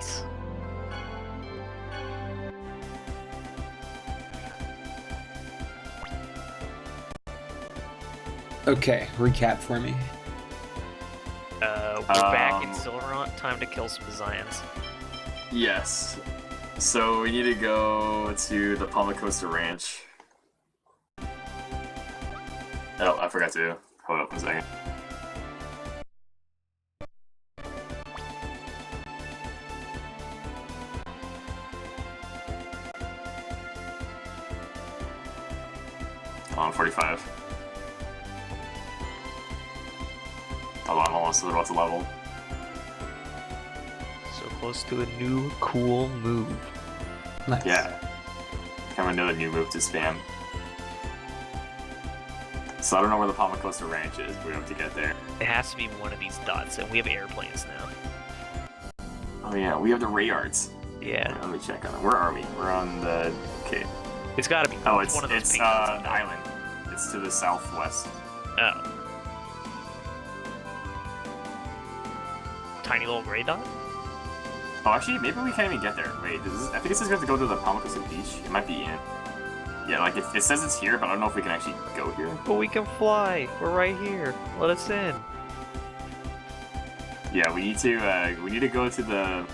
Nice. Okay, recap for me. We're back in Silverant. Time to kill some Zions. Yes. So we need to go to the Palma Costa Ranch. Oh, I forgot to. Hold up a second. On 45. Oh, I'm almost about to level. So close to a new cool move. Nice. Yeah. Kind of another new move to spam. So I don't know where the Palma Costa Ranch is, but we have to get there. It has to be one of these dots, and we have airplanes now. Oh yeah, we have the Rayards. Yeah. Wait, let me check on it. Where are we? We're on the... Okay. It's gotta be. Oh, it's one of those it's pink dots. the island. It's to the southwest. Oh. Tiny little gray dot? Oh, actually, maybe we can't even get there. Wait, I think it says we have to go to the Palma Costa Beach. It might be in. Yeah, like it says it's here, but I don't know if we can actually go here. But we can fly. We're right here. Let us in. Yeah, we need to go to the...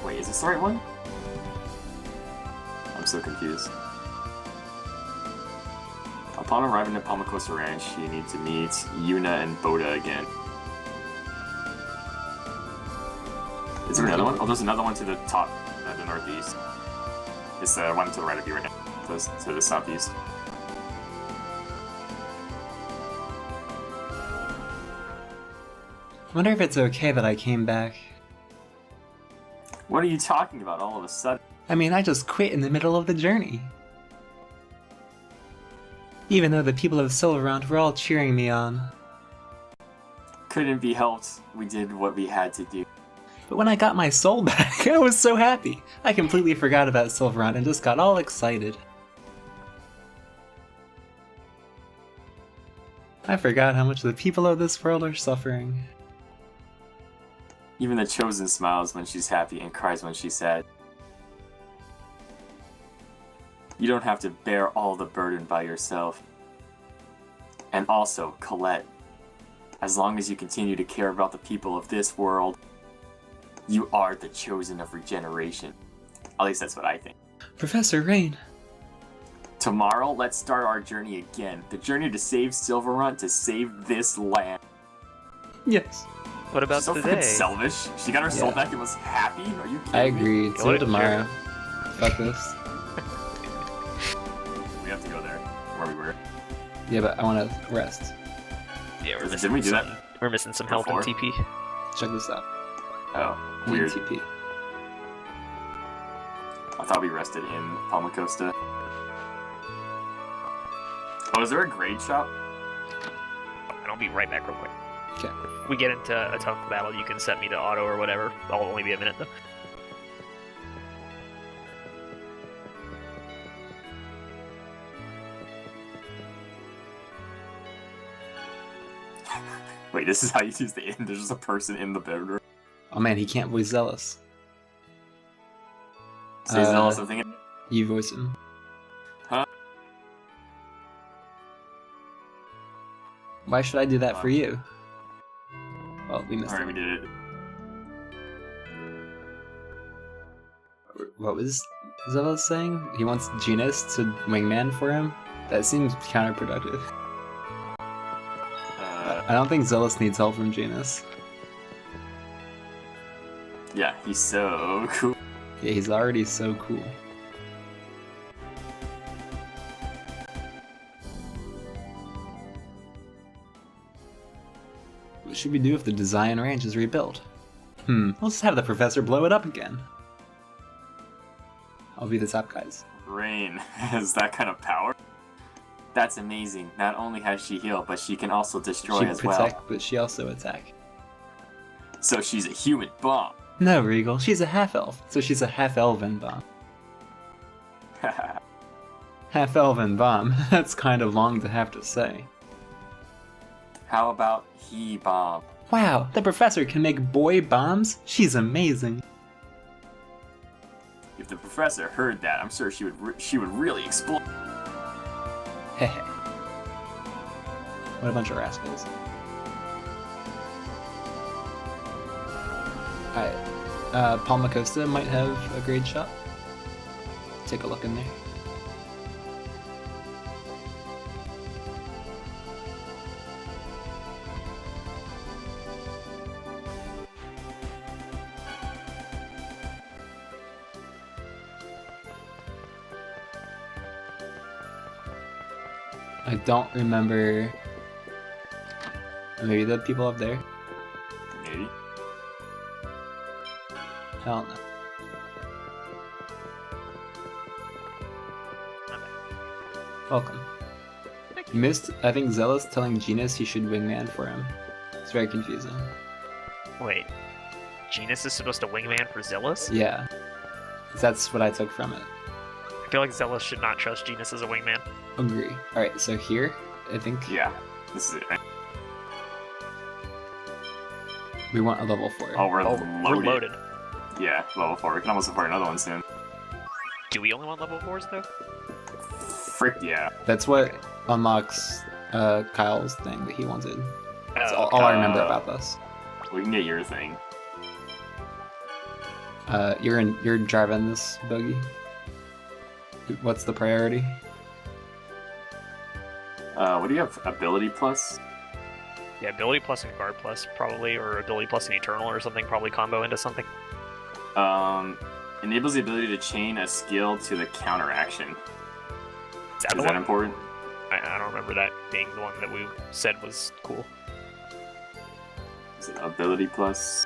Wait, is this the right one? I'm so confused. Upon arriving at Palma Costa Ranch, you need to meet Yuna and Boda again. Is there another one? Oh, there's another one to the top, the northeast. It's the one to the right of you right now, to the southeast. I wonder if it's okay that I came back. What are you talking about all of a sudden? I mean, I just quit in the middle of the journey. Even though the people of Silverant were all cheering me on. Couldn't be helped. We did what we had to do. But when I got my soul back, I was so happy. I completely forgot about Silverant and just got all excited. I forgot how much the people of this world are suffering. Even the Chosen smiles when she's happy and cries when she's sad. You don't have to bear all the burden by yourself. And also, Colette, as long as you continue to care about the people of this world, you are the Chosen of Regeneration. At least that's what I think. Professor Rain. Tomorrow, let's start our journey again. The journey to save Silverant, to save this land. Yes. What about She's so today? freaking selfish. She got her soul back and was happy? Are you kidding I me? agree. What See you a tomorrow. Fuck this. We have to go there, where we were. Yeah, but I want to rest. Yeah, we're Didn't missing we do some. that We're missing some health and before? TP. Check this out. Oh, weird. TP. I thought we rested in Palma Costa. Oh, is there a grade shop? And I'll be right back real quick. Okay. If we get into a tough battle, you can set me to auto or whatever. I'll only be a minute though. Wait, this is how you use the inn? There's just a person in the bedroom. Oh man, he can't voice Zealous. So he's also thinking, You voice him. huh? Why should I do that for you? Well, we missed Alright, we it. did it. What was Zealous saying? He wants Genus to wingman for him? That seems counterproductive. I don't think Zealous needs help from Genus. Yeah, he's so cool. Yeah, he's already so cool. What should we do if the Zion Ranch is rebuilt? Let's just have the professor blow it up again. I'll be the top guys. Rain has that kind of power? That's amazing. Not only has she healed, but she can also destroy She as protect, well. but she also attack. So she's a human bomb. No, Regal, she's a half-elf, so she's a half-elven bomb. Half-elven bomb, that's kind of long to have to say. How about he bomb? Wow, the professor can make boy bombs? She's amazing. If the professor heard that, I'm sure she would really explode. Hehe. What a bunch of rascals. Alright, Palmacosta might have a grade shot. Take a look in there. I don't remember. Maybe the people up there? Maybe. I don't know. Welcome. You missed, I think, Zealous telling Genus he should wingman for him. It's very confusing. Wait, Genus is supposed to wingman for Zillus? Yeah. That's what I took from it. I feel like Zillus should not trust Genus as a wingman. Agree. Alright, so here, I think Yeah, this is it. Right? we want a level 4. Oh, we're We're loaded. Yeah, level 4. We can almost afford another one soon. Do we only want level 4s though? Frick yeah. That's what unlocks Kyle's thing that he wanted. That's Oh, all I remember about this. We can get your thing. You're driving this buggy. What's the priority? What do you have? Ability plus? Yeah, ability plus and guard plus probably, or ability plus and eternal or something, probably combo into something. Enables the ability to chain a skill to the counter action. Is that Is the that one? important? I don't remember that being the one that we said was cool. Is it ability plus?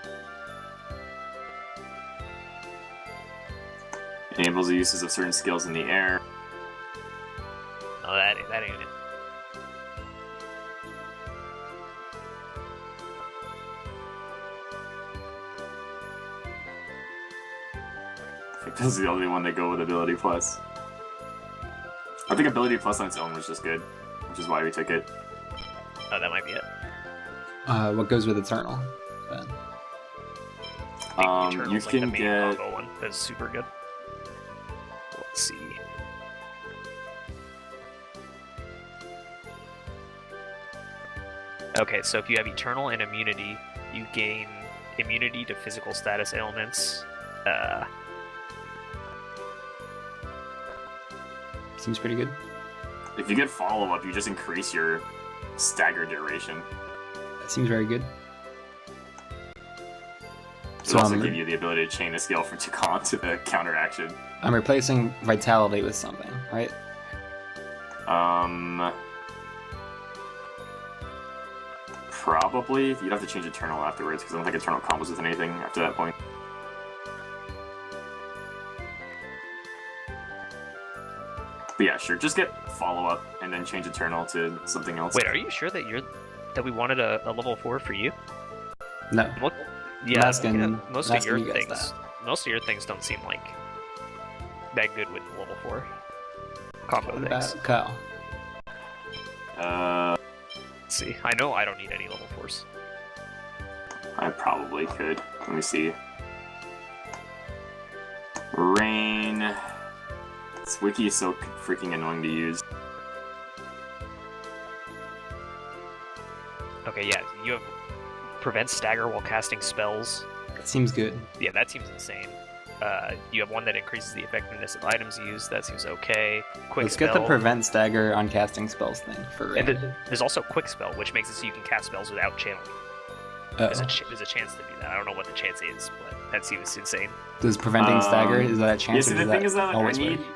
Enables the uses of certain skills in the air. No, that ain't it. I think this is the only one that go with ability plus. I think ability plus on its own was just good, which is why we took it. Oh, that might be it. What goes with Eternal? Then? I think Eternal's you like can the main get. combo one. That's super good. Let's see. Okay, so if you have Eternal and Immunity, you gain immunity to physical status ailments. Seems pretty good. If you get follow up, you just increase your stagger duration. That seems very good. It'll also give you the ability to chain a skill from Tukon to the counter action. I'm replacing Vitality with something, right? Probably. You'd have to change Eternal afterwards, because I don't think Eternal combos with anything after that point. But yeah, sure. Just get follow up and then change Eternal to something else. Wait, are you sure that we wanted a level 4 for you? No. Look, yeah, asking- most I'm of your asking you guys things, most of your things don't seem like that good with level 4 combo What things. about Kyle? Let's see, I know I don't need any level 4s. I probably could. Let me see. Rain. This wiki is so freaking annoying to use. Okay, yeah, you have prevent stagger while casting spells. That seems good. Yeah, that seems insane. You have one that increases the effectiveness of items used. That seems okay. Quick Let's spell. get the prevent stagger on casting spells thing for And Rain. there's also quick spell, which makes it so you can cast spells without channeling. There's a chance to do that. I don't know what the chance is, but that seems insane. Does preventing stagger, is that a chance? Yeah, see, or the does thing is that I always need, work?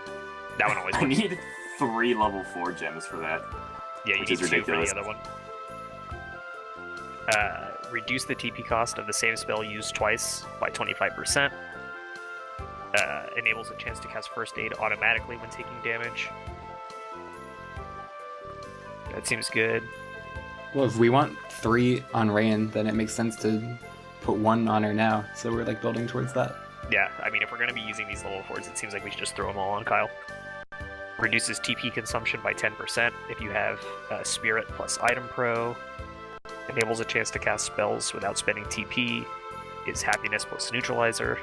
That one always I works. need 3 level 4 gems for that. Yeah, you which need is 2 ridiculous. for the other one. Reduce the TP cost of the same spell used twice by 25%. Enables a chance to cast First Aid automatically when taking damage. That seems good. Well, if we want 3 on Rain, then it makes sense to put 1 on her now. So we're like building towards that. Yeah, I mean, if we're going to be using these level 4s, it seems like we should just throw them all on Kyle. Reduces TP consumption by 10% if you have Spirit plus Item Pro. enables a chance to cast spells without spending TP, is happiness plus neutralizer.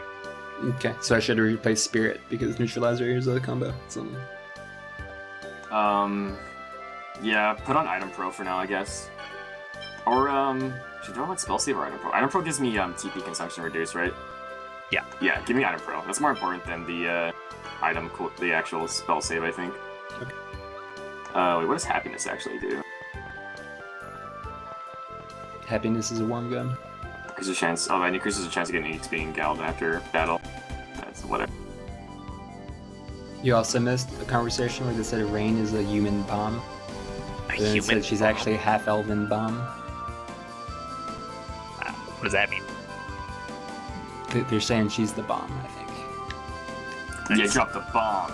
Okay, so I should replace Spirit because Neutralizer is a combo. So. Yeah, put on Item Pro for now, I guess. Or, should I go with Spell Save or Item Pro? Item Pro gives me, TP consumption reduced, right? Yeah. Yeah, give me Item Pro. That's more important than the, the actual Spell Save, I think. Okay. Wait, what does Happiness actually do? Happiness is a warm gun. Increases a chance. Oh, that increases the chance of getting XP and Galled after battle. That's whatever. You also missed a conversation where they said Rain is a human bomb. A Then it human said she's bomb? actually half elven bomb. What does that mean? They're saying she's the bomb, I think. You dropped the bomb.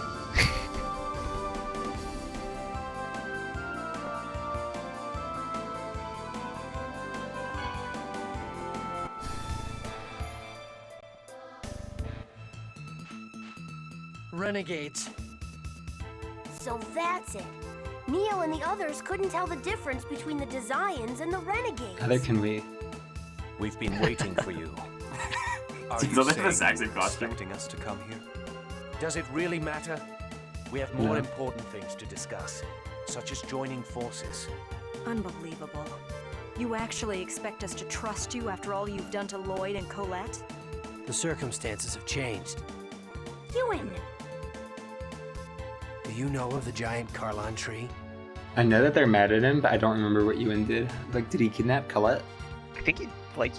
Renegades. So that's it. Neo and the others couldn't tell the difference between the Desians and the Renegades. Neither can we. We've been waiting for you. Are Don't you they have a saying Saxon you were costume? expecting us to come here? Does it really matter? We have more No. important things to discuss, such as joining forces. Unbelievable. You actually expect us to trust you after all you've done to Lloyd and Colette? The circumstances have changed. Ewan! Do you know of the giant Carlon tree? I know that they're mad at him, but I don't remember what Ewan did. Like, did he kidnap Colette? I think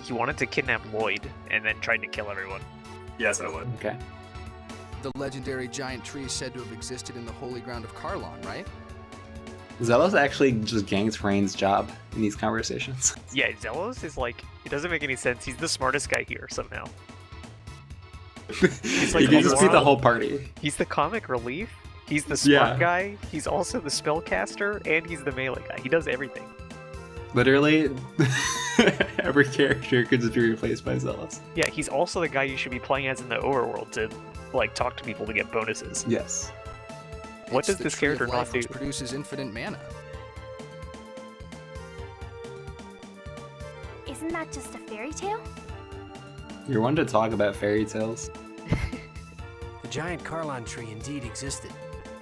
he wanted to kidnap Lloyd and then tried to kill everyone. Yes, I would. Okay. The legendary giant tree is said to have existed in the holy ground of Carlon, right? Zealous actually just gangs Rain's job in these conversations. Yeah, Zelos is like, it doesn't make any sense. He's the smartest guy here somehow. He like can a just beat the moral- whole party. He's the comic relief. He's the smart Yeah. guy. He's also the spellcaster, and he's the melee guy. He does everything. Literally, every character could just be replaced by Zealous. Yeah, he's also the guy you should be playing as in the overworld to like talk to people to get bonuses. Yes. What It's does the this tree of character not life do? which produces infinite mana. Isn't that just a fairy tale? You're one to talk about fairy tales. The giant Carlon tree indeed existed,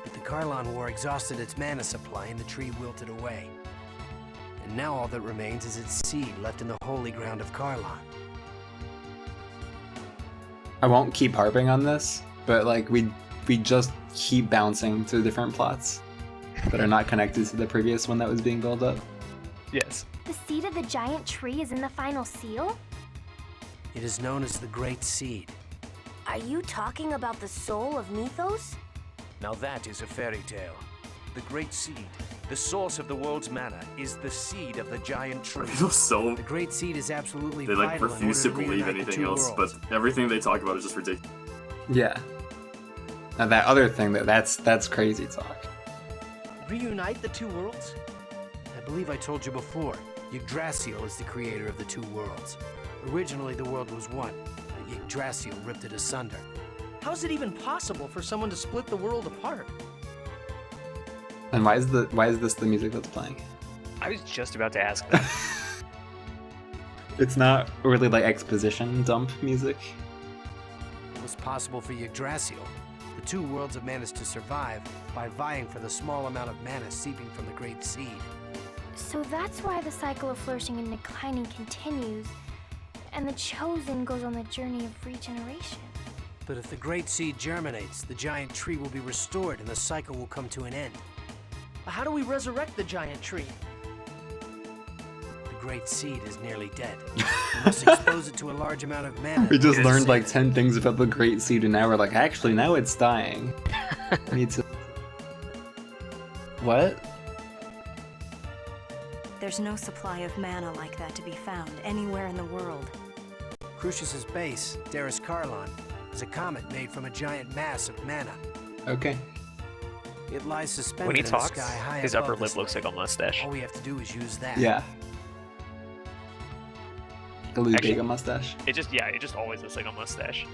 but the Carlon War exhausted its mana supply and the tree wilted away. And now all that remains is its seed left in the holy ground of Carlon. I won't keep harping on this, but like we just keep bouncing to different plots that are not connected to the previous one that was being built up. Yes. The seed of the giant tree is in the final seal? It is known as the Great Seed. Are you talking about the soul of Mythos? Now that is a fairy tale. The Great Seed, the source of the world's mana, is the seed of the giant tree. So The Great Seed is absolutely they like vital in refuse to order believe reunite the anything two else, but worlds. everything they talk about is just ridiculous. Yeah. Now that other thing that's crazy talk. Reunite the two worlds? I believe I told you before. Yggdrasil is the creator of the two worlds. Originally, the world was one, but Yggdrasil ripped it asunder. How is it even possible for someone to split the world apart? And why is this the music that's playing? I was just about to ask that. It's not really like exposition dump music. It was possible for Yggdrasil. The two worlds have managed to survive by vying for the small amount of mana seeping from the Great Seed. So that's why the cycle of flourishing and declining continues, and the Chosen goes on the journey of regeneration. But if the Great Seed germinates, the giant tree will be restored and the cycle will come to an end. How do we resurrect the giant tree? The Great Seed is nearly dead. We must expose it to a large amount of mana. We just Yes. learned like 10 things about the Great Seed and now we're like, actually now it's dying. We need to... What? There's no supply of mana like that to be found anywhere in the world. Crucius's base, Darius Carlon, is a comet made from a giant mass of mana. Okay. It lies suspended When he in the talks, sky high his above upper this lip looks lake. like a mustache. All we have to do is use that. Yeah. The Lou Actually- Bega mustache. It just always looks like a mustache.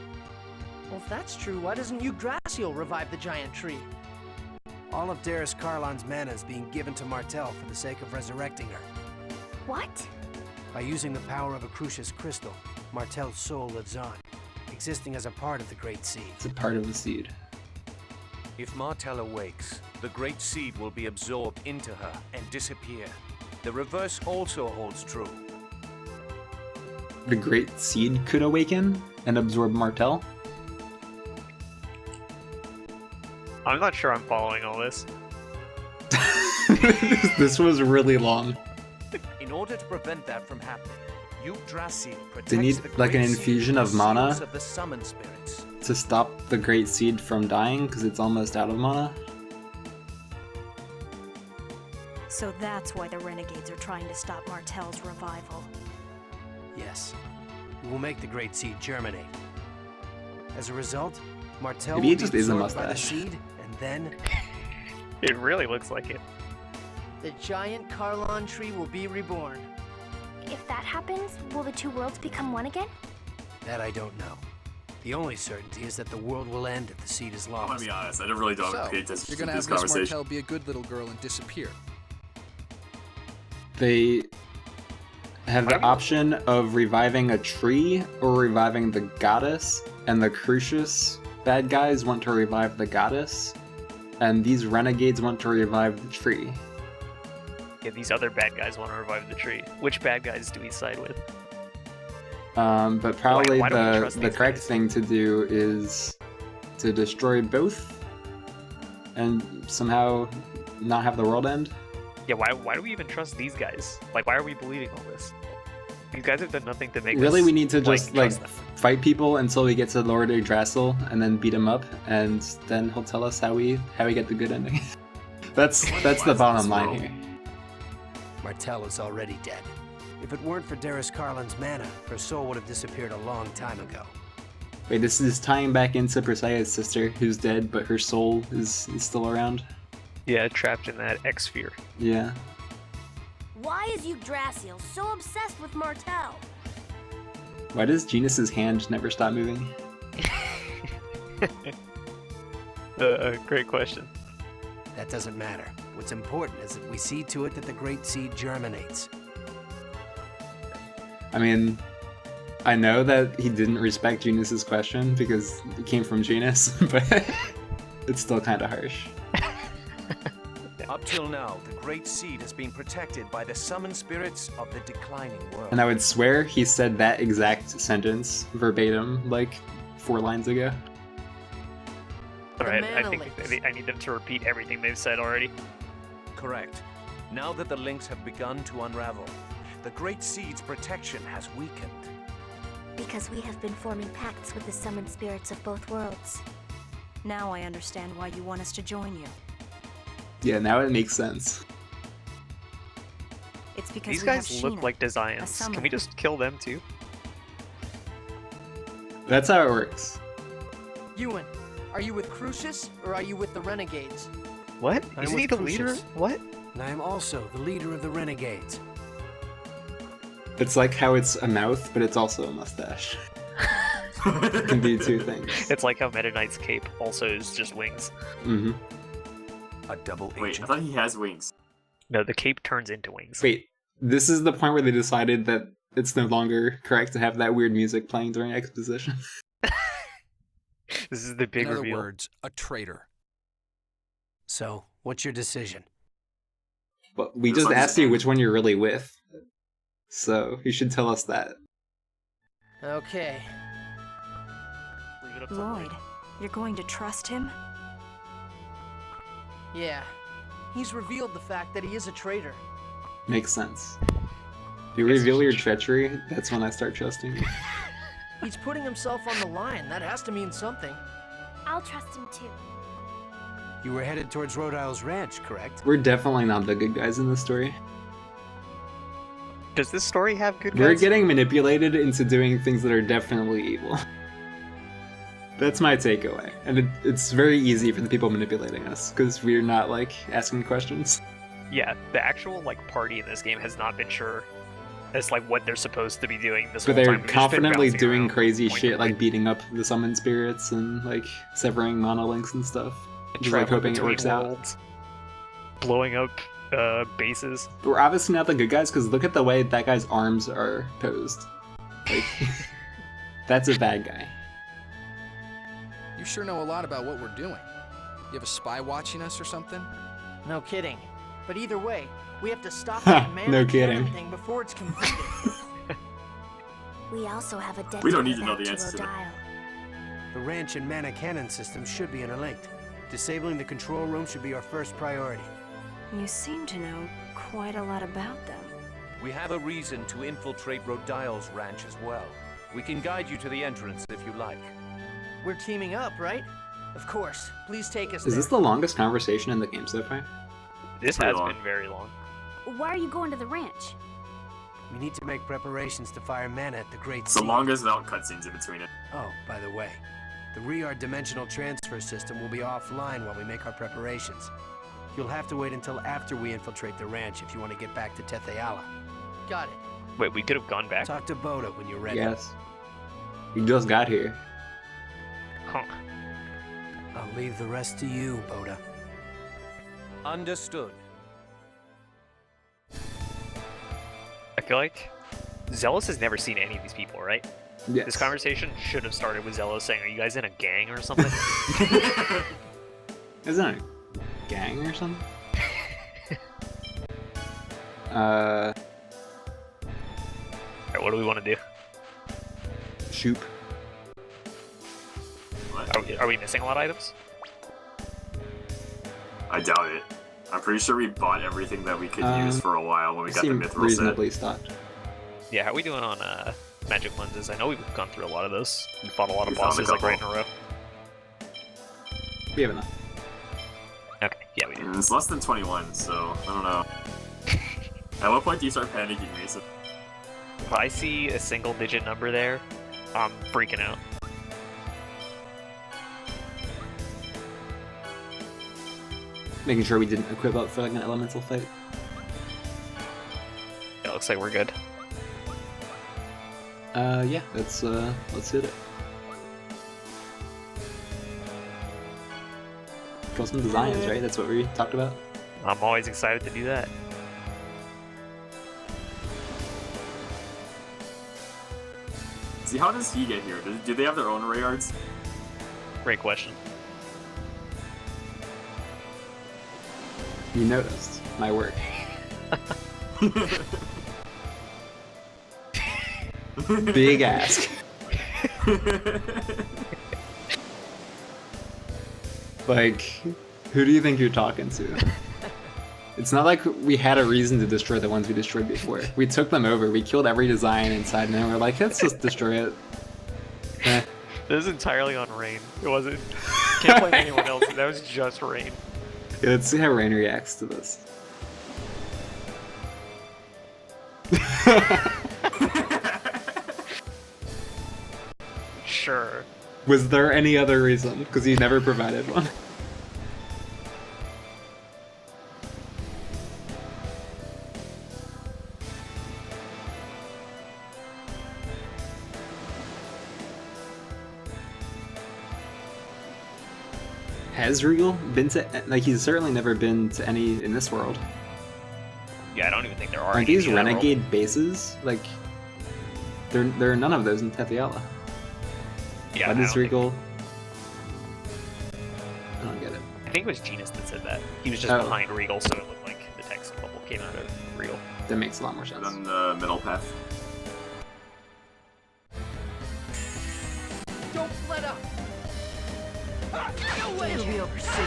Well, if that's true, why doesn't Yggdrasil revive the giant tree? All of Darius Carlon's mana is being given to Martel for the sake of resurrecting her. What? By using the power of a Crucius crystal, Martel's soul lives on, existing as a part of the Great Seed. It's a part of the seed. If Martel awakes, the Great Seed will be absorbed into her and disappear. The reverse also holds true. The Great Seed could awaken and absorb Martel? I'm not sure I'm following all this. This was really long. In order to prevent that from happening, Yggdrasil protects They need, the like, Great an Seed infusion with of the mana? seals of the summon spirits. To stop the Great Seed from dying, because it's almost out of mana. So that's why the Renegades are trying to stop Martel's revival. Yes. We will make the Great Seed germinate. As a result, Martel Maybe will it just be is a absorbed by the mustache. seed, and then It really looks like it. The giant Carlon tree will be reborn. If that happens, will the two worlds become one again? that I don't know. The only certainty is that the world will end if the seed is I'm gonna lost. be honest, I really don't So, pay attention you're to gonna this have Miss conversation. Martell be a good little girl and disappear. They have the option of reviving a tree or reviving the goddess, and the Crucius bad guys want to revive the goddess, and these renegades want to revive the tree. Yeah, these other bad guys want to revive the tree. Which bad guys do we side with? But probably why don't we trust the these correct guys? thing to do is to destroy both and somehow not have the world end. Yeah, why do we even trust these guys? Like, why are we believing all this? These guys have done nothing to make Really, us, we need to just trust them. fight people until we get to Lord Yggdrasil and then beat him up, and then he'll tell us how we get the good ending. that's the bottom line here. Martel is already dead. If it weren't for Darius Carlin's mana, her soul would have disappeared a long time ago. Wait, this is tying back into Perseia's sister, who's dead, but her soul is still around. Yeah, trapped in that X sphere. Yeah. Why is Yggdrasil so obsessed with Martel? Why does Genus's hand never stop moving? Great question. That doesn't matter. What's important is that we see to it that the Great Seed germinates. I mean, I know that he didn't respect Genus's question because it came from Genus, but it's still kind of harsh. Up till now, the Great Seed has been protected by the summoned spirits of the declining world. And I would swear he said that exact sentence verbatim like 4 lines ago. Alright, I mana think links. I need them to repeat everything they've said already. Correct. Now that the links have begun to unravel, the Great Seed's protection has weakened. Because we have been forming pacts with the summoned spirits of both worlds. Now I understand why you want us to join you. Yeah, now it makes sense. It's because These we have guys look Sheena, like a Dezions. Can summoner. we just kill them too? That's how it works. Ewan, are you with Crucius or are you with the Renegades? What? I'm Isn't with he the leader? Crucius. What? And I am also the leader of the Renegades. It's like how it's a mouth, but it's also a mustache. It can be 2 things. It's like how Meta Knight's cape also is just wings. Mm-hmm. A double Wait, I agent. thought he has wings. No, the cape turns into wings. Wait, this is the point where they decided that it's no longer correct to have that weird music playing during exposition. This is the big In other reveal. words, a traitor. So, what's your decision? But we This just one's- asked you which one you're really with. So you should tell us that. Okay. Leave it up to Lloyd, you're going to trust him? Yeah. He's revealed the fact that he is a traitor. Makes sense. If you reveal your treachery, that's when I start trusting you. He's putting himself on the line. That has to mean something. I'll trust him too. You were headed towards Rhode Isle's ranch, correct? We're definitely not the good guys in this story. Does this story have good We're guys? getting manipulated into doing things that are definitely evil. That's my takeaway. And it's very easy for the people manipulating us, because we're not, like, asking questions. Yeah, the actual like party in this game has not been sure as like what they're supposed to be doing this But whole they're time. We've just been confidently bouncing doing around, crazy point shit, to like point. beating up the summoned spirits and, like, severing monolinks and stuff. Just, like, Traveling hoping it between works out. worlds, blowing up bases. We're obviously not the good guys because look at the way that guy's arms are posed. Like, that's a bad guy. You sure know a lot about what we're doing. You have a spy watching us or something? No kidding. But either way, we have to stop that man No kidding. thing before it's completed. We also have a We don't need to know the answer to that. The ranch and mana cannon system should be interlinked. Disabling the control room should be our first priority. You seem to know quite a lot about them. We have a reason to infiltrate Rodial's ranch as well. We can guide you to the entrance if you like. We're teaming up, right? Of course. Please take us Is there. this the longest conversation in the game so far? This Pretty has long. been very long. Why are you going to the ranch? We need to make preparations to fire mana at the Great It's the Sea. longest without cutscenes in between it. Oh, by the way, the Riard dimensional transfer system will be offline while we make our preparations. You'll have to wait until after we infiltrate the ranch if you want to get back to Tetheala. Got it. Wait, we could have gone back? Talk to Boda when you're ready. Yes. You just got here. Huh. I'll leave the rest to you, Boda. Understood. I feel like Zealous has never seen any of these people, right? Yes. This conversation should have started with Zealous saying, "Are you guys in a gang or something?" Isn't it a gang or something? Alright, what do we want to do? Shoop. What? Are we missing a lot of items? I doubt it. I'm pretty sure we bought everything that we could use for a while when we got the Seem Mithril set. reasonably stocked. Yeah, how are we doing on magic lenses? I know we've gone through a lot of those. We fought a lot of We found a bosses like right in couple. a row. We have enough. Okay, yeah, we do. It's less than 21, so I don't know. At what point do you start panicking, Mason? If I see a single digit number there, I'm freaking out. Making sure we didn't equip up for like an elemental fight. Yeah, looks like we're good. Yeah, let's hit it. Custom designs, right? That's what we talked about. I'm always excited to do that. See, how does he get here? Do they have their own Rayards? Great question. You noticed my work. Big ask. Like, who do you think you're talking to? It's not like we had a reason to destroy the ones we destroyed before. We took them over, we killed every design inside, and then we're like, let's just destroy it. Eh. This is entirely on Rain. It wasn't. Can't blame anyone else. That was just Rain. Yeah, let's see how Rain reacts to this. Sure. Was there any other reason? Because he never provided one. Has Regal been to, like, he's certainly never been to any in this world. Yeah, I don't even think there are. Aren't any these in that world. renegade bases? Like, there are none of those in Tetheala. Yeah, Why I does don't think- Regal? I don't get it. I think it was Genus that said that. He was just Oh. behind Regal, so it looked like the text bubble came out of Regal. That makes a lot more And sense. on the middle path. Don't let up! No way! We'll see.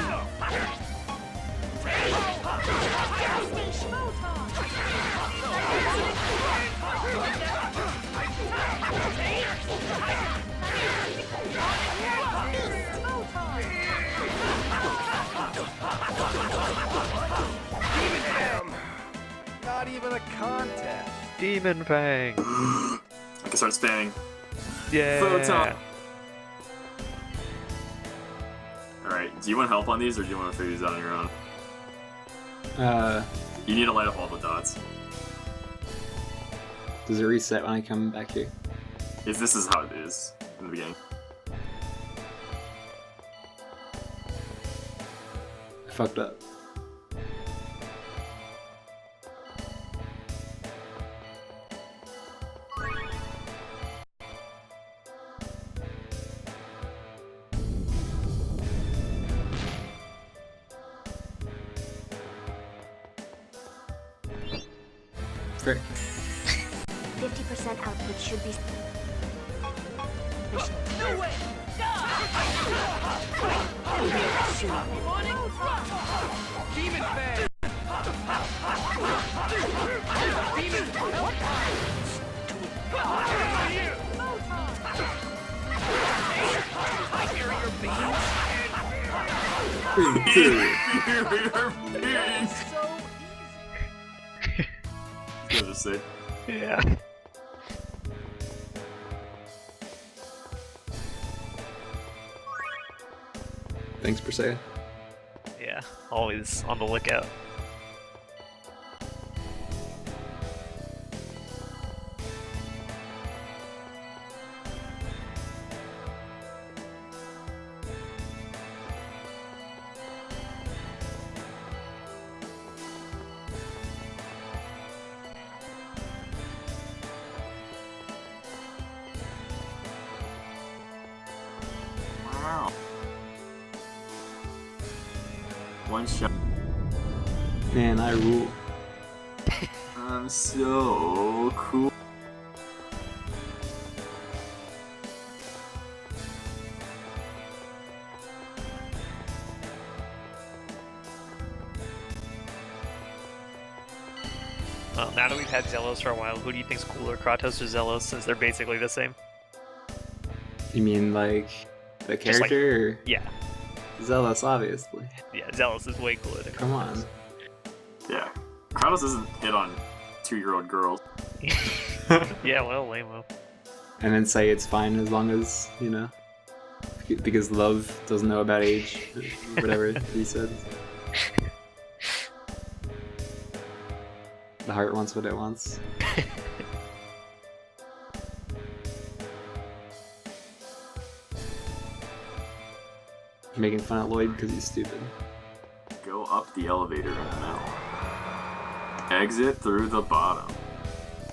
Not even a contest. Demon Fang! I can start spamming. Yeah! Photon! Alright, do you want help on these, or do you want to figure these out on your own? You need to light up all the dots. Does it reset when I come back here? This is how it is in the beginning. I fucked up. frick? 50% output should be... No way! Demon fan! Demon help! I hear your beams! So What does it say? Yeah. Thanks, Persea. Yeah, always on the lookout. Wow. One shot. Man, I rule. I'm so cool. Well, now that we've had Zelos for a while, who do you think's cooler, Kratos or Zelos, since they're basically the same? You mean like the Just like- character? Or... Yeah. Zealous, obviously. Yeah, Zelos is way cooler than Come on. Yeah. Kratos doesn't hit on 2-year-old girls. Yeah, well, lame-o. And then say it's fine as long as, you know, because love doesn't know about age, or whatever he said. The heart wants what it wants. Making fun of Lloyd because he's stupid. Go up the elevator in the middle. Exit through the bottom.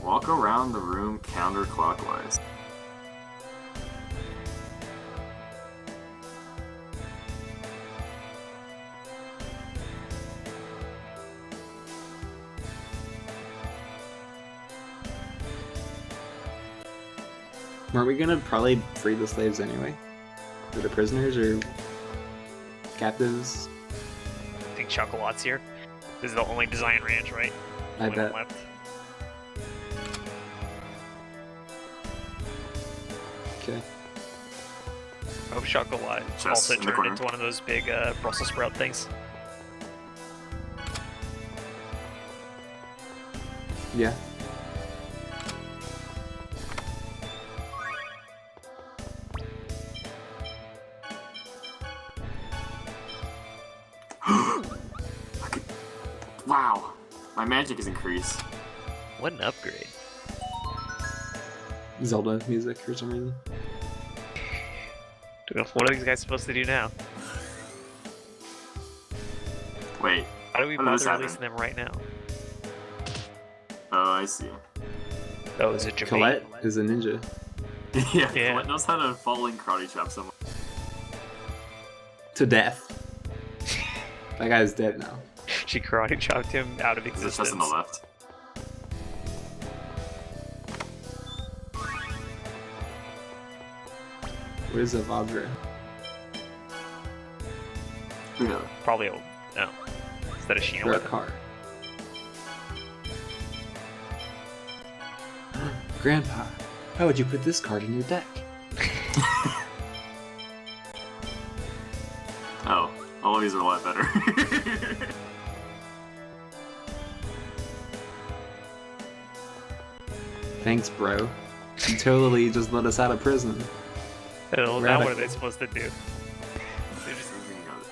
Walk around the room counterclockwise. Weren't we gonna probably free the slaves anyway? Or the prisoners, or captives? I think Chocolat's here. This is the only design ranch, right? I Only one bet. left. Okay. I hope Chocolat Just also in the turned corner. into one of those big Brussels sprout things. Yeah. Wow. My magic is increased. What an upgrade. Zelda music for some reason. What are these guys supposed to do now? Wait. How do we How did this bother happen? releasing them right now? Oh, I see. Oh, is it Japan? Colette is a ninja. Yeah, Yeah. Colette knows how to falling karate chop someone. To death. That guy's dead now. She karate chopped him out of Is it existence. just on the left? Where's Avadra? Yeah. Probably a... no. Is that a Sheena Or a weapon? car. Grandpa, how would you put this card in your deck? Oh, all of these are a lot better. Thanks, bro. You totally just let us out of prison. Hell, now what are Radical. they supposed to do?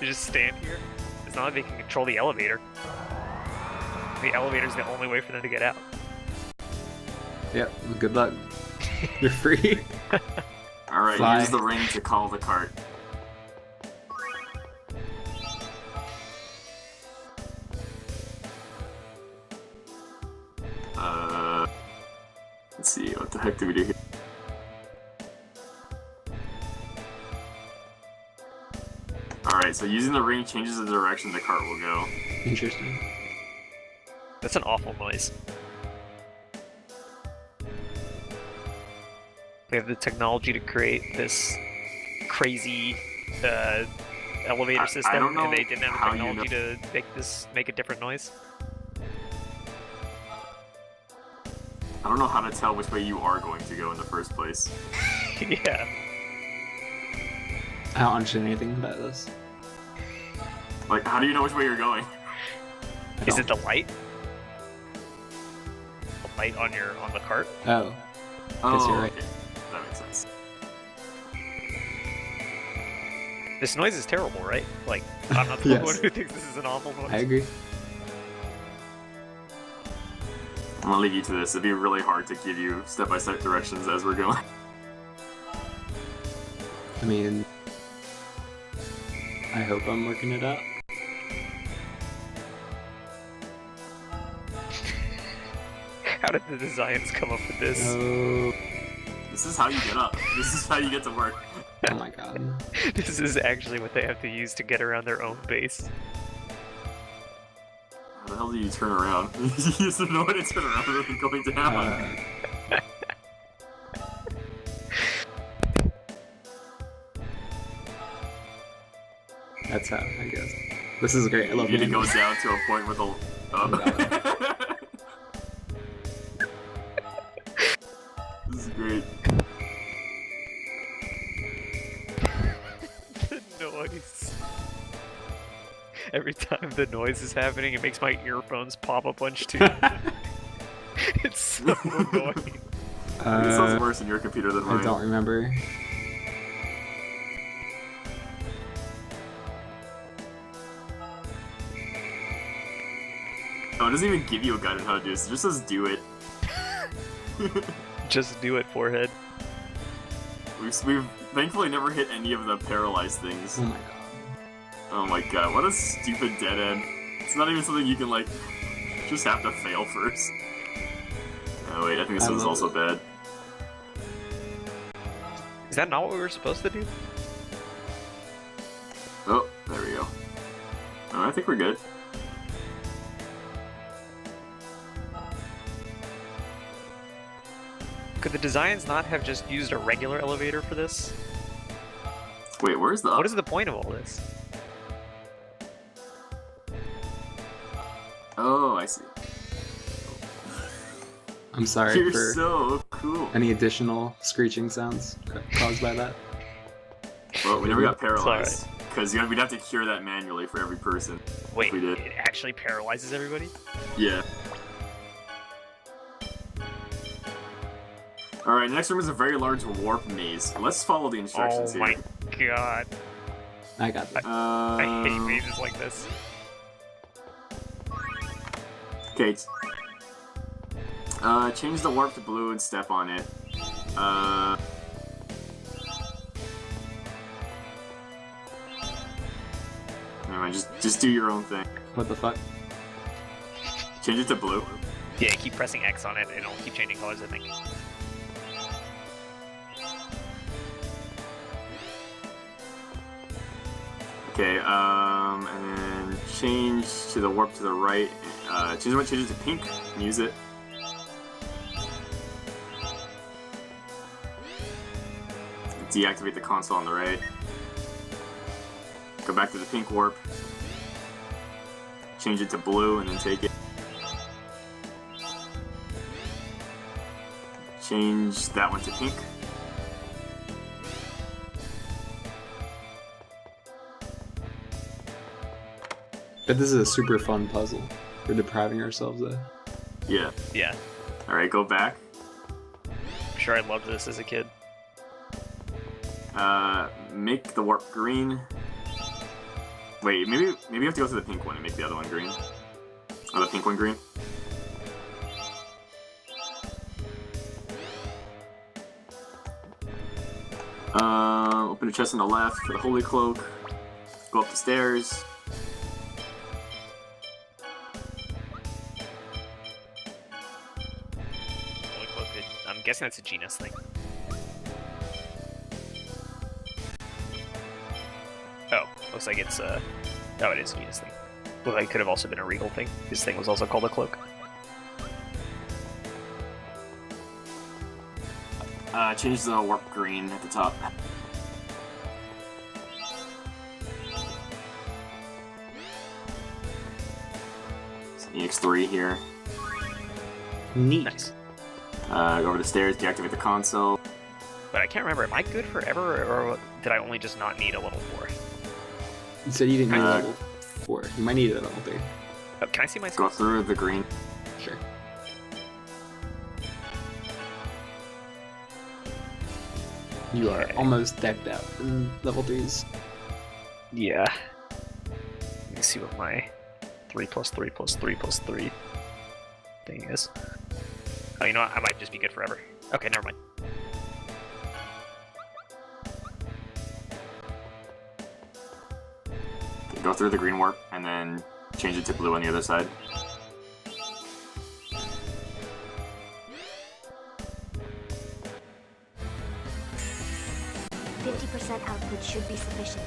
They just stand here? It's not like they can control the elevator. The elevator's the only way for them to get out. Yep, well, good luck. You're free. Alright, Fly. use the ring to call the cart. Let's see, what the heck do we do here? Alright, so using the ring changes the direction the cart will go. Interesting. That's an awful noise. We have the technology to create this crazy elevator system, don't know and they didn't have how the you technology to make a different noise. I don't know how to tell which way you are going to go in the first place. Yeah. I don't understand anything about this. Like, how do you know which way you're going? Is it the light? The light on the cart? Oh. Guess you're right. Okay. That makes sense. This noise is terrible, right? Like, I'm not the Yes. one who thinks this is an awful noise. I agree. I'm gonna leave you to this. It'd be really hard to give you step-by-step directions as we're going. I mean, I hope I'm working it out. How did the designs come up with this? Oh, This is how you get up. This is how you get to work. oh my god. This is actually what they have to use to get around their own base. How the hell do you turn around? You just have no way to turn around without going down. That's how, I guess. This is great. I love You need to it. go down to a point with a... This is great. The noise. Every time the noise is happening, it makes my earphones pop a bunch too. It's so annoying. It sounds worse in your computer than mine. I don't remember. Oh, it doesn't even give you a guide on how to do this. It just says do it. Just do it, forehead. We've thankfully never hit any of the paralyzed things. Oh my god. Oh my god, what a stupid dead end. It's not even something you can, like, just have to fail first. Oh wait, I think this one's also bad. Is that not what we were supposed to do? Oh, there we go. Oh, I think we're good. Could the designs not have just used a regular elevator for this? Wait, where's the... What is the point of all this? Oh, I see. I'm sorry You're for so cool. any additional screeching sounds caused by that. Well, we never got paralyzed. Because we'd have to cure that manually for every person. Wait, if we did. it actually paralyzes everybody? Yeah. Alright, next room is a very large warp maze. Let's follow the instructions Oh my here. god. I got this. I hate mazes like this. Okay. Change the warp to blue and step on it. Never mind, just do your own thing. What the fuck? Change it to blue. Yeah, keep pressing X on it and it'll keep changing colors, I think. Okay, and then change to the warp to the right. Change it to pink and use it. Deactivate the console on the right. Go back to the pink warp. Change it to blue and then take it. Change that one to pink. But this is a super fun puzzle. We're depriving ourselves of. Yeah. Yeah. Alright, go back. I'm sure I loved this as a kid. Make the warp green. Wait, maybe you have to go to the pink one and make the other one green. Or the pink one green. Open a chest on the left for the holy cloak. Go up the stairs. I'm guessing that's a genus thing. Oh, looks like it's oh, it is a genus thing. Looks like it could have also been a regal thing. This thing was also called a cloak. Change the warp green at the top. So EX3 here. Neat. Nice. Go over the stairs, deactivate the console. But I can't remember, am I good forever, or did I only just not need a level 4? You said you didn't need level 4. You might need it at level 3. Oh, can I see my Go skills? through the green. Sure. You are almost decked out in level 3s. Yeah. Let me see what my 3 plus 3 plus 3 plus 3 thing is. Oh, you know what? I might just be good forever. Okay, never mind. Go through the green warp, and then change it to blue on the other side. Output should be sufficient.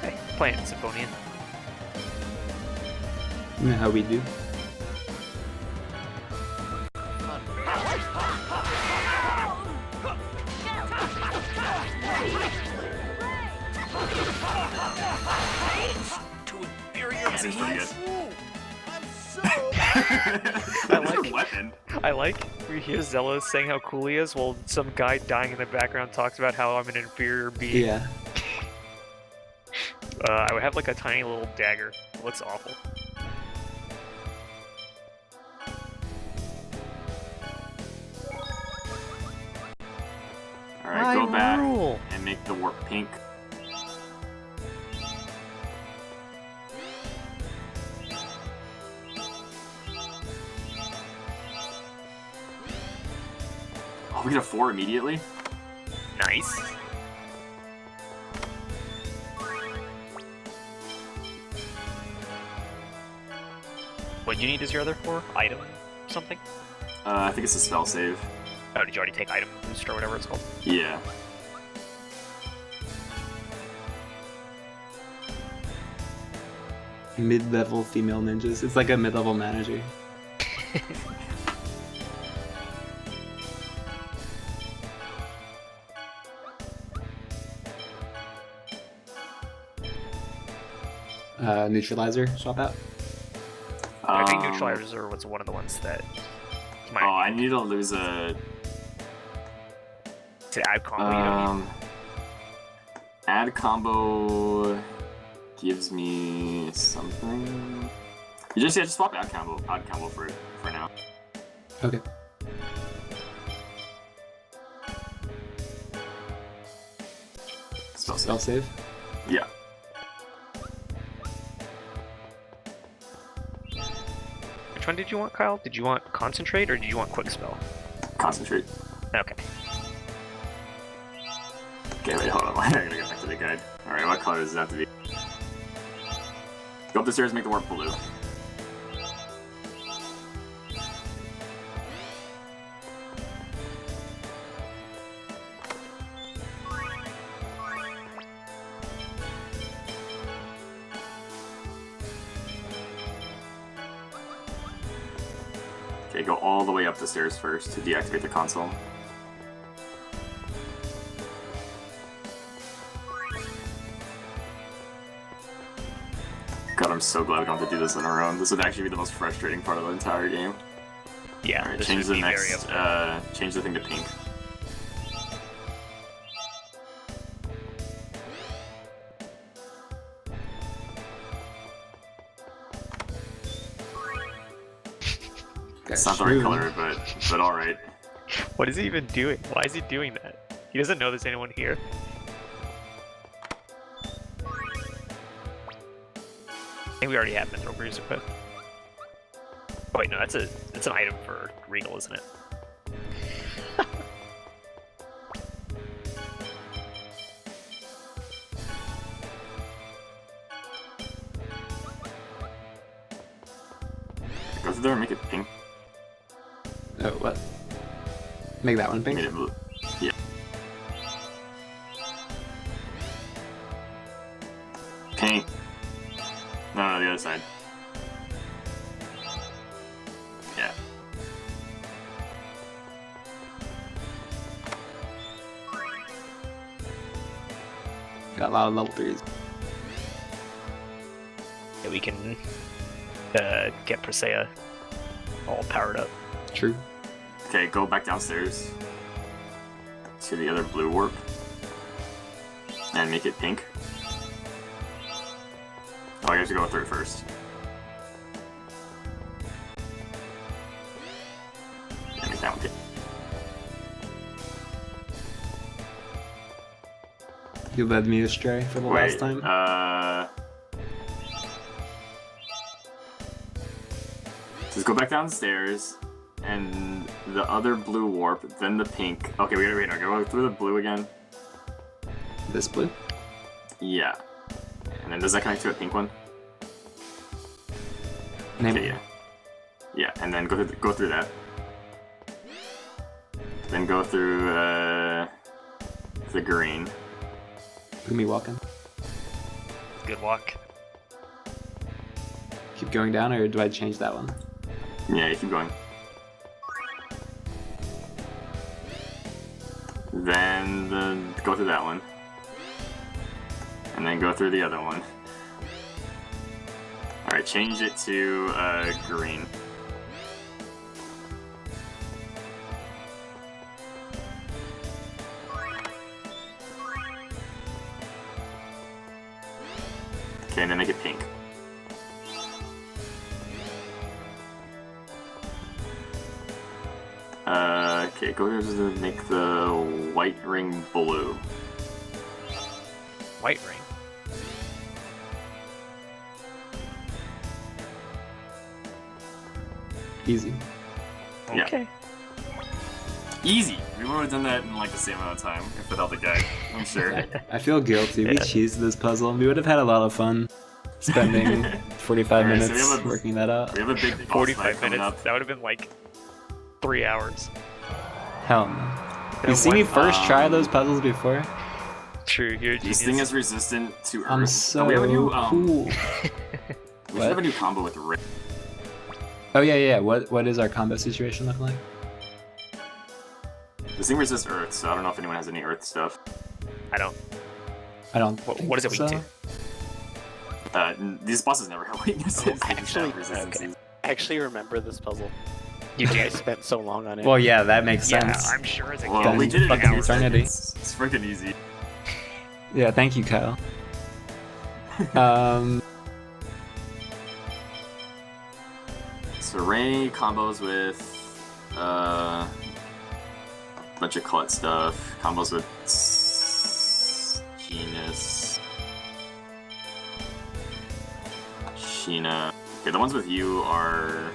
Hey, playing Symphonian. You know how we do. This is pretty good. I like we hear Zella saying how cool he is while some guy dying in the background talks about how I'm an inferior being. Yeah. I would have like a tiny little dagger. It looks awful. Alright, go back and make the warp pink. Oh, we get a 4 immediately? Nice. What do you need as your other 4? Item something? I think it's a spell save. Oh, did you already take item boost or whatever it's called? Yeah. Mid-level female ninjas. It's like a mid-level manager. Neutralizer, swap out. I think neutralizer was one of the ones that. Oh, I need to lose a. To add combo, you don't need. Add combo gives me something. You just swap add combo for now. Okay. Spell save? Yeah. Which one did you want, Kyle? Did you want concentrate or did you want quick spell? Concentrate. Okay. Okay, wait, hold on. I gotta get back to the guide. Alright, what color does it have to be? Go up the stairs, make the warp blue. Okay, go all the way up the stairs first to deactivate the console. God, I'm so glad we don't have to do this on our own. This would actually be the most frustrating part of the entire game. Yeah, Alright, this change would the be very next, upsetting. change the thing to pink. It's not the right color, but alright. What is he even doing? Why is he doing that? He doesn't know there's anyone here. I think we already have Mithril Bruiser equipped. Oh wait, no, that's an item for Regal, isn't it? Go through there and make it pink. Oh, what? Make that one pink? Made it blue. Yeah. Pink. No, the other side. Yeah. Got a lot of level 3s. Yeah, we can get Persea all powered up. True. Okay, go back downstairs to the other blue warp and make it pink. Oh, you have to go through it first. Yeah, make that one pink. You led me astray for the last time. Just go back downstairs, and the other blue warp, then the pink. Okay, wait, go through the blue again. This blue? Yeah. And then does that connect to a pink one? Name Okay, yeah. Yeah, and then go through that. Then go through the green. Look at me walking. Good luck. Keep going down, or do I change that one? Yeah, you keep going. Then go through that one. And then go through the other one. Alright, change it to green. Okay, and then make it pink. Okay, go to make the white ring blue. White ring. Easy. Yeah. Okay. Easy! We would have done that in like the same amount of time if without the guy, I'm sure. I feel guilty. We Yeah. cheesed this puzzle. We would have had a lot of fun spending 45 Alright, so we minutes have a- working that out. We have a big boss 45 fight coming minutes. up. That would have been like 3 hours. Hell no. You see me first try those puzzles before? True, you're a This genius. thing is resistant to Earth. I'm so we have a new, cool. we should What? have a new combo with Ray. Oh yeah. What is our combo situation look like? This thing resists Earth, so I don't know if anyone has any Earth stuff. I don't. I don't. What is it weak think to? These bosses never have weaknesses. They just actually, have resistances. I actually remember this puzzle. You I did? spent so long on it. Well, yeah, that makes Yeah, sense. I'm sure as a Well, kid. we did it in Fucking 2 eternity. seconds. It's freaking easy. Yeah, thank you, Kyle. So Ray combos with a bunch of Colette stuff. Combos with Genus, Sheena. Okay, the ones with you are.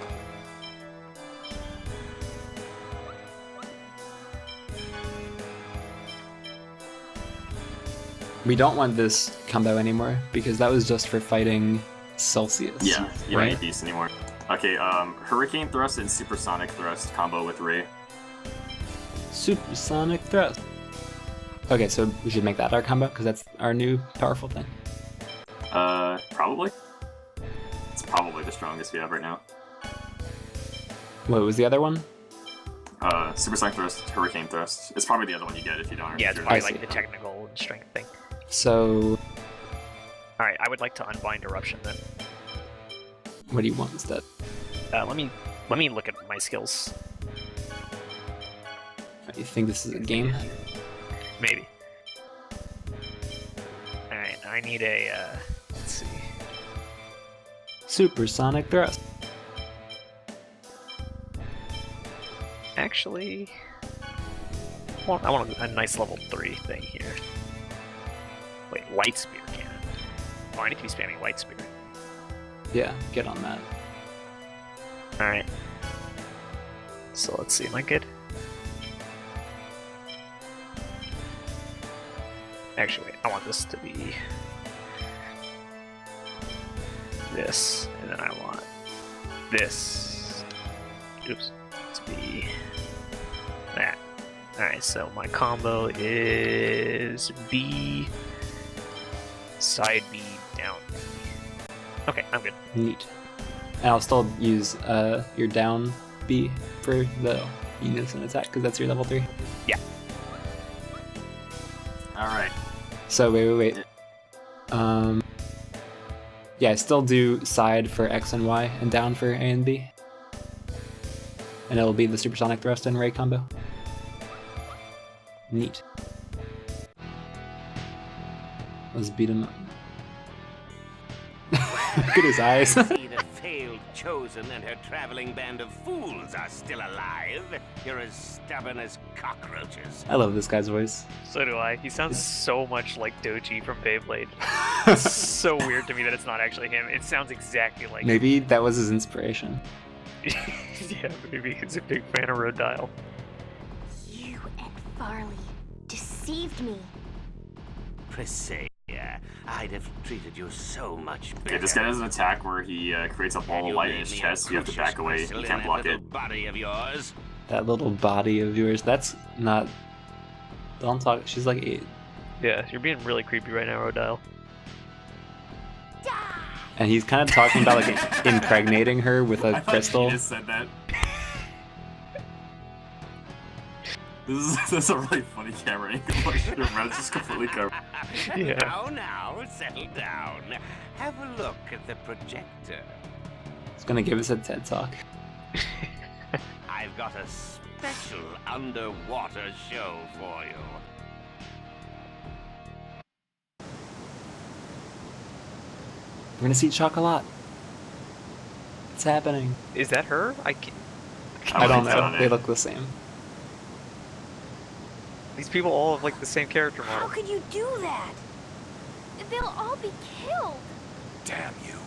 We don't want this combo anymore because that was just for fighting Celsius. Yeah, you don't right? need Beast anymore. Okay, Hurricane Thrust and Supersonic Thrust combo with Ray. Supersonic thrust. Okay, so we should make that our combo because that's our new powerful thing. Probably. It's probably the strongest we have right now. What was the other one? Supersonic Thrust, Hurricane Thrust. It's probably the other one you get if you don't. Yeah, it's if you're probably not- see. like the technical and strength thing. So, Alright, I would like to unbind Eruption then. what do you want instead? Let me look at my skills. You think this is a game? Maybe. Alright, I need a, let's see. Supersonic thrust. Actually, I want a nice level 3 thing here. Wait, Light Spear Cannon. Oh, I need to be spamming Light Spear. Yeah, get on that. Alright. So let's see, am I good? Actually, wait, I want this to be this, and then I want this, oops, to be that. Alright, so my combo is B, side B, down B. Okay, I'm good. Neat. And I'll still use your down B for the unison attack because that's your level 3. Yeah. Alright. So wait. Yeah, I still do side for X and Y and down for A and B. And it'll be the supersonic thrust and ray combo. Neat. Let's beat him up. Look at his eyes. See the failed chosen and her traveling band of fools are still alive. You're as stubborn as cockroaches. I love this guy's voice. So do I. He sounds so much like Doji from Beyblade. It's so weird to me that it's not actually him. It sounds exactly like Maybe that was his inspiration. Yeah, maybe he's a big fan of Rodile. You and Farley deceived me. Priscilla, I'd have treated you so much better. Okay, this guy has an attack where he creates a ball of light in his chest, so you have to back away. You can't block it. Body of yours. That little body of yours, that's not... Don't talk, she's like 8. Yeah, you're being really creepy right now, Rodile. And he's kind of talking about like impregnating her with a crystal. I just said that. This is a really funny camera angle. Your mouth's just completely covered. Yeah. Now, settle down. Have a look at the projector. He's gonna give us a TED talk. I've got a special underwater show for you. We're gonna see Chocolat. It's happening. Is that her? I don't know. They look the same. These people all have like the same character model. How could you do that? They'll all be killed. Damn you.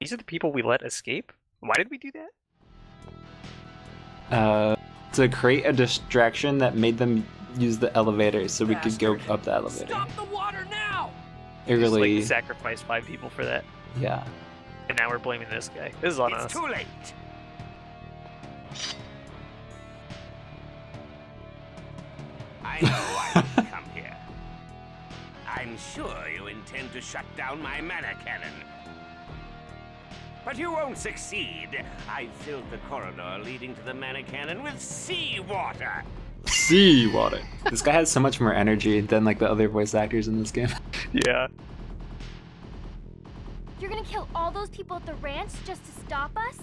These are the people we let escape? Why did we do that? To create a distraction that made them use the elevator so we could go up the elevator. Stop the water now! It really... Just, like, sacrificed 5 people for that. Yeah. And now we're blaming this guy. This is on us. It's too late. I know why you come here. I'm sure you intend to shut down my mana cannon. But you won't succeed. I filled the corridor leading to the mana cannon with seawater. Seawater. This guy has so much more energy than like the other voice actors in this game. Yeah. You're gonna kill all those people at the ranch just to stop us?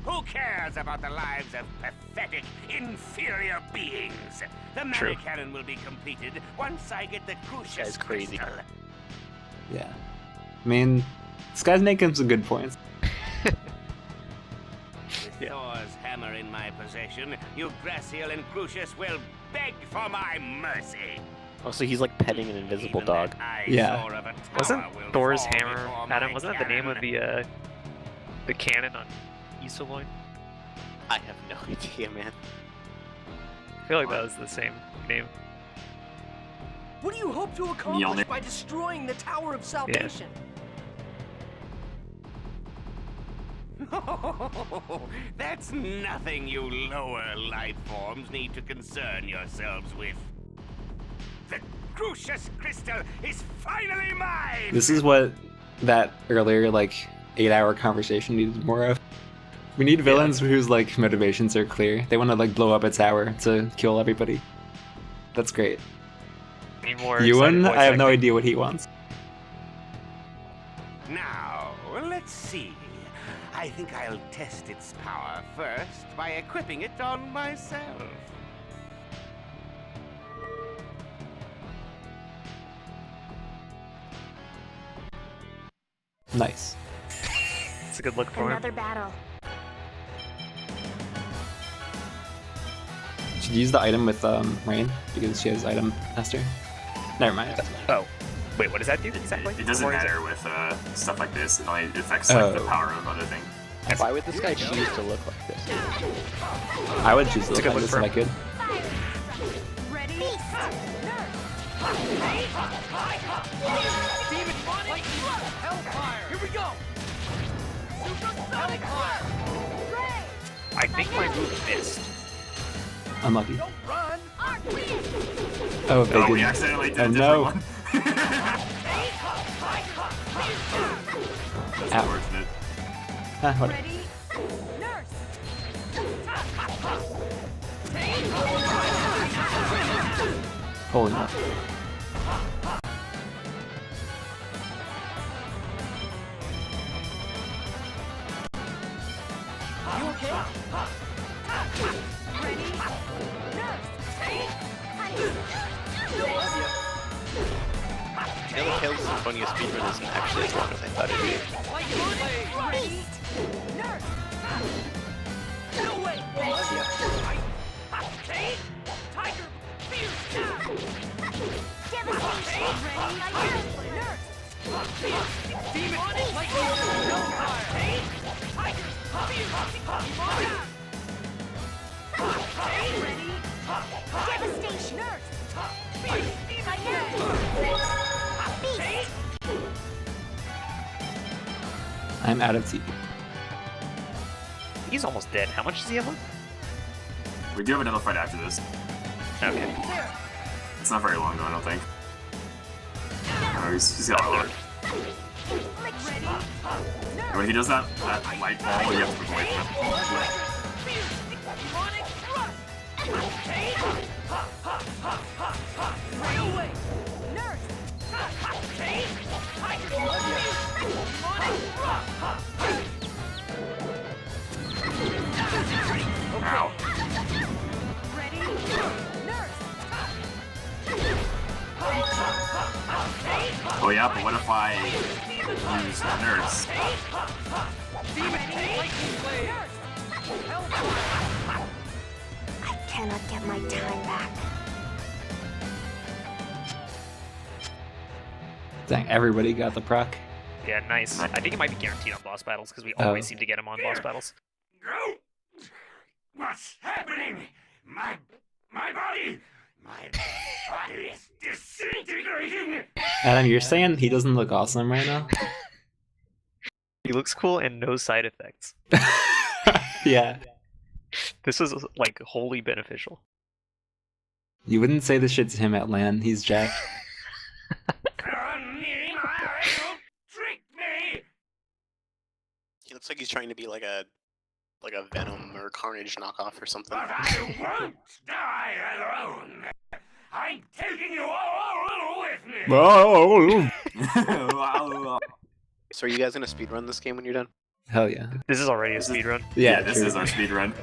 Who cares about the lives of pathetic, inferior beings? The mana cannon will be completed once I get the crucius crazy. crystal. Yeah. I mean, this guy's making some good points. With Thor's hammer in my possession, Yggdrasil and Crucius will beg for my mercy. Oh, so he's like petting an invisible dog. Yeah. Wasn't Thor's hammer, Adam, wasn't that the name of the cannon on Isolde? I have no idea, man. I feel like that was the same name. What do you hope to accomplish by destroying the Tower of Salvation? That's nothing you lower life forms need to concern yourselves with. The Crucius Crystal is finally mine! This is what that earlier, like, 8-hour conversation needed more of. We need villains whose, like, motivations are clear. They want to, like, blow up a tower to kill everybody. That's great. Need more Ewan, voice I have no acting. idea what he wants. Now, let's see. I think I'll test its power first by equipping it on myself. Nice. It's a good look for him. Another battle. Should use the item with Rain because she has item master. Never mind. It doesn't matter. Oh, wait, what does that do exactly? It doesn't matter with stuff like this. It only affects like, the power of other things. Why would this guy choose to look like this? I would choose to It's a look good like this look if I could. Ready? Demon Light! Hellfire! Here we go! Super Sonic Fire! I think my move missed. Unlucky. Don't run! Oh, they No, we didn't. accidentally did Oh a different no. one. That's Ow. unfortunate. Ah, whatever. Ready? Nurse! Holy no. You okay? Ready? Nurse! The other Tales of Symphonia speedrun isn't actually as long as I thought it'd be. Ready? Nurse! No way! Tiger! Ready? Nurse! Demon! Lightning! No fire! Tiger! Ready? Devastation! Nurse! I'm out of TP. He's almost dead. How much does he have left? We do have another fight after this. Okay. It's not very long though, I don't think. Oh, he's got a lot. When he does that light ball, you have to avoid him. Ow. Ready? Nurse! Oh yeah, but what if I use the nurse? I cannot get my time back. Dang, everybody got the proc. Yeah, nice. I think it might be guaranteed on boss battles because we Oh. always seem to get him on boss battles. What's happening? My body is disintegrating. Adam, you're saying he doesn't look awesome right now? He looks cool and no side effects. Yeah. This is like wholly beneficial. You wouldn't say this shit to him at LAN. He's jacked. Trick me! He looks like he's trying to be like a Venom or Carnage knockoff or something. But I won't die alone. I'm taking you all with me. So are you guys gonna speedrun this game when you're done? Hell yeah. This is already a speedrun. Yeah, this true. is our speedrun.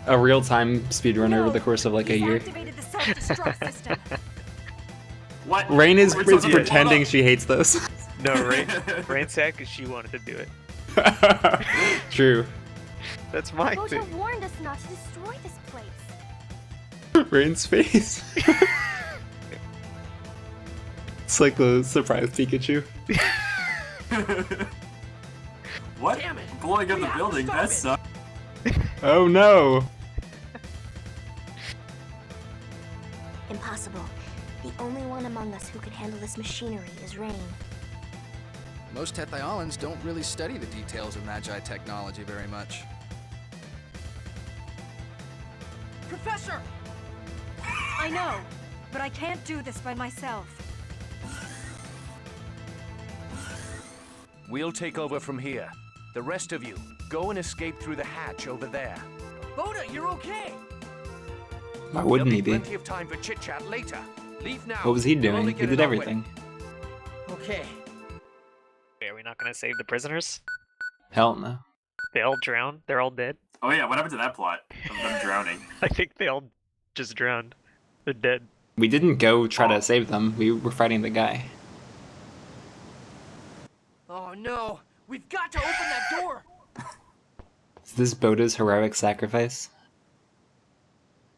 A real-time speedrun over the course of like a You've year. activated the self-destruct system. What? Rain is We're supposed to- pretending she hates those. No, Rain said because she wanted to do it. True. That's my Bojo thing. warned us not to destroy this place. Rain's face. It's like the surprise Pikachu. What? Damn it. Blowing up We the have to building, stop that it. sucks. Oh no! Impossible. The only one among us who could handle this machinery is Rain. Most Tethyolans don't really study the details of Magi technology very much. Professor! I know, but I can't do this by myself. We'll take over from here. The rest of you, go and escape through the hatch over there. Boda, you're okay! Why wouldn't There'll he be? Plenty of time for chit-chat later. Leave now. What was he You'll only doing? He get did it on with. everything. Okay. Wait, are we not gonna save the prisoners? Hell no. They all drowned? They're all dead? Oh yeah, what happened to that plot of them drowning? I think they all just drowned. They're dead. We didn't go try to save them. We were fighting the guy. Oh no! We've got to open that door! Is this Boda's heroic sacrifice?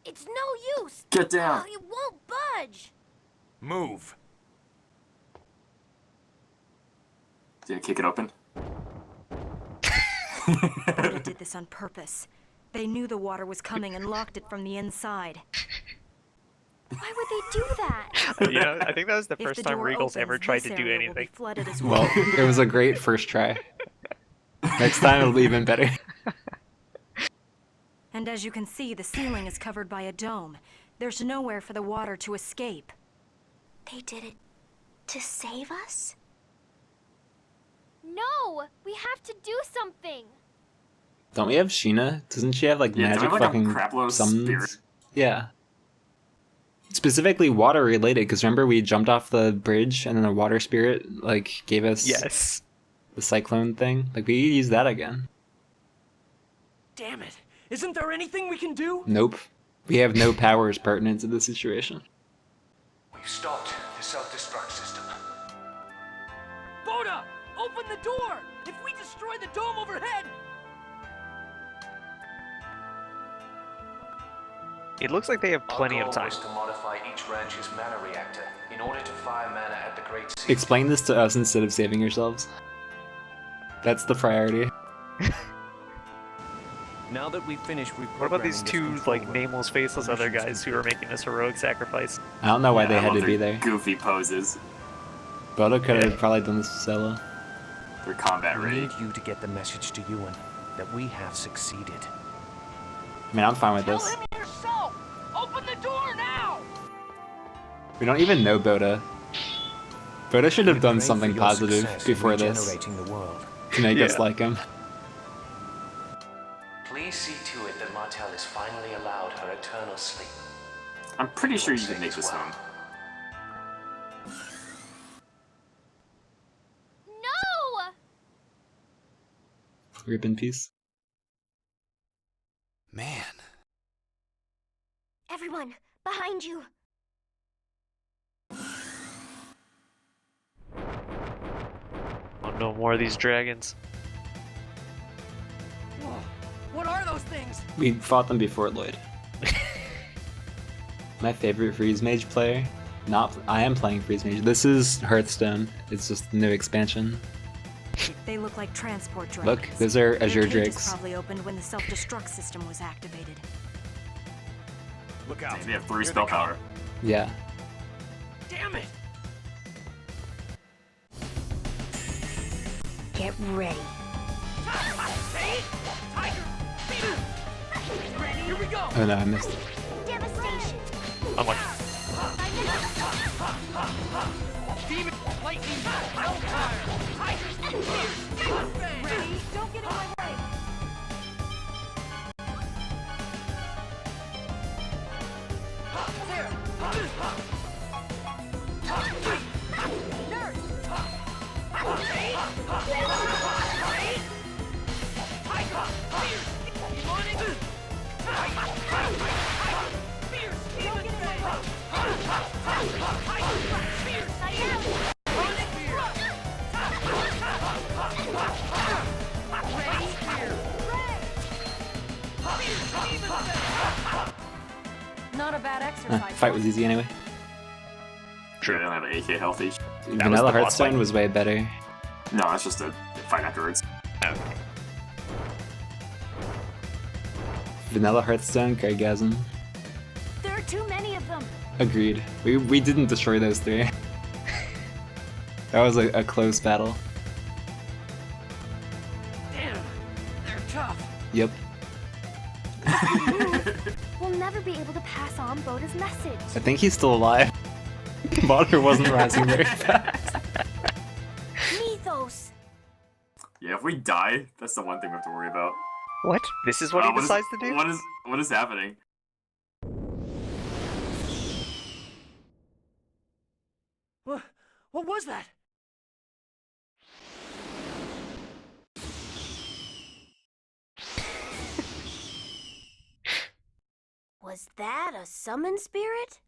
It's no use! Get down! Oh, it won't budge! Move. Did I kick it open? They did this on purpose. They knew the water was coming and locked it from the inside. Why would they do that? You know, I think that was the If first the time door Regal's opens, ever tried this to do area will be anything. flooded as Well, it was a great first try. Next time it'll be even better. And as you can see, the ceiling is covered by a dome. There's nowhere for the water to escape. They did it to save us? No! We have to do something! Don't we have Sheena? Doesn't she have like Yeah, magic don't we have, like, a fucking crapload of summons? spirit? Yeah. Specifically water related, because remember we jumped off the bridge and then a water spirit like gave us Yes. the cyclone thing? Like we could use that again. Damn it! Isn't there anything we can do? Nope. We have no powers pertinent to the situation. We've stopped the self-destruct system. Boda! Open the door! If we destroy the dome overhead... It looks like they have plenty of time. Our goal was to modify each branch's mana reactor in order to fire mana at the Great Sea. Explain this to us instead of saving yourselves. That's the priority. Now that we've finished reprogramming What about these this two, control like, room, nameless, faceless other guys who are making this heroic sacrifice? I don't know why they I had love to be their there. Goofy poses. Bodo could have probably done this solo. They're combat we ready. need you to get the message to Ewan that we have succeeded. I mean, I'm fine with Tell this. him yourself! Open the door now! We don't even know Boda. Boda should have We done pray for something your positive success in before this regenerating the world. to make us Yeah. like him. Please see to it that Martel is finally allowed her eternal sleep. I'm pretty sure you can make this home. No! Rip in peace. Man. Everyone, behind you! Oh, no more of these dragons. Whoa. What are those things? We fought them before, Lloyd. My favorite Freeze Mage player. I am playing Freeze Mage. This is Hearthstone. It's just the new expansion. They look like transport dragons. Look, those are Their Azure cages Drakes. probably opened when the self-destruct system was activated. Look out. They have 3 Here spell they come. power. Yeah. Damn it! Get ready. Say it! Tiger! Ready? Here we go! Oh no, I missed it. Devastation! I'm like, Demon! Lightning! Hellfire! Tiger! Ready? Don't get in my way! There! Nurse! Tiger! Fierce! Demonic! Fierce! Demon Fang! Tiger! Fierce! Demonic Fear! Ready? Fear! Fierce! Demon Fang! Not a bad exercise. Fight was easy anyway. Sure, they don't have an AK health each. Vanilla the boss Hearthstone fight. was way better. No, that's just a fight afterwards. okay. Vanilla Hearthstone, Greygasm. There are too many of them! Agreed. We didn't destroy those 3. That was a close battle. Damn! They're tough! Yep. We'll never be able to pass on Boda's message. I think he's still alive. Water wasn't rising very fast. Mythos! Yeah, if we die, that's the one thing we have to worry about. What? This is what he What is- decides to do? What is happening? What was that? Was that a summon spirit?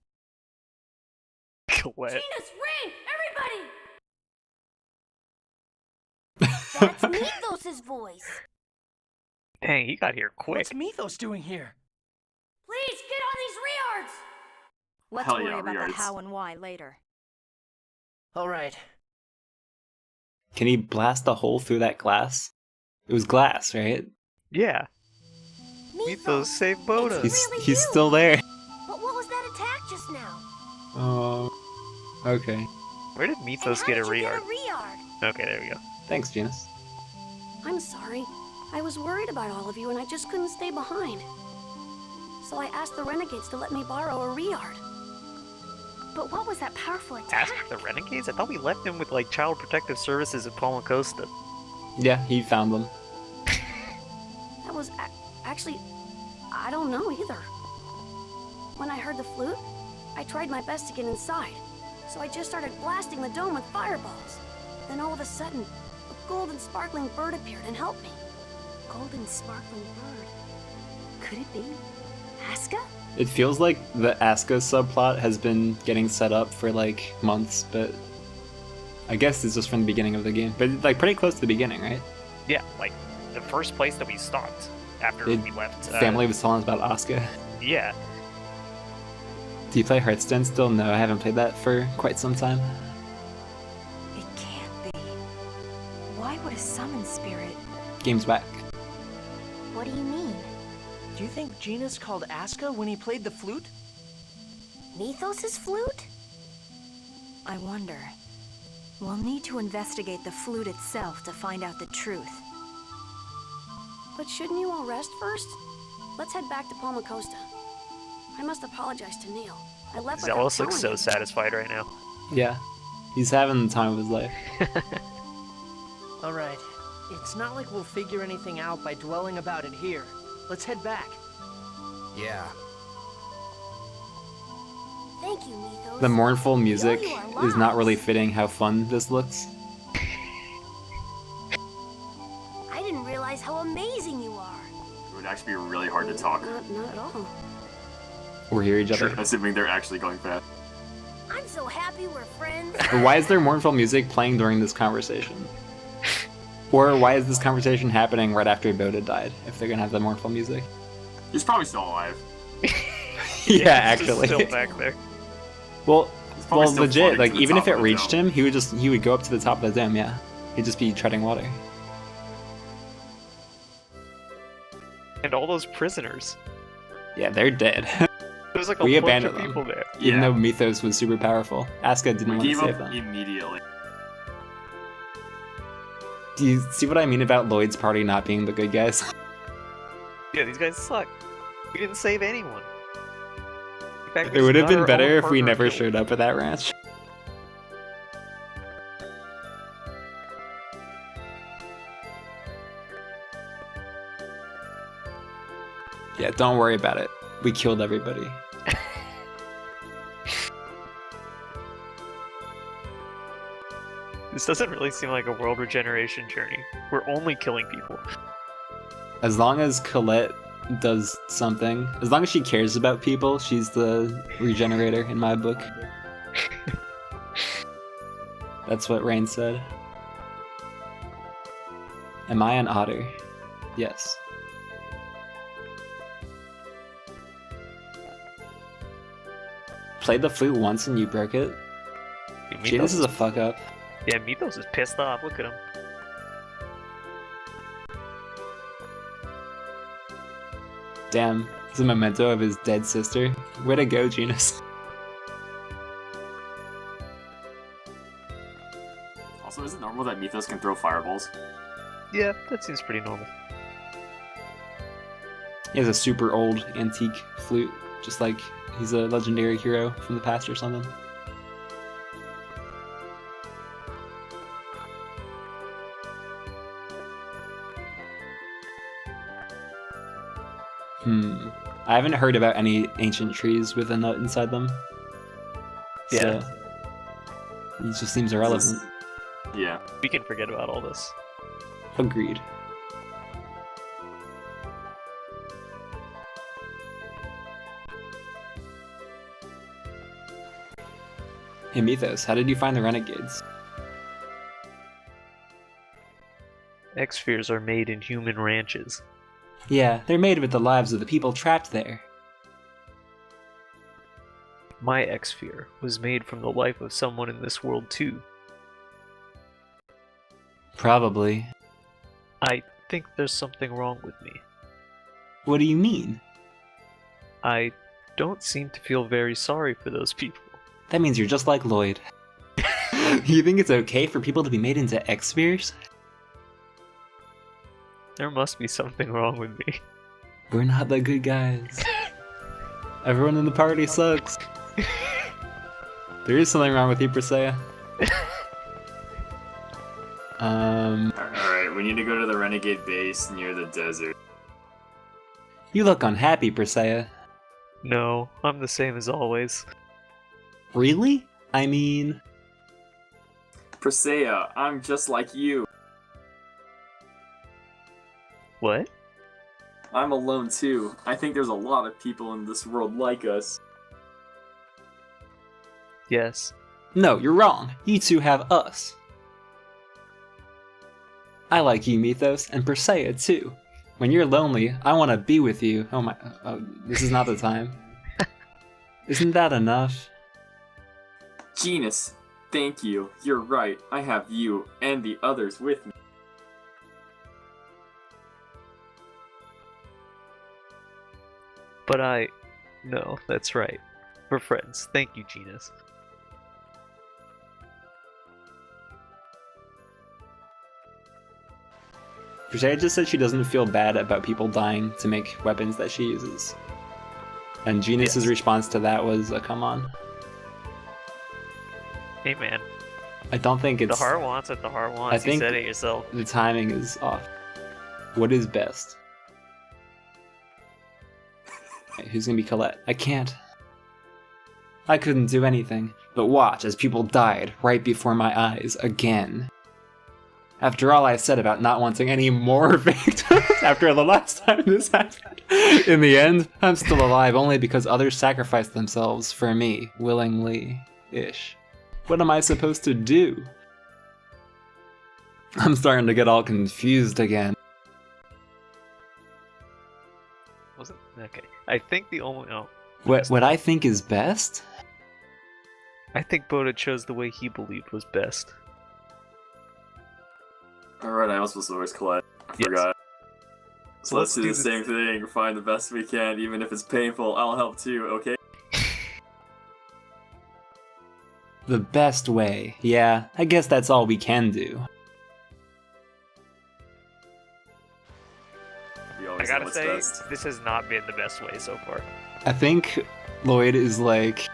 What? Genus, Rain, everybody! That's Mythos' voice! Dang, he got here quick. What's Mythos doing here? Please, get on these reards! Let's Hell worry yeah, about reards. the how and why later. Alright. Can he blast a hole through that glass? It was glass, right? Yeah. Mythos save Boda. He's still there. But what was that attack just now? Oh. Okay. Where did Mythos get a Reard? Reard? Okay, there we go. Thanks, Genus. I'm sorry. I was worried about all of you and I just couldn't stay behind. so I asked the renegades to let me borrow a Riard. But what was that powerful attack? Ask the renegades? I thought we left him with like Child Protective Services at Palma Costa. Yeah, he found them. That was actually, I don't know either. When I heard the flute, I tried my best to get inside, so I just started blasting the dome with fireballs. Then all of a sudden, a golden sparkling bird appeared and helped me. Golden sparkling bird. Could it be Aska? It feels like the Aska subplot has been getting set up for like months, but I guess it's just from the beginning of the game. But like pretty close to the beginning, right? Yeah, like the first place that we stopped after we left. Family was telling us about Aska. Yeah. Do you play Hearthstone still? No, I haven't played that for quite some time. It can't be. Why would a summon spirit? Game's whack. What do you mean? Do you think Genus called Aska when he played the flute? Mythos' flute? I wonder. We'll need to investigate the flute itself to find out the truth. But shouldn't you all rest first? Let's head back to Palma Costa. I must apologize to Neil. I left without Zealous looks so telling him. satisfied right now. Yeah, he's having the time of his life. Alright. It's not like we'll figure anything out by dwelling about it here. Let's head back. Yeah. Thank you, Mythos. The mournful music You are is not really lost. fitting how fun this looks. I didn't realize how amazing you are. It would actually be really hard to talk, Not at all. Or hear each other. assuming they're actually going fast. I'm so happy we're friends. Or why is there mournful music playing during this conversation? Or why is this conversation happening right after Boda died, if they're gonna have the mournful music? He's probably still alive. Yeah, He's just actually. still back there. Well, probably still legit, floating like to the even top if it of the reached dome. him, he would go up to the top of the dome, yeah. He'd just be treading water. And all those prisoners. Yeah, they're dead. There's like a We bunch abandoned of them. people there. Even Yeah. though Mythos was super powerful. Aska didn't We want to gave save up them. immediately. Do you see what I mean about Lloyd's party not being the good guys? Yeah, these guys suck. We didn't save anyone. In fact, It would have got been our better own if we partner never killed. showed up at that ranch. Yeah, don't worry about it. We killed everybody. This doesn't really seem like a world regeneration journey. We're only killing people. As long as Colette does something, as long as she cares about people, she's the regenerator in my book. That's what Rain said. Am I an otter? Yes. Played the flute once and you broke it? Dude, Gee, this is a fuck up. Yeah, Mythos is pissed off. Look at him. Damn, it's a memento of his dead sister. Way to go, Genus. Also, is it normal that Mythos can throw fireballs? Yeah, that seems pretty normal. He has a super old antique flute, just like he's a legendary hero from the past or something. I haven't heard about any ancient trees with a nut inside them. Yeah. So, it just seems irrelevant. Yeah. We can forget about all this. Agreed. Hey Mythos, how did you find the renegades? X-spheres are made in human ranches. Yeah, they're made with the lives of the people trapped there. My X-sphere was made from the life of someone in this world too. Probably. I think there's something wrong with me. What do you mean? I don't seem to feel very sorry for those people. That means you're just like Lloyd. You think it's okay for people to be made into X-spheres? There must be something wrong with me. We're not the good guys. Everyone in the party sucks. There is something wrong with you, Persea. Alright, we need to go to the Renegade base near the desert. You look unhappy, Persea. No, I'm the same as always. Really? I mean... Persea, I'm just like you. What? I'm alone too. I think there's a lot of people in this world like us. Yes. No, you're wrong. You two have us. I like you, Mythos, and Persea too. When you're lonely, I want to be with you. Oh my... Oh, this is not the time. Isn't that enough? Genus, thank you. You're right. I have you and the others with me. But no, that's right. We're friends. Thank you, Genus. Persea just said she doesn't feel bad about people dying to make weapons that she uses. And Genus's response to that was a come on. Hey man. I don't think it's... The heart wants what the heart wants. I think you said it yourself. The timing is off. What is best? Okay, who's gonna be Colette? I can't. I couldn't do anything but watch as people died right before my eyes again. After all I said about not wanting any more victims after the last time this happened, in the end, I'm still alive only because others sacrificed themselves for me, willingly-ish. What am I supposed to do? I'm starting to get all confused again. Wasn't okay. I think the only What I think is best? I think Boda chose the way he believed was best. Alright, I was supposed to voice Colette. I forgot. So let's do the same thing. Find the best we can, even if it's painful. I'll help too, okay? The best way. Yeah, I guess that's all we can do. I gotta say, this has not been the best way so far. I think Lloyd is like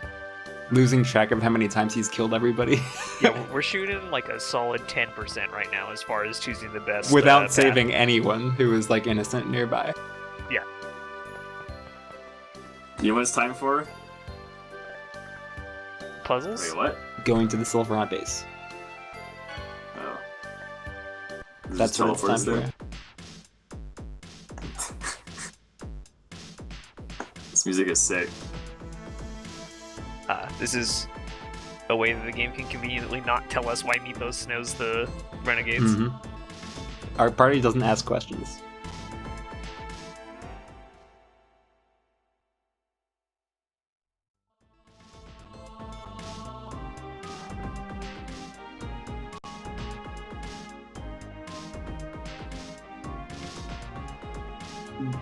losing track of how many times he's killed everybody. Yeah, we're shooting like a solid 10% right now as far as choosing the best. Without saving anyone who is like innocent nearby. Yeah. You know what it's time for? Puzzles? Wait, what? Going to the Silverhand base. Oh. That's what it's time for. This music is sick. This is a way that the game can conveniently not tell us why Mythos knows the Renegades. Mm-hmm. Our party doesn't ask questions.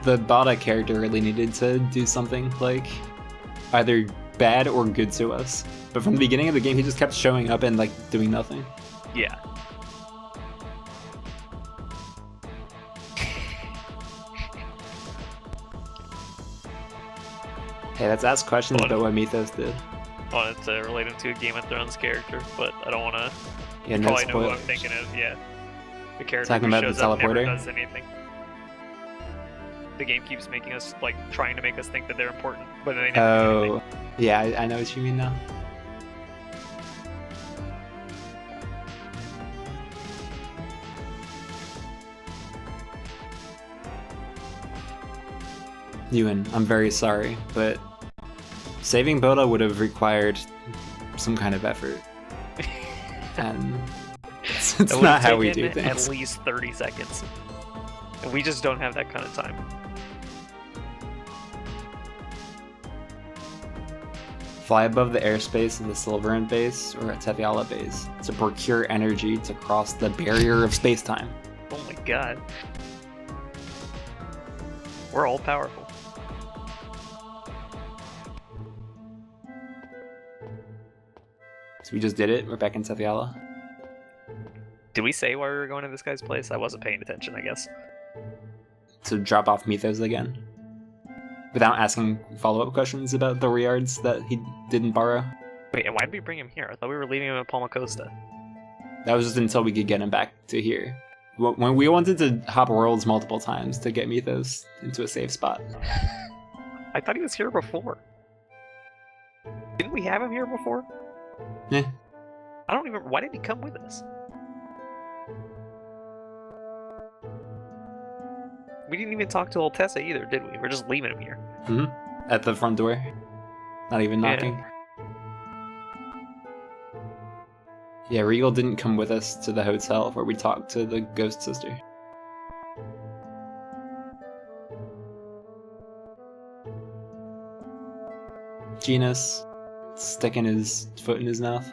The Bada character really needed to do something like either bad or good to us. But from the beginning of the game, he just kept showing up and like doing nothing. Yeah. Hey, let's ask questions about what Mythos did. I wanted to relate him to a Game of Thrones character, but I don't want to. Yeah, no probably know spoilers. who I'm thinking of. Yeah, the character Talking who about shows the up never teleporter? does anything. The game keeps making us like trying to make us think that they're important, but they never do anything. Yeah, I know what you mean now. Ewan, I'm very sorry, but saving Boda would have required some kind of effort. And it's not how we do things. At least 30 seconds. And we just don't have that kind of time. Fly above the airspace of the Silverhand base or at Teviala base to procure energy to cross the barrier of space-time. Oh my god. We're all powerful. So we just did it. We're back in Teviala. Did we say why we were going to this guy's place? I wasn't paying attention, I guess. To drop off Mythos again. without asking follow-up questions about the Riards that he didn't borrow. Wait, and why did we bring him here? I thought we were leaving him at Palmacosta. That was just until we could get him back to here. When we wanted to hop worlds multiple times to get Mythos into a safe spot. I thought he was here before. Didn't we have him here before? Yeah. I don't even. Why did he come with us? We didn't even talk to old Tessa either, did we? We're just leaving him here. At the front door. Not even knocking. Yeah, Regal didn't come with us to the hotel where we talked to the ghost sister. Genus sticking his foot in his mouth.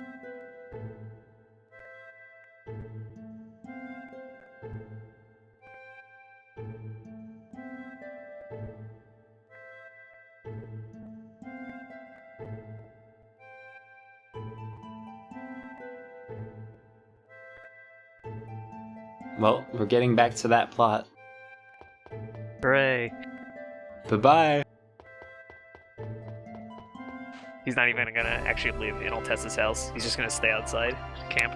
Well, we're getting back to that plot. Hooray. Bye-bye. He's not even gonna actually live in Altessa's house. He's just gonna stay outside, camp.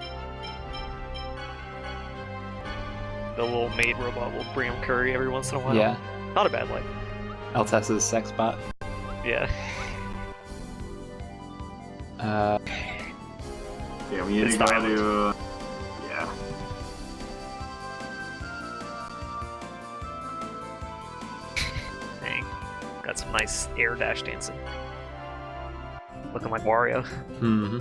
The little maid robot will bring him curry every once in a while. Yeah. Not a bad life. Altessa's sex bot. Yeah. Yeah, we need to go to... yeah. Dang. Got some nice air dash dancing. Looking like Wario. Mm-hmm.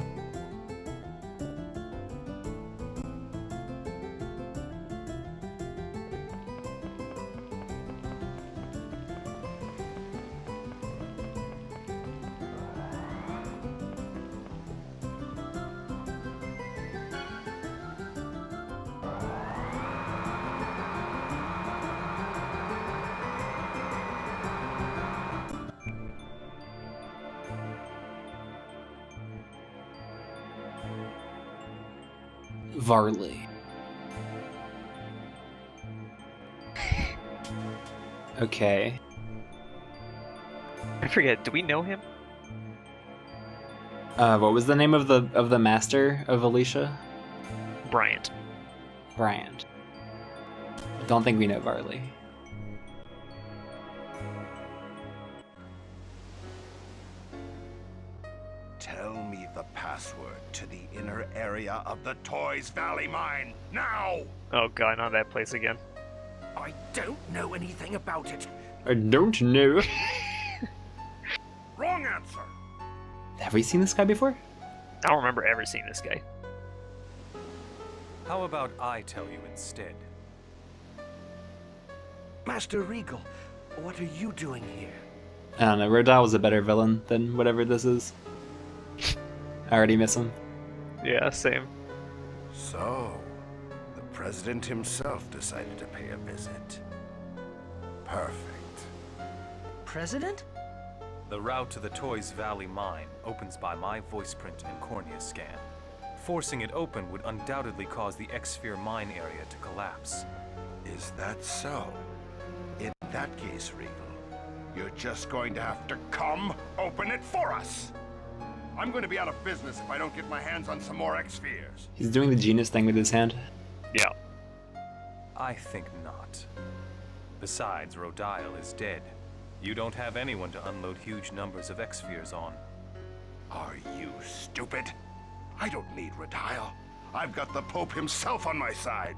Varley. Okay. I forget, do we know him? What was the name of the master of Alicia? Bryant. Bryant. Don't think we know Varley. Tell me the password to the inner area of the Toys Valley mine, now! Oh god, not that place again. I don't know anything about it. I don't know. Wrong answer! Have we seen this guy before? I don't remember ever seeing this guy. How about I tell you instead? Master Regal, what are you doing here? I don't know, Rodile was a better villain than whatever this is. I already miss him. Yeah, same. So, the President himself decided to pay a visit. Perfect. President? The route to the Toys Valley mine opens by my voice print and cornea scan. Forcing it open would undoubtedly cause the X-Sphere mine area to collapse. Is that so? In that case, Regal, you're just going to have to come open it for us! I'm going to be out of business if I don't get my hands on some more X-Spheres. He's doing the Genus thing with his hand. Yeah. I think not. Besides, Rodile is dead. You don't have anyone to unload huge numbers of X-Spheres on. Are you stupid? I don't need Rodile. I've got the Pope himself on my side.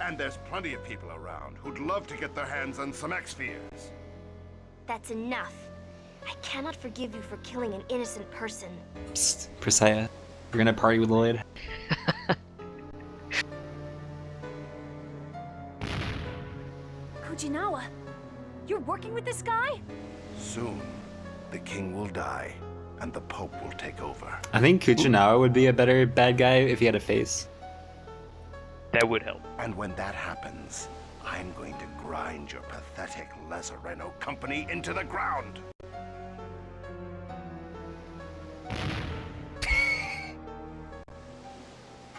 And there's plenty of people around who'd love to get their hands on some X-Spheres. That's enough. I cannot forgive you for killing an innocent person. Psst, Priscilla. We're gonna party with Lloyd. Fujinawa, you're working with this guy? Soon, the king will die, and the Pope will take over. I think Kuchinawa would be a better bad guy if he had a face. That would help. And when that happens, I'm going to grind your pathetic Lazareno company into the ground.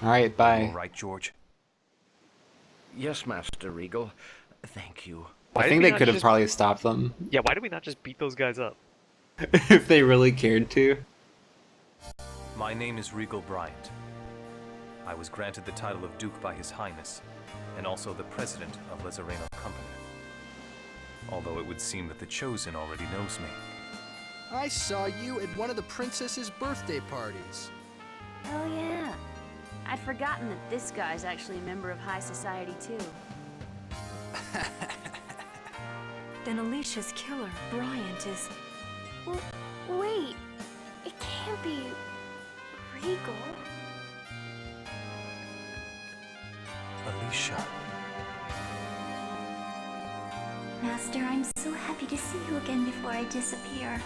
Alright, bye. All right, George. Yes, Master Regal. Thank you. Why I did think we they not could have just- probably stopped them Yeah, why did we not just beat those guys up? if they really cared to. My name is Regal Bryant. I was granted the title of Duke by His Highness, and also the President of Lezareno Company. Although it would seem that the Chosen already knows me. I saw you at one of the princess's birthday parties. Oh yeah. I'd forgotten that this guy's actually a member of high society too. Then Alicia's killer, Bryant, is... Wait, it can't be Regal. Alicia. Master, I'm so happy to see you again before I disappear.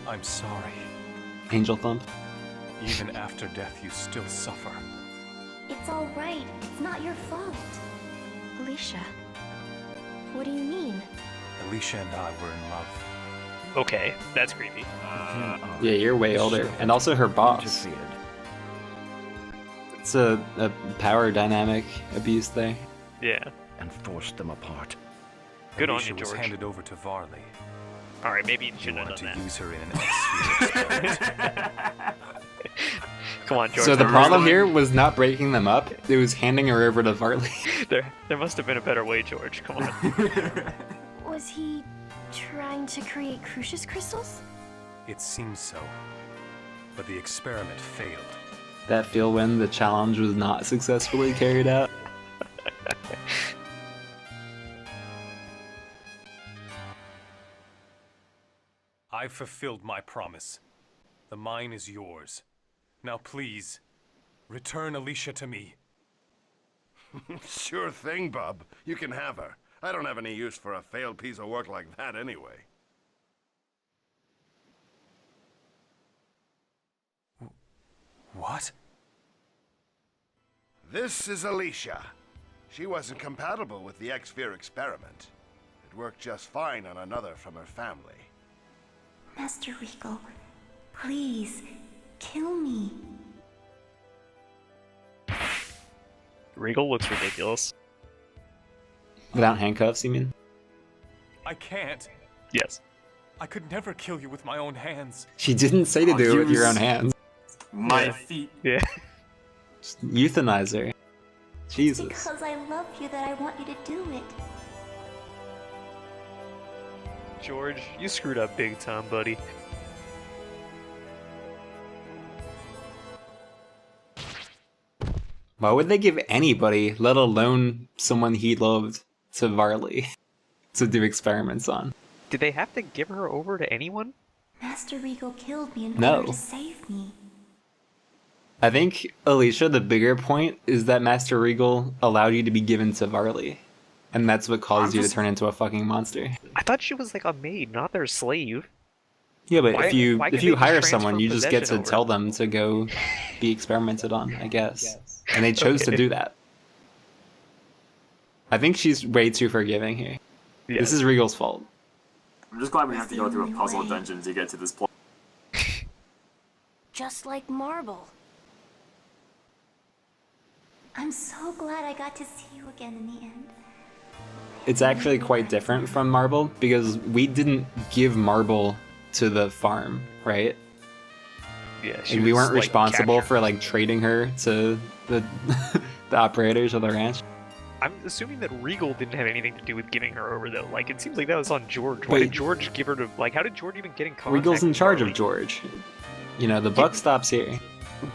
I'm sorry. Angel Thump. Even after death, you still suffer. It's all right. It's not your fault. Alicia, what do you mean? Alicia and I were in love. Okay, that's creepy. Yeah, you're way older. And also her boss. It's a power dynamic abuse there. Yeah. And forced them apart. Good on Alicia you, was George. handed over to Varley. Alright, maybe you He shouldn't wanted have to done use her in an X-sphere experiment. that. Come on, George. So the there problem must here was not breaking them up, it was handing her over to Varley. there must have been a better way, George. Come on. Was he trying to create Crucius crystals? It seems so. But the experiment failed. That feel when the challenge was not successfully carried out. I've fulfilled my promise. The mine is yours. Now please, return Alicia to me. Sure thing, bub. You can have her. I don't have any use for a failed piece of work like that anyway. What? This is Alicia. She wasn't compatible with the X-sphere experiment. It worked just fine on another from her family. Master Regal, please, kill me. Regal looks ridiculous. Without handcuffs, you mean? I can't. Yes. I could never kill you with my own hands. She didn't say to do it with your own hands. My feet. Yeah. Just euthanize her. Jesus. Because I love you that I want you to do it. George, you screwed up big time, buddy. Why would they give anybody, let alone someone he loved, to Varley to do experiments on? Did they have to give her over to anyone? Master Regal killed me in No. order to save me. I think, Alicia, the bigger point is that Master Regal allowed you to be given to Varley. And that's what caused you to turn into a fucking monster. I thought she was like a maid, not their slave. Yeah, but Why- if you why if could you they just hire transfer someone, you just get to possession over? tell them to go be experimented on, I guess. And they chose to Okay. do that. I think she's way too forgiving here. Yes. This is Regal's fault. I'm just glad we have to go through a That's the puzzle only way. dungeon to get to this point. Just like Marble. I'm so glad I got to see you again in the end. It's actually quite different from Marble because we didn't give Marble to the farm, right? Yeah, And we was, weren't like, responsible captured. for like trading her to the the operators of the ranch. I'm assuming that Regal didn't have anything to do with giving her over, though. Like, it seems like that was on George. Why Wait. did George give her to... Like, how did George even get in contact Regal's in with charge Varley? of George. You know, the buck stops here.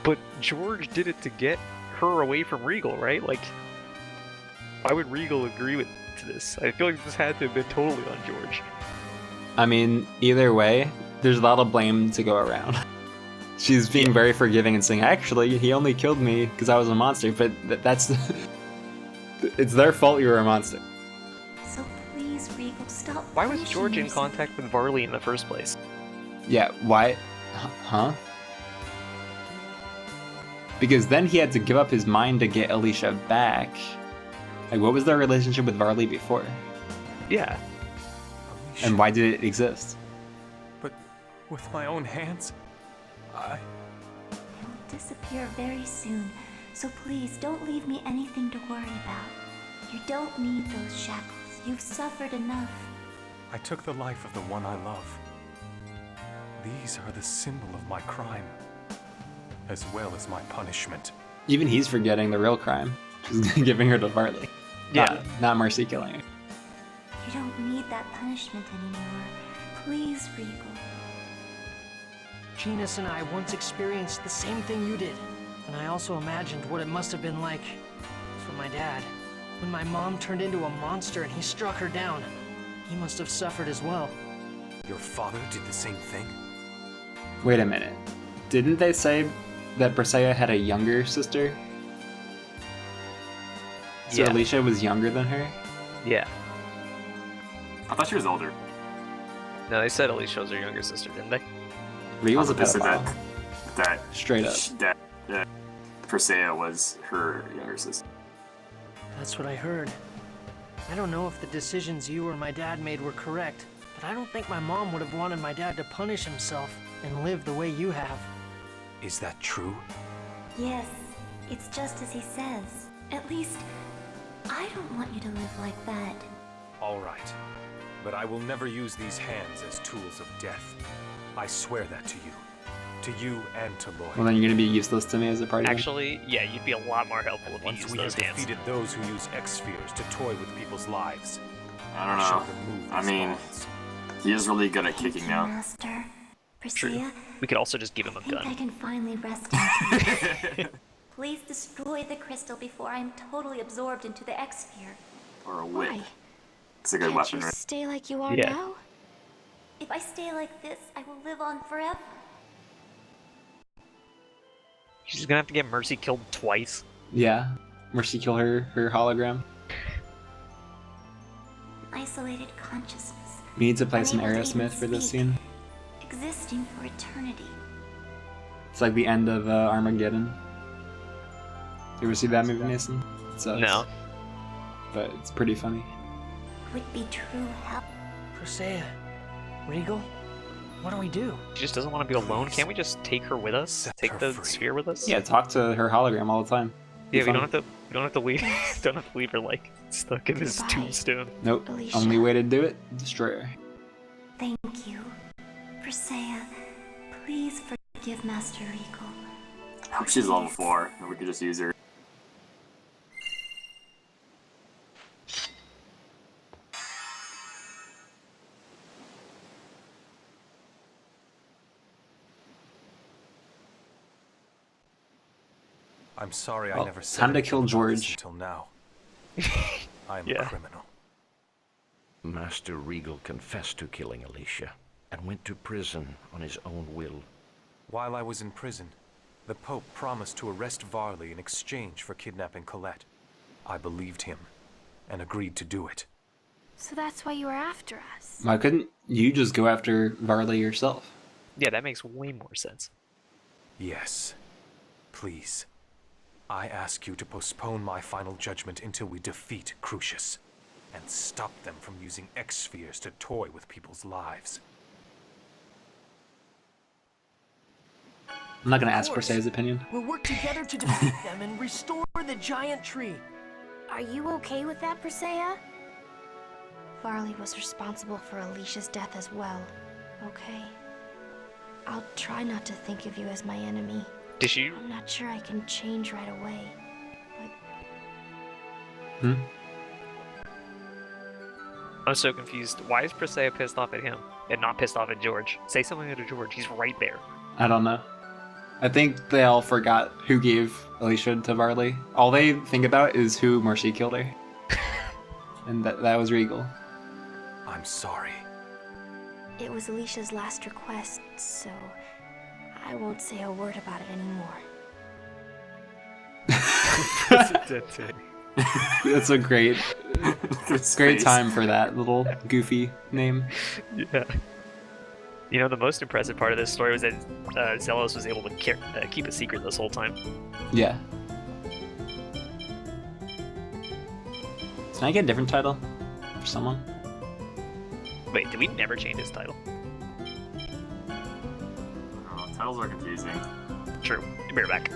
But George did it to get her away from Regal, right? Like, why would Regal agree to this? I feel like this had to have been totally on George. I mean, either way, there's a lot of blame to go around. She's being very forgiving and saying, actually, he only killed me because I was a monster, but that's... it's their fault you were a monster. So please, Regal, stop. Why was punishing George in yourself. contact with Varley in the first place? Yeah, why? Huh? Because then he had to give up his mind to get Alicia back. Like, what was their relationship with Varley before? Yeah. Alicia. And why did it exist? But with my own hands, I... He'll disappear very soon, so please don't leave me anything to worry about. You don't need those shackles. You've suffered enough. I took the life of the one I love. These are the symbol of my crime, as well as my punishment. Even he's forgetting the real crime. Just giving her to Varley. Yeah. Not Mercy killing her. You don't need that punishment anymore. Please, Regal. Genus and I once experienced the same thing you did. And I also imagined what it must have been like for my dad. When my mom turned into a monster and he struck her down, he must have suffered as well. Your father did the same thing? Wait a minute. Didn't they say that Presea had a younger sister? So Yeah. Alicia was younger than her? Yeah. I thought she was older. No, they said Alicia was her younger sister, didn't they? Regal's a They said pedophile. that Straight up. that Persea was her younger sister. That's what I heard. I don't know if the decisions you or my dad made were correct, but I don't think my mom would have wanted my dad to punish himself and live the way you have. Is that true? Yes, it's just as he says. At least, I don't want you to live like that. All right. But I will never use these hands as tools of death. I swear that to you. To you and to Lloyd. Well, then you're gonna be useless to me as a party. Actually, yeah, you'd be a lot more helpful if you Once used we those have hands. defeated those who use X-spheres to toy with people's lives, I don't shall know. remove I these mean, bonds. he is really good at kicking now. Master. True. Persea, We could also just give him a I think I gun. can finally rest in peace. Please destroy the crystal before I am totally absorbed into the X-sphere. Or a whip. Why? It's a good Can't weapon, you right? stay like you are Yeah. now? If I stay like this, I will live on forever. She's gonna have to get Mercy killed twice. Yeah. Mercy kill her hologram. Isolated consciousness. We need to play some Unable to even Aerosmith for this speak. scene. Existing for eternity. It's like the end of Armageddon. You ever see that movie, Mason? It sucks. No. But it's pretty funny. Would be true help. Persea, Regal, what do we do? She just doesn't want to be alone. Can't we just take her with us? Set Take her the free. sphere with us? Yeah, talk to her hologram all the time. Yeah, we Fun. don't have to. We don't have to leave. Don't have to leave her like stuck in this Goodbye. tombstone. Nope. Alicia. Only way to do it, destroy her. Thank you. Persea, please forgive Master Regal. I hope she's level 4, and we could just use her. I'm sorry I Well, never said time to anything kill about this George. until now. I'm Yeah. a criminal. Master Regal confessed to killing Alicia and went to prison on his own will. While I was in prison, the Pope promised to arrest Varley in exchange for kidnapping Colette. I believed him and agreed to do it. So that's why you were after us. Why couldn't you just go after Varley yourself? Yeah, that makes way more sense. Yes. Please. I ask you to postpone my final judgment until we defeat Crucius and stop them from using X-spheres to toy with people's lives. I'm not gonna ask Persea's opinion. We'll work together to defeat them and restore the giant tree. Are you okay with that, Persea? Varley was responsible for Alicia's death as well. Okay. I'll try not to think of you as my enemy. Did she? I'm not sure I can change right away, but I'm so confused. Why is Persea pissed off at him and not pissed off at George? Say something to George. He's right there. I don't know. I think they all forgot who gave Alicia to Varley. All they think about is who Mercy killed her. And that was Regal. I'm sorry. it was Alicia's last request, so I won't say a word about it anymore. That's a great time for that little goofy name. Yeah. You know, the most impressive part of this story was that Zelos was able to keep it secret this whole time. Yeah. Can I get a different title for someone? Wait, did we never change his title? Oh, titles are confusing. True. Be right back.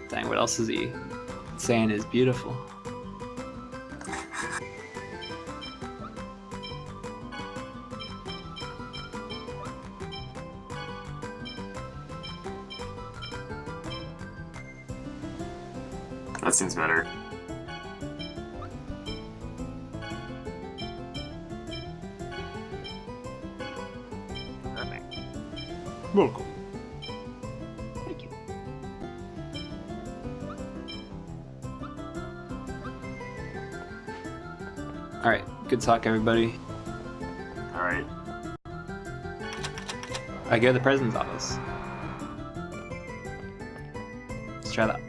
Dang, what else is he saying is beautiful? That seems better. Welcome. Thank you. Alright, good talk, everybody. Alright. I go to the president's office. Let's try that.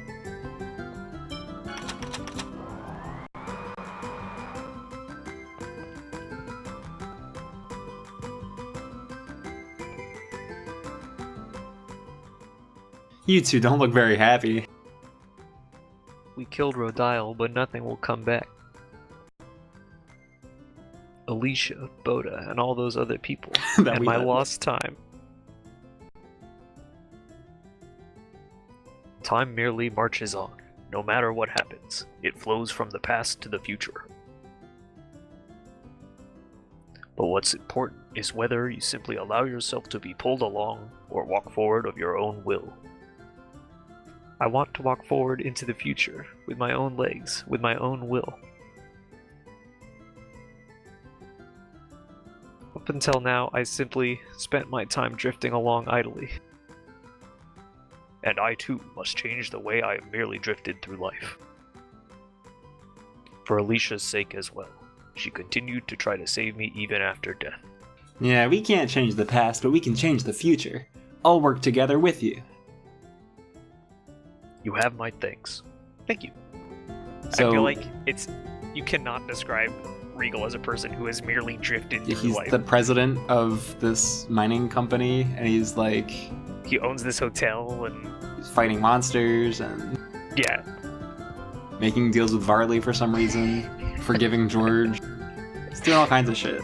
You two don't look very happy. We killed Rodile, but nothing will come back. Alicia, Boda, and all those other people, That and we my had. lost time. Time merely marches on, no matter what happens. It flows from the past to the future. But what's important is whether you simply allow yourself to be pulled along or walk forward of your own will. I want to walk forward into the future, with my own legs, with my own will. Up until now, I simply spent my time drifting along idly. And I too must change the way I have merely drifted through life. For Alicia's sake as well. She continued to try to save me even after death. Yeah, we can't change the past, but we can change the future. I'll work together with you. You have my thanks. Thank you. So, I feel like you cannot describe Regal as a person who has merely drifted through he's life. the president of this mining company, and he's like... He owns this hotel, and... He's fighting monsters, and... Yeah. Making deals with Varley for some reason. Forgiving George. He's doing all kinds of shit.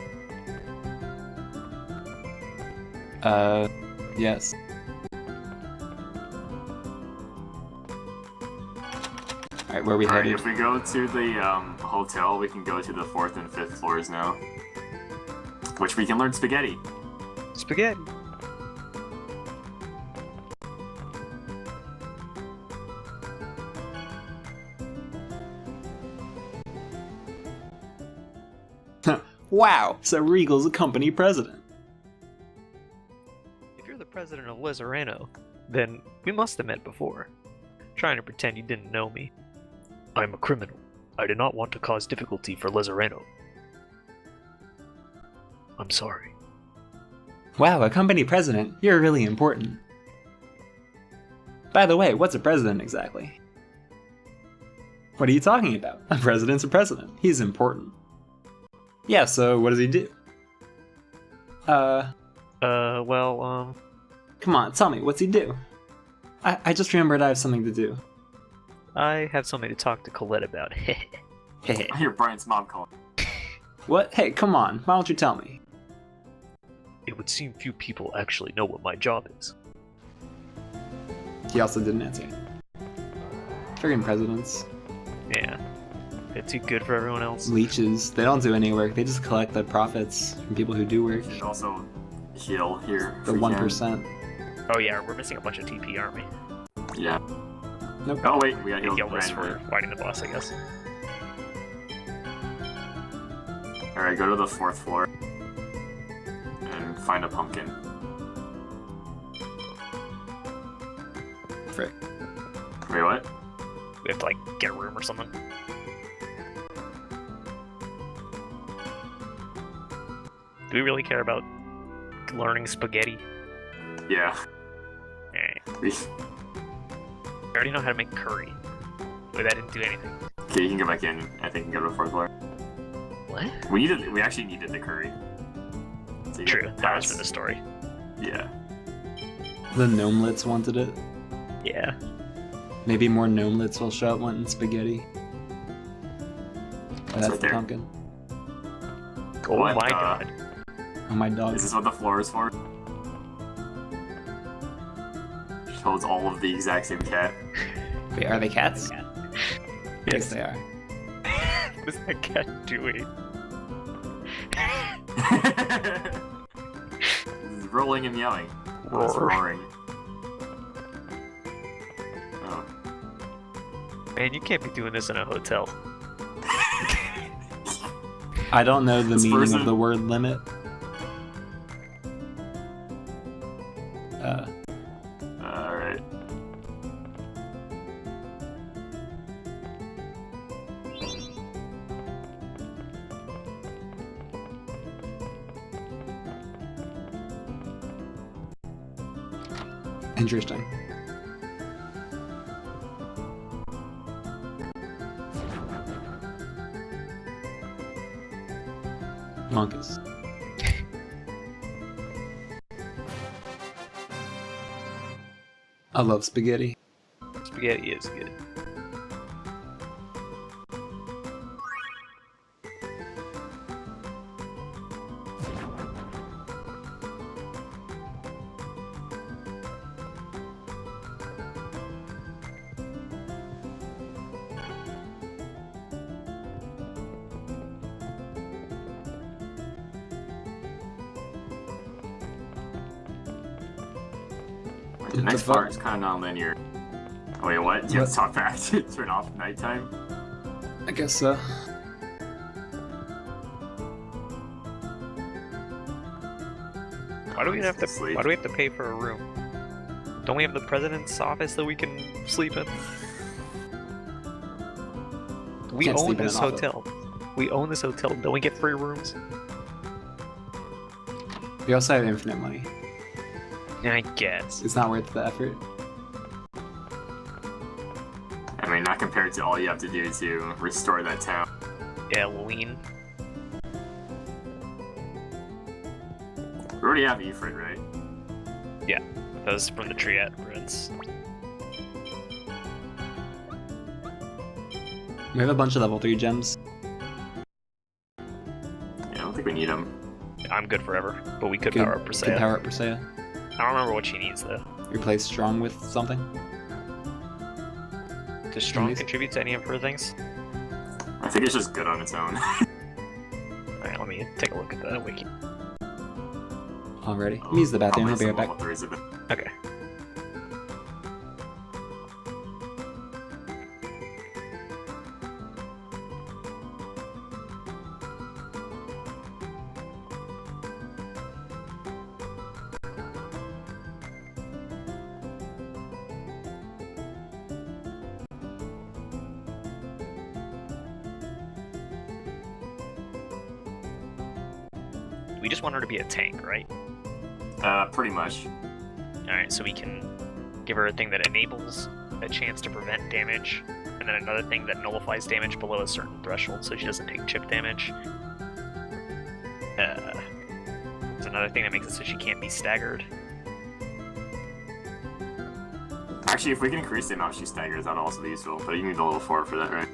Yes. Alright, where are we Alright, headed? if we go to the hotel, we can go to the 4th and 5th floors now. Which we can learn spaghetti. Spaghetti. Wow, so Regal's a company president. If you're the president of Lizarano, then we must have met before. Trying to pretend you didn't know me. I'm a criminal. I did not want to cause difficulty for Lizarano. I'm sorry. Wow, a company president? You're really important. By the way, what's a president exactly? What are you talking about? A president's a president. He's important. Yeah, so what does he do? Well, Come on, tell me, what's he do? I just remembered I have something to do. I have something to talk to Colette about. Hey. I hear Brian's mom calling. What? Hey, come on, why don't you tell me? It would seem few people actually know what my job is. He also didn't answer. Friggin' presidents. Yeah. They're too good for everyone else. Leeches, they don't do any work, they just collect the profits from people who do work. We should also heal here. The 1%. Oh yeah, we're missing a bunch of TP, aren't we? Yeah. Nope. Oh wait, we got healed Yellows for randomly. fighting the boss, I guess. Alright, go to the 4th floor. And find a pumpkin. Frick. Wait, what? We have to like get a room or something. Do we really care about learning spaghetti? Yeah. We already know how to make curry. But that didn't do anything. Okay, you can go back in. I think you can go to the 4th floor. What? We actually needed the curry. So you True, get the that was pass. for the story. Yeah. The gnomelets wanted it. Yeah. Maybe more gnomelets will show up wanting spaghetti. Oh, that's right the there. pumpkin. Oh What my the- god. Oh my dog. Is this what the floor is for? Just holds all of the exact same cat. Wait, are they cats? Yes, they are. What is that cat doing? He's rolling and yelling. It's Roar. roaring. Oh. Man, you can't be doing this in a hotel. I don't know the This meaning person- of the word limit. Alright. Interesting. Monkeys. I love spaghetti. Spaghetti is good. The next part is kind of non-linear. Oh, wait, what? Do you have to talk back to turn off nighttime? I guess so. Why do we have to? Sleep. Why do we have to pay for a room? Don't we have the president's office that we can sleep in? We Can't own sleep in this an office. hotel. We own this hotel. Don't we get free rooms? We also have infinite money. I guess. It's not worth the effort. I mean, not compared to all you have to do to restore that town. Yeah, lean. We already have Ifrit, right? Yeah, that was from the Triad Prince. We have a bunch of level 3 gems. Yeah, I don't think we need them. I'm good forever, but we could Good- power up Could Persea. power up Persea. I don't remember what she needs though. Replace strong with something. Does Strong Nice. contribute to any of her things? I think it's just good on its own. Alright, let me take a look at the wiki. Already. Let me use the bathroom. I'll be right back. Level 3s of it. Okay. We just want her to be a tank, right? Pretty much. Alright, so we can give her a thing that enables a chance to prevent damage, and then another thing that nullifies damage below a certain threshold so she doesn't take chip damage. There's another thing that makes it so she can't be staggered. Actually, if we can increase the amount she staggers, that'll also be useful. But you need the level 4 for that, right?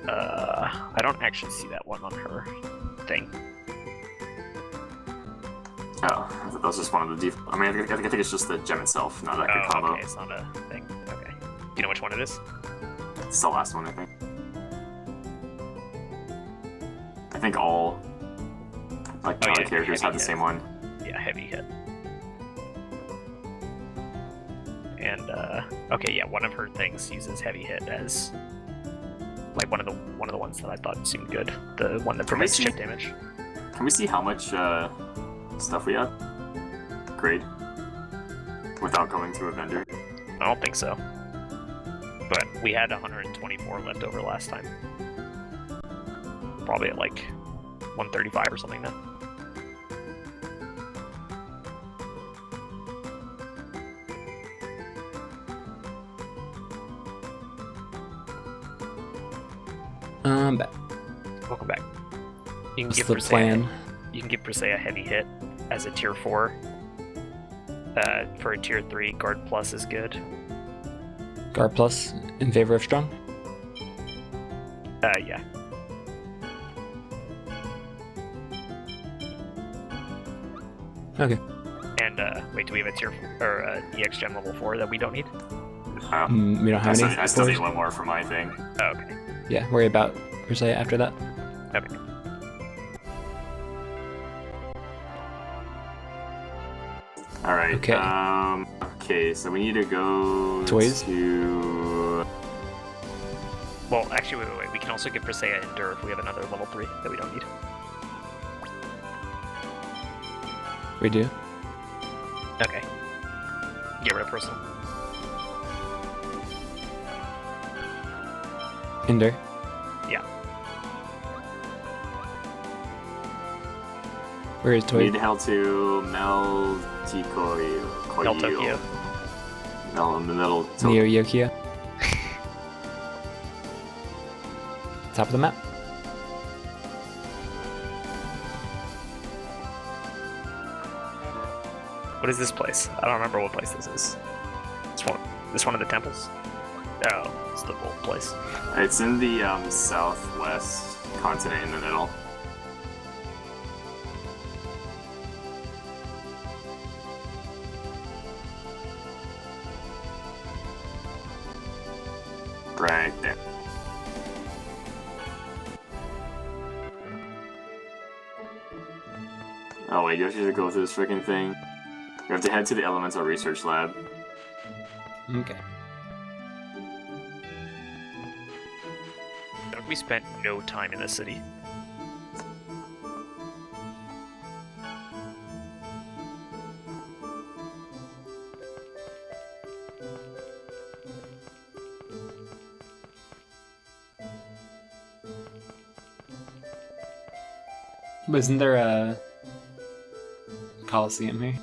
I don't actually see that one on her thing. Oh, I thought that was just one of the default. I mean, I think it's just the gem itself, not like a Oh, combo. okay, it's not a thing. Okay. Do you know which one it is? It's the last one, I think. I think all like melee characters have the same one. Yeah, heavy hit. And okay, yeah, one of her things uses heavy hit as like one of the ones that I thought seemed good. The one that prevents chip damage. Can we see how much stuff we have? Grade. Without going to a vendor. I don't think so. But we had 124 left over last time. Probably at like 135 or something now. I'm back. Welcome back. You can What's give the Persea, plan? You can give Persea a heavy hit as a tier 4. For a tier 3, guard plus is good. Guard plus in favor of strong? Yeah. Okay. And wait, do we have a tier or EX gem level 4 that we don't need? We don't have any. I still need fours? one more for my thing. Oh, okay. Yeah, worry about Persea after that. Okay. Alright. Okay. Okay, so we need to go Toys? to... Well, actually, wait. We can also give Persea Endure if we have another level 3 that we don't need. We do. Okay. Get rid of Personal. Hinder. Yeah. Where is We Toy? need to head to Meltikoyo. Meltokyo. Middle Neo Yokia. Top of the map. What is this place? I don't remember what place this is. This one of the temples? Oh, it's the old place. It's in the southwest continent in the middle. Right there. Oh wait, you have to go through this freaking thing. We have to head to the Elemental Research Lab. Okay. We spent no time in the city. But isn't there a Coliseum here?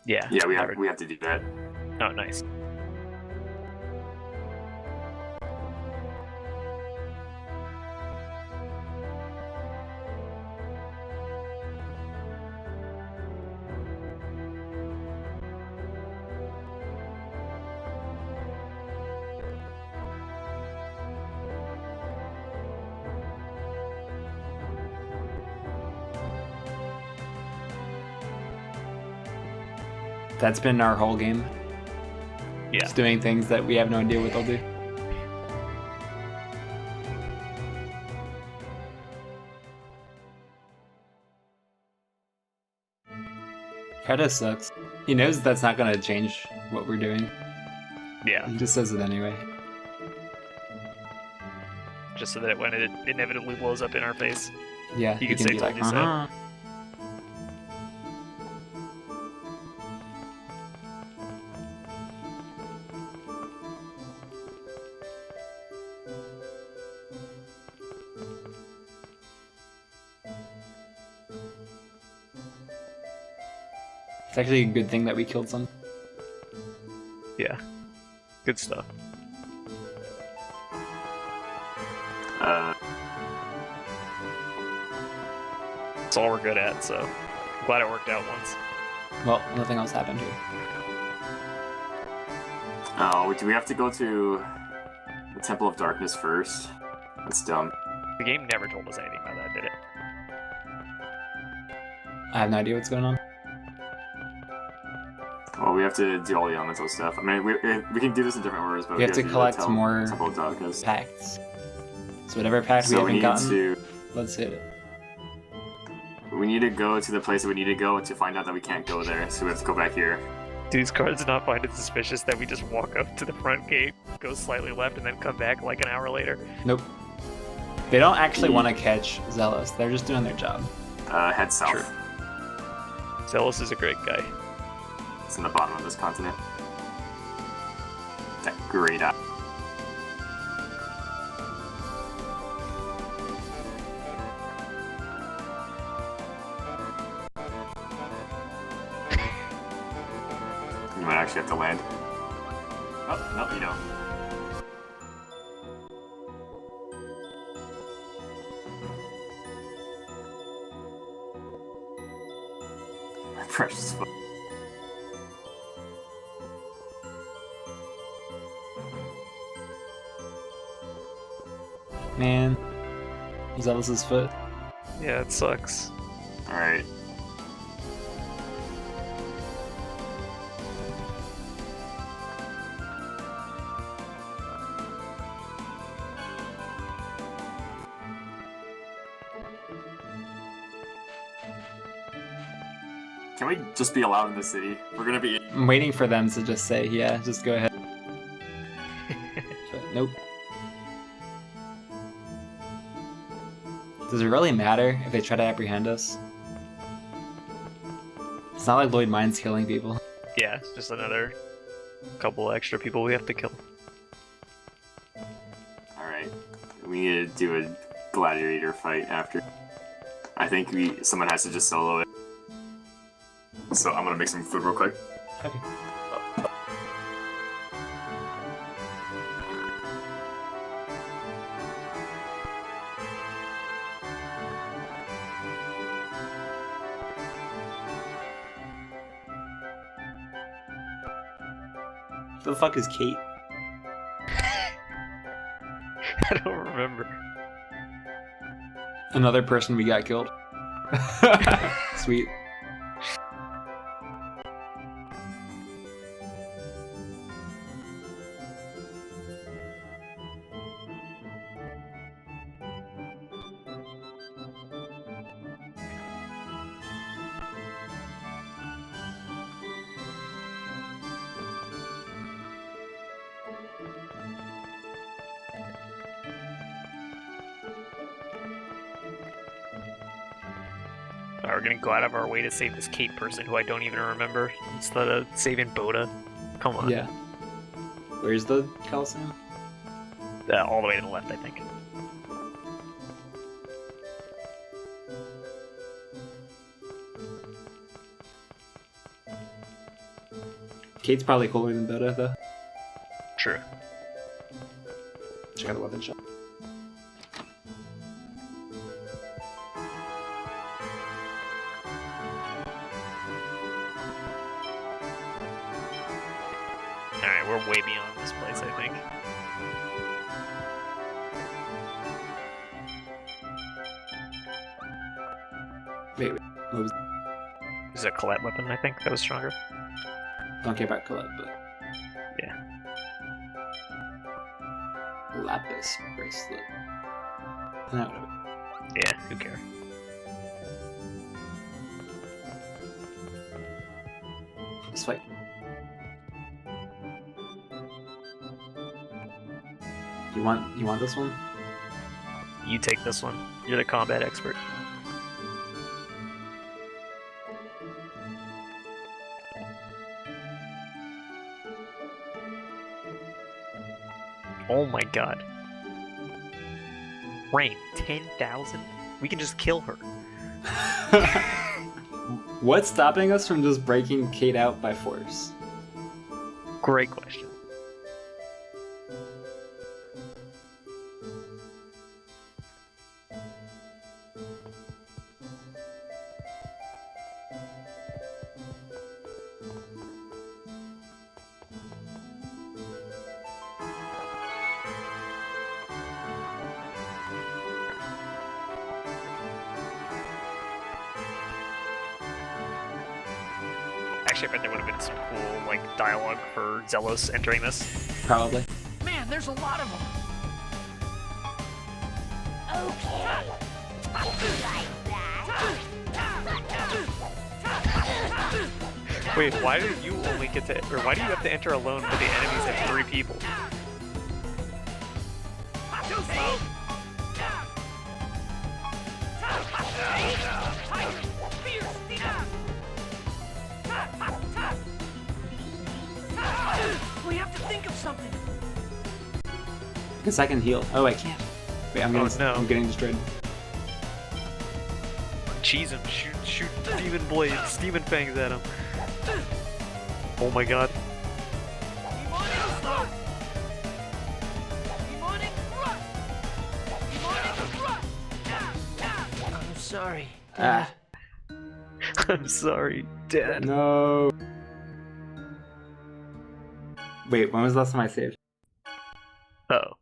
Yeah. Yeah, we have to do that. Oh, nice. That's been our whole game. Yeah. Just doing things that we have no idea what they'll do. Kata sucks. He knows that's not gonna change what we're doing. Yeah. He just says it anyway. Just so that when it inevitably blows up in our face, Yeah, you he can say be told like, you so. uh-huh. It's actually a good thing that we killed some. Yeah. Good stuff. It's all we're good at, so I'm glad it worked out once. Well, nothing else happened here. Oh, do we have to go to the Temple of Darkness first? That's dumb. The game never told us anything about that, did it? I have no idea what's going on. Well, we have to do all the elemental stuff. I mean, we can do this in different orders, but We have to do collect the more Temple of Darkness. pacts. So whatever pact we So haven't need gotten, to let's hit it. we need to go to the place that we need to go to find out that we can't go there. So we have to go back here. These cards not find it suspicious that we just walk up to the front gate, go slightly left, and then come back like an hour later. Nope. They don't actually want to catch Zealous. They're just doing their job. Head south. Sure. Zealous is a great guy. It's in the bottom of this continent. That great eye. You might actually have to land. Oh, no, you don't. My precious foot. Man. Zealous's foot. Yeah, it sucks. Alright. Can we just be allowed in the city? We're gonna be. I'm waiting for them to just say, yeah, just go ahead. But nope. Does it really matter if they try to apprehend us? It's not like Lloyd minds killing people. Yeah, it's just another couple extra people we have to kill. Alright. We need to do a gladiator fight after. I think someone has to just solo it. So I'm gonna make some food real quick. Okay. Who the fuck is Kate? I don't remember. Another person we got killed. Sweet. We're gonna go out of our way to save this Kate person who I don't even remember instead of saving Boda. Come on. Yeah. Where's the Coliseum? All the way to the left, I think. Kate's probably cooler than Boda, though. True. She got a weapon shot. Alright, we're way beyond this place, I think. Wait, what was... This is a Colette weapon, I think, that was stronger. Don't care about Colette, but... Yeah. Lapis bracelet. No, whatever. Yeah, who cares? Let's fight. You want this one? You take this one. You're the combat expert. Oh my god. Rain, 10,000? We can just kill her. What's stopping us from just breaking Kate out by force? Great question. Actually, I bet there would have been some cool, like, dialogue for Zelos entering this. Probably. Man, there's a lot of them. Okay. Like that. Wait, why do you only get to, or why do you have to enter alone when the enemies have 3 people? We have to think of something. Because I can heal. Oh, I can't. Wait, I'm getting, no. I'm getting destroyed. Cheese him, shoot demon blades, demon fangs at him. Oh my god. I'm sorry. Ah. I'm sorry, Dad. No. Wait, when was the last time I saved? Uh-oh.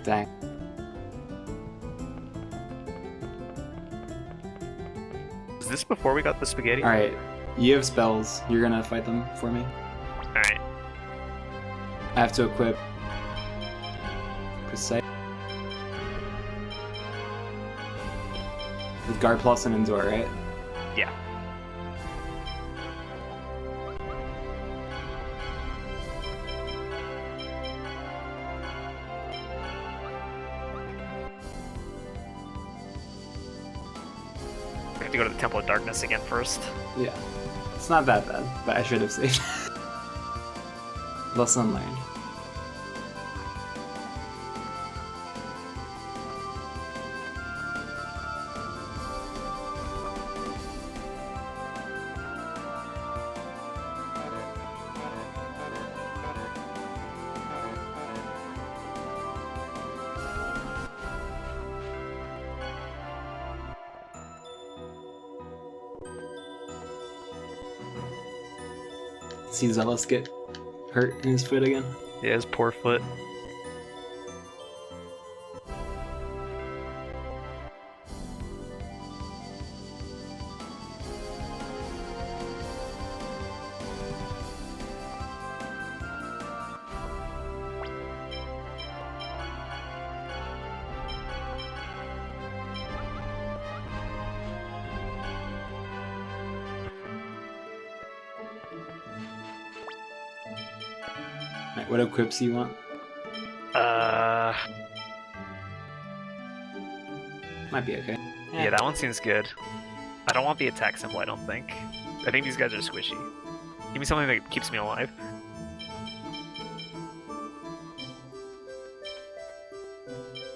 Dang. Is this before we got the spaghetti? Alright, you have spells. You're gonna fight them for me. Alright. I have to equip Precise. With Guard Plus and Endure, right? Yeah. I have to go to the Temple of Darkness again first. Yeah. It's not that bad, but I should have saved. Lesson learned. See Zealous get hurt in his foot again. Yeah, his poor foot. Right, what equips do you want? Might be okay. Yeah, that one seems good. I don't want the attack symbol, I don't think. I think these guys are squishy. Give me something that keeps me alive.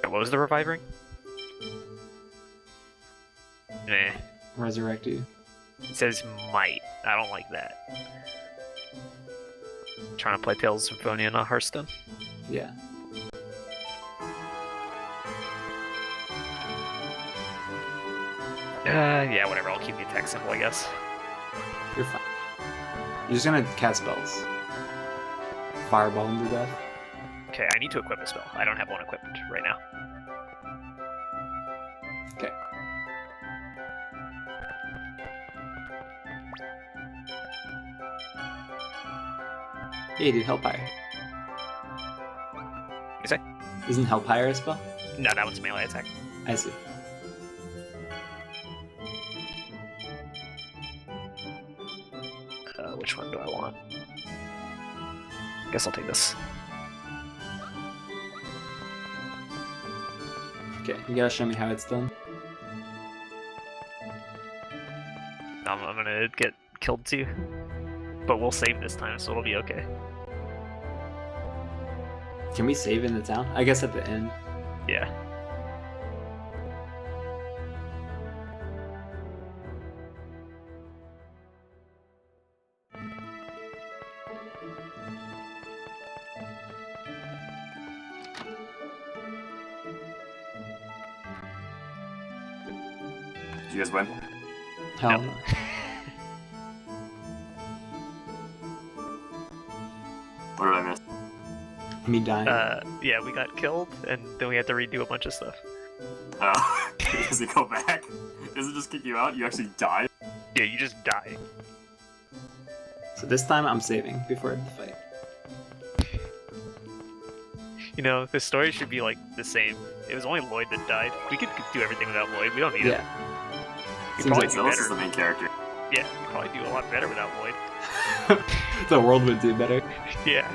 What was the revive ring? Meh. Resurrect you. It says might. I don't like that. Trying to play Tales of Symphonia, not Hearthstone. Yeah. Yeah, whatever. I'll keep the attack symbol, I guess. You're fine. You're just gonna cast spells. Fireball him to death. Okay, I need to equip a spell. I don't have one equipped right now. Okay. Yeah, dude, Hellfire. You say? Isn't Hellfire a spell? No, that one's melee attack. I see. Which one do I want? Guess I'll take this. Okay, you gotta show me how it's done. I'm gonna get killed too. But we'll save this time, so it'll be okay. Can we save in the town? I guess at the end. Yeah. Did you guys win? Hell no. What did I miss? Me dying. Yeah, we got killed, and then we had to redo a bunch of stuff. Oh, does it go back? Does it just kick you out? You actually die? Yeah, you just die. So this time I'm saving before the fight. You know, the story should be like the same. It was only Lloyd that died. We could do everything without Lloyd. We don't need him. We'd Seems probably like do Zealous better. is the main character. Yeah, we'd probably do a lot better without Lloyd. The world would do better. Yeah.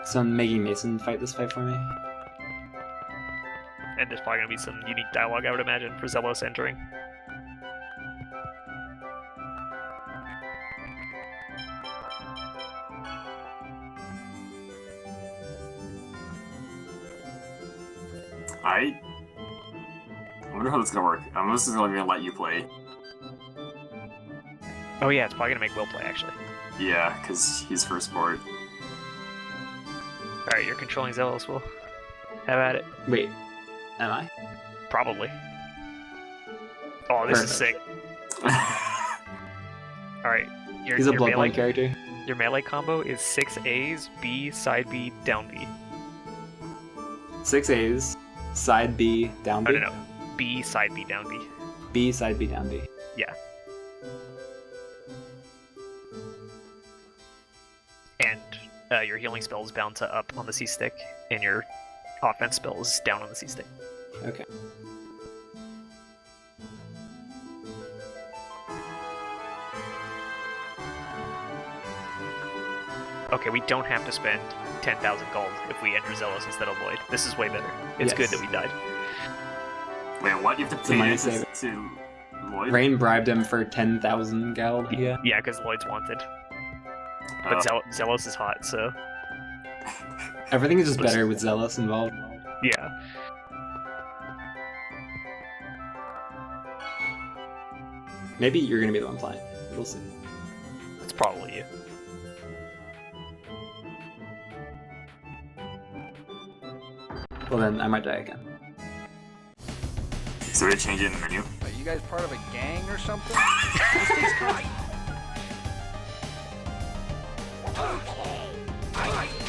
So I'm making Mason fight this fight for me. And there's probably gonna be some unique dialogue, I would imagine, for Zelos entering. I wonder how this is gonna work. I'm just gonna let you play. Oh yeah, it's probably gonna make Will play, actually. Yeah, because he's first board. Alright, you're controlling Zelos, Will. Have at it. Wait, am I? Probably. Oh, this is sick. Alright, He's a Bloodborne character. Your melee combo is 6 A's, B, side B, down B. 6 A's, side B, down B? No. B, side B, down B. B, side B, down B. Yeah. And your healing spell is bound to up on the C stick, and your offense spell is down on the C stick. Okay. Okay, we don't have to spend 10,000 gold if we enter Zealous instead of Lloyd. This is way better. It's good that we died. Wait, what? You have to It's a money pay saver. to Lloyd? Rain bribed him for 10,000 gold. Yeah. Yeah, because Lloyd's wanted. But Zealous is hot, so... Everything is just better with Zealous involved. Yeah. Maybe you're gonna be the one flying. We'll see. It's probably you. Well then, I might die again. So we change it in the menu? Are you guys part of a gang or something? This takes time.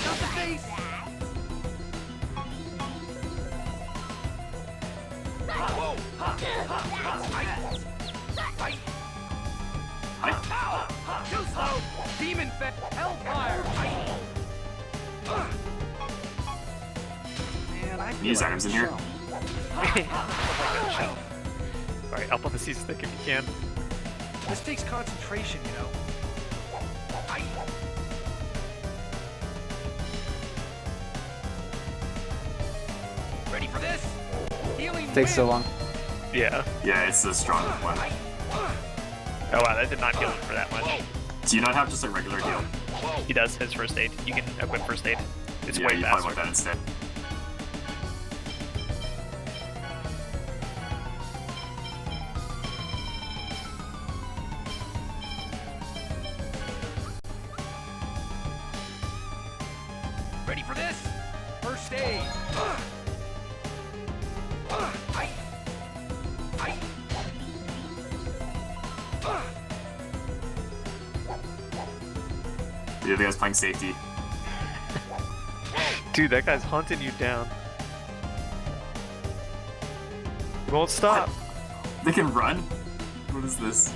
Not the face! Too slow! Demon Hellfire! Man, I feel Use like items in a here. chump. Alright, up on the C stick if you can. This takes concentration, you know. Ready for this? Healing Takes so long. Yeah. Yeah, it's the strongest one. Oh wow, that did not heal him for that much. Do you not have just a regular heal? He does his first aid. You can equip first aid. It's Yeah, way you faster. probably want that instead. Ready for this? First aid. The other guy's playing safety. Dude, that guy's hunting you down. He won't stop. They can run? What is this?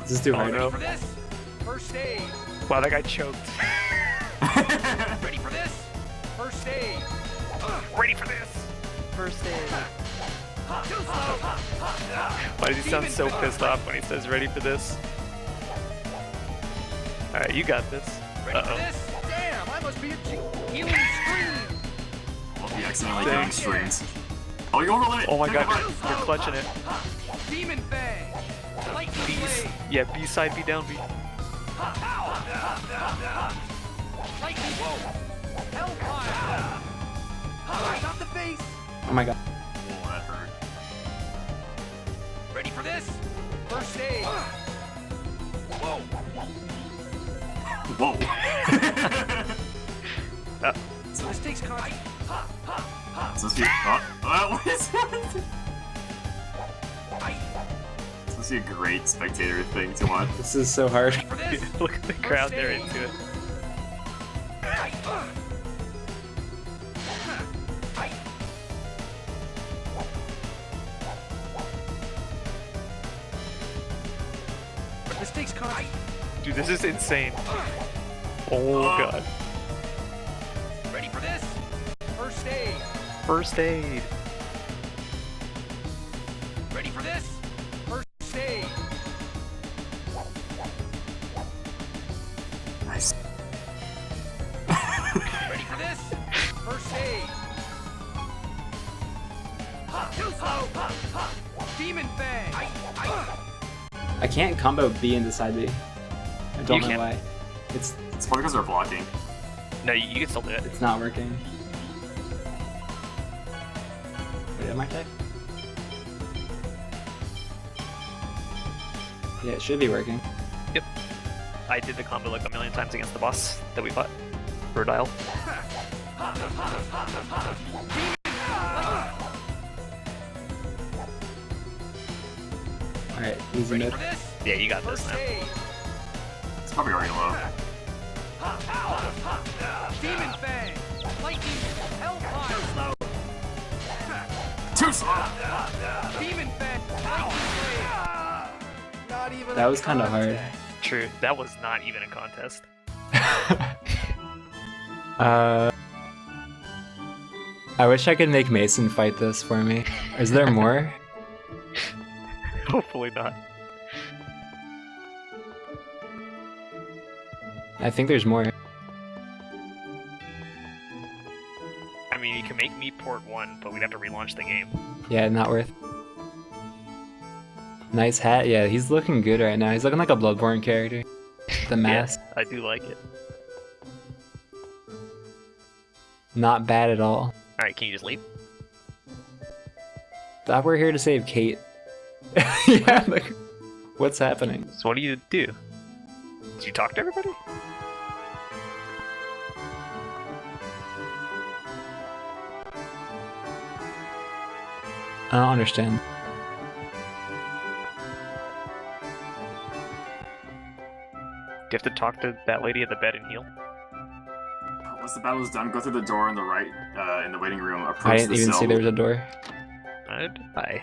This is too hard. no. For this? First aid. Wow, that guy choked. Ready for this? First aid. Ready for this? First aid. Why does he sound so pissed off when he says ready for this? Alright, you got this. Ready for this? Damn, I must be a healing scream. Well, he accidentally doing streams. Oh, you overlaid it! Oh my god, Never you're clutching it. Demon Fang. Lightning B, blade. yeah, B side, B down, B. Lightning whoa. Hellfire. Stop the face. Oh my god. Oh, that hurt. Ready for this? First aid. Whoa. Whoa! So this takes concentration. So this be what is that? It's supposed to be a great spectator thing to watch. This is so hard. Look at the crowd, they're into it. This takes concentration. Dude, this is insane. Oh god. Ready for this? First aid. First aid. Ready for this? First aid. Nice. Ready for this? First aid. Too slow. Demon Fang. I can't combo B into side B. I don't You know can. why. It's probably because they're blocking. No, you can still do it. it's not working. Wait, am I tech? Yeah, it should be working. Yep. I did the combo like a million times against the boss that we fought. Verdile. Alright, easy mid. Yeah, you got this now. It's probably already low. Demon Fang. Lightning. Hellfire. Too slow! Demon Fang. Lightning blade. Not even That a was kind of hard. contest. True, that was not even a contest. I wish I could make Mason fight this for me. Is there more? Hopefully not. I think there's more. I mean, you can make me port 1, but we'd have to relaunch the game. Yeah, not worth. Nice hat. Yeah, he's looking good right now. He's looking like a Bloodborne character. The mask. Yeah, I do like it. Not bad at all. Alright, can you just leave? Thought we're here to save Kate. Yeah, like, what's happening? So what do you do? Did you talk to everybody? I don't understand. Do you have to talk to that lady at the bed and heal? Once the battle is done, go through the door on the right in the waiting room. Approach I didn't the even cell. see there was a door. Bye.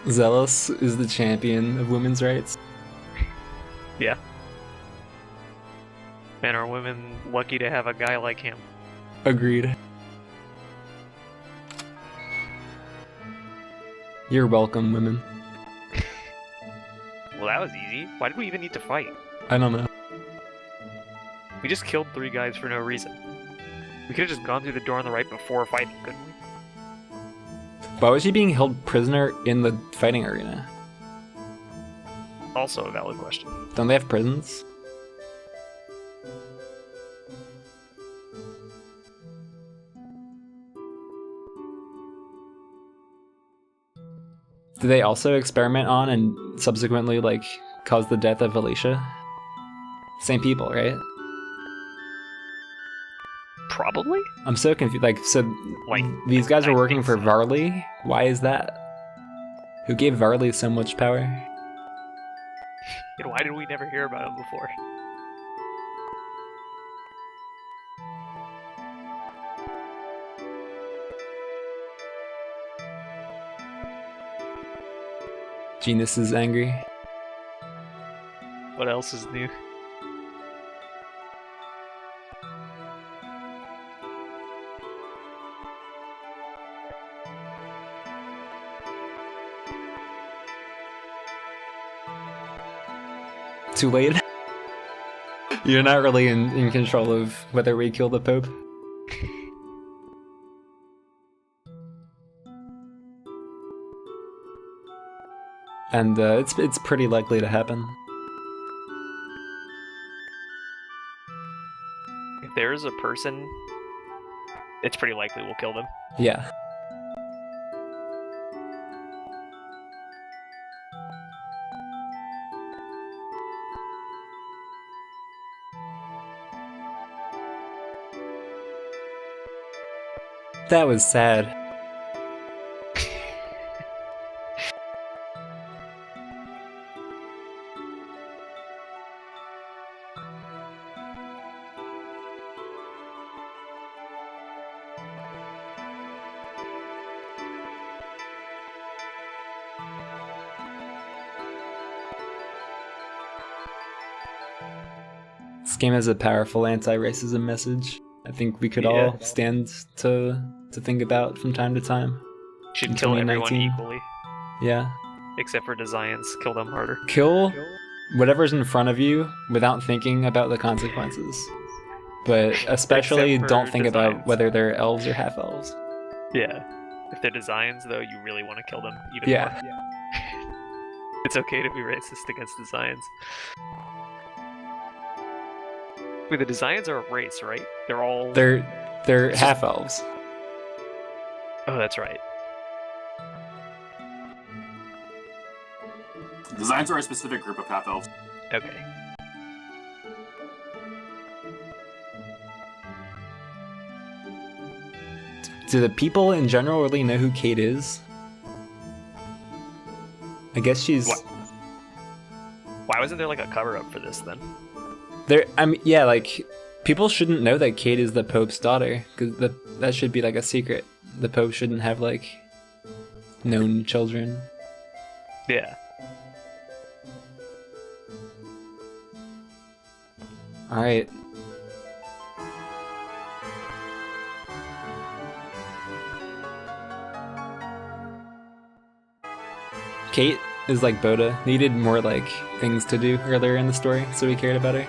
Zealous is the champion of women's rights. Yeah. Man, are women lucky to have a guy like him? Agreed. You're welcome, women. Well, that was easy. Why did we even need to fight? I don't know. We just killed 3 guys for no reason. We could have just gone through the door on the right before fighting, couldn't we? Why was he being held prisoner in the fighting arena? Also a valid question. Don't they have prisons? Did they also experiment on and subsequently, like, cause the death of Alicia? Same people, right? Probably? I'm so confused. Like, so Like, these guys are I working think for so. Varley? Why is that? Who gave Varley so much power? And why did we never hear about him before? Genus is angry. What else is new? Too late. You're not really in control of whether we kill the Pope. And it's pretty likely to happen. If there is a person, it's pretty likely we'll kill them. Yeah. That was sad. This game has a powerful anti-racism message. I think we could all stand to think about from time to time. Should in kill everyone 2019. equally, Yeah. except for designs. Kill them harder. Kill whatever's in front of you without thinking about the consequences. But especially Except for don't think about designs. whether they're elves or half elves. Yeah. If they're designs, though, you really want to kill them even Yeah. more. It's okay to be racist against designs. Wait, the designs are a race, right? They're all... They're half elves. Oh, that's right. Designs are a specific group of half elves. Okay. Do the people in general really know who Kate is? I guess she's... What? Why wasn't there like a cover-up for this then? There, I mean, yeah, like, people shouldn't know that Kate is the Pope's daughter, because that should be like a secret. The Pope shouldn't have, like, known children. Yeah. Alright. Kate is like Boda, needed more like things to do earlier in the story, so we cared about her.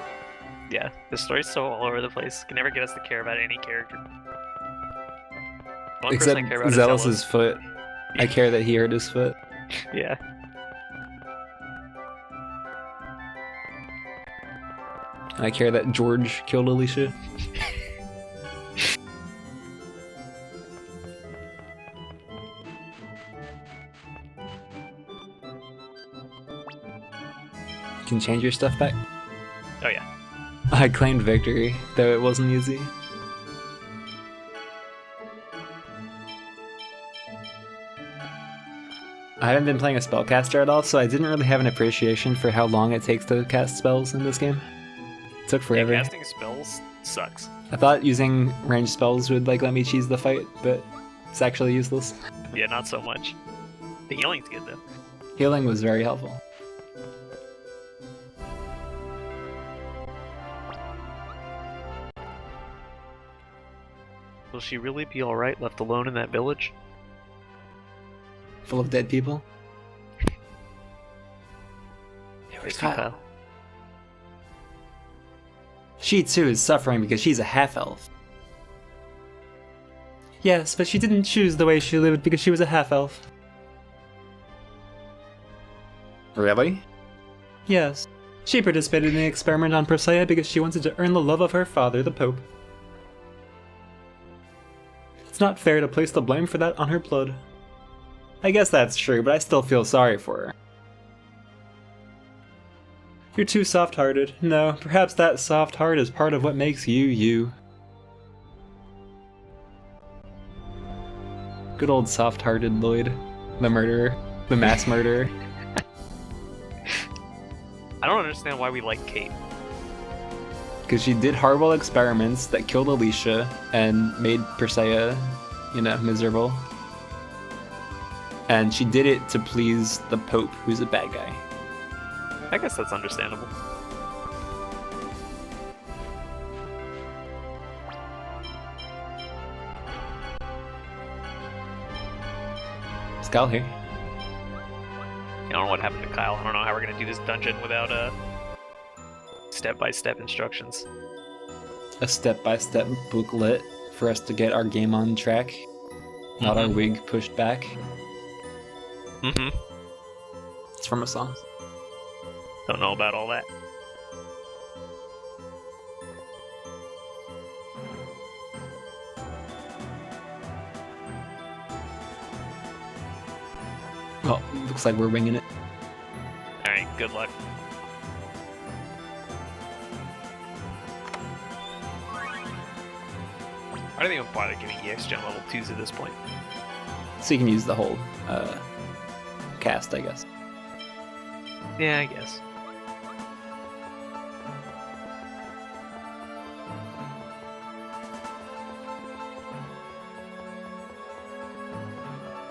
Yeah, the story's so all over the place. Can never get us to care about any character. One person I Except care about is Zealous's foot. I care that he hurt his foot. Yeah. And I care that George killed Alicia. Can you change your stuff back? Oh yeah. I claimed victory, though it wasn't easy. I haven't been playing a spellcaster at all, so I didn't really have an appreciation for how long it takes to cast spells in this game. It took forever. Yeah, casting spells sucks. I thought using ranged spells would like let me cheese the fight, but it's actually useless. Yeah, not so much. The healing's good though. Healing was very helpful. Will she really be alright left alone in that village? Full of dead people. Where's Kyle? She too is suffering because she's a half-elf. Yes, but she didn't choose the way she lived because she was a half-elf. Really? Yes. She participated in the experiment on Persea because she wanted to earn the love of her father, the Pope. It's not fair to place the blame for that on her blood. I guess that's true, but I still feel sorry for her. You're too soft-hearted. No, perhaps that soft heart is part of what makes you, you. Good old soft-hearted Lloyd. The murderer. The mass murderer. I don't understand why we like Kate. Because she did horrible experiments that killed Alicia and made Persea, miserable. And she did it to please the Pope, who's a bad guy. I guess that's understandable. Is Kyle here? I don't know what happened to Kyle. I don't know how we're gonna do this dungeon without step-by-step instructions. A step-by-step booklet for us to get our game on track, not our wig pushed back. Mm-hmm. It's from a song. Don't know about all that. Well, looks like we're winging it. Alright, good luck. I don't even bother getting EX Gen level 2s at this point. So you can use the whole cast, I guess. Yeah, I guess.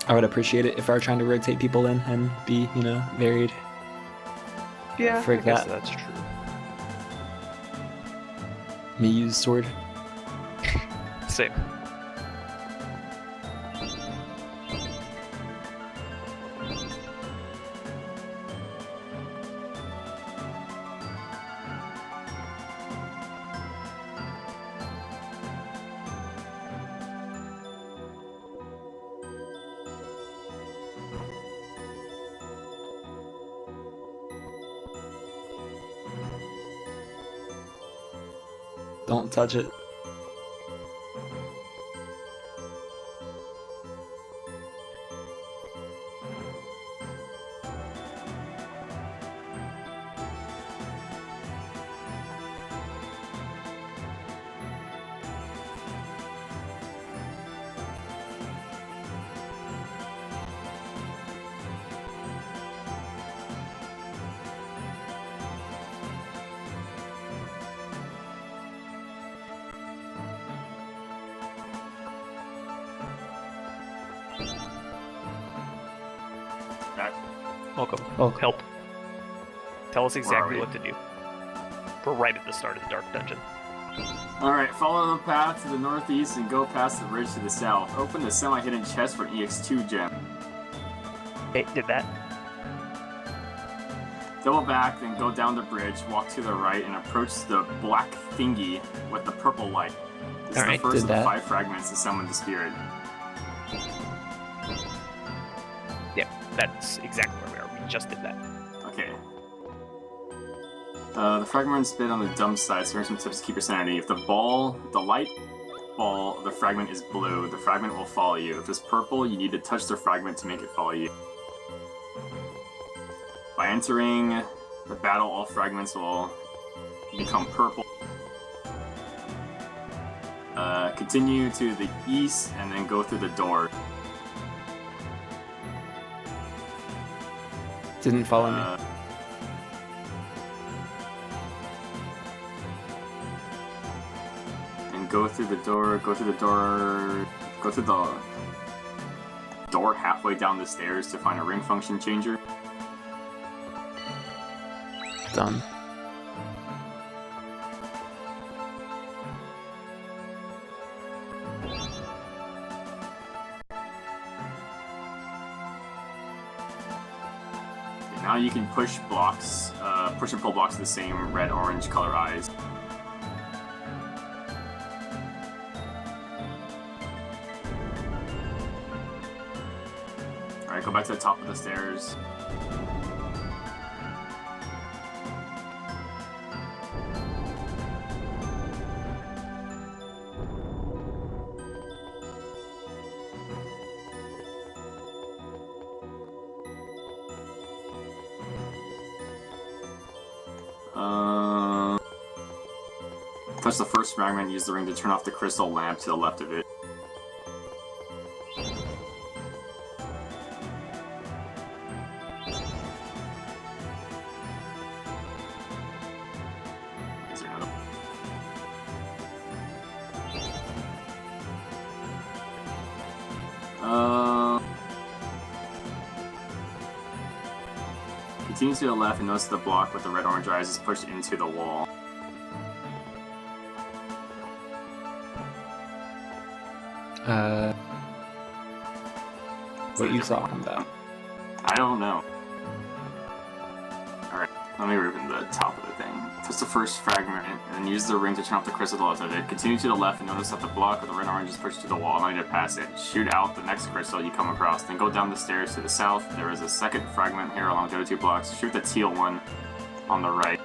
I would appreciate it if I were trying to rotate people in and be, varied. Yeah, Frig I guess that. that's true. Me use sword. Same. Don't touch it. Welcome. Welcome. Help. Tell us exactly we? what to do. We're right at the start of the Dark Dungeon. Alright, follow the path to the northeast and go past the ridge to the south. Open the semi-hidden chest for an EX2 gem. Okay, did that. Double back, then go down the bridge, walk to the right, and approach the black thingy with the purple light. This is the Alright, first did of the that. 5 fragments to summon the spirit. Yep, that's exactly where we are. We just did that. Okay. The fragment's bit on the dumb side, so here's some tips to keep your sanity. If the light ball of the fragment is blue, the fragment will follow you. If it's purple, you need to touch the fragment to make it follow you. By entering the battle, all fragments will become purple. Continue to the east and then go through the door. Didn't follow me. And go through the door, go through the door halfway down the stairs to find a ring function changer. Done. Okay, now you can push blocks, push and pull blocks with the same red-orange color eyes. Alright, go back to the top of the stairs. Touch the first fragment, use the ring to turn off the crystal lamp to the left of it. Is there another? Continue to the left and notice the block with the red-orange eyes is pushed into the wall. What you talking about? I don't know. Alright, let me open the top of the thing. Touch the first fragment and use the ring to turn off the crystal to the left of it. Continue to the left and notice that the block with the red and orange is pushed to the wall. Allow you to pass it. Shoot out the next crystal you come across. Then go down the stairs to the south. There is a second fragment here along the other 2 blocks. Shoot the teal one on the right.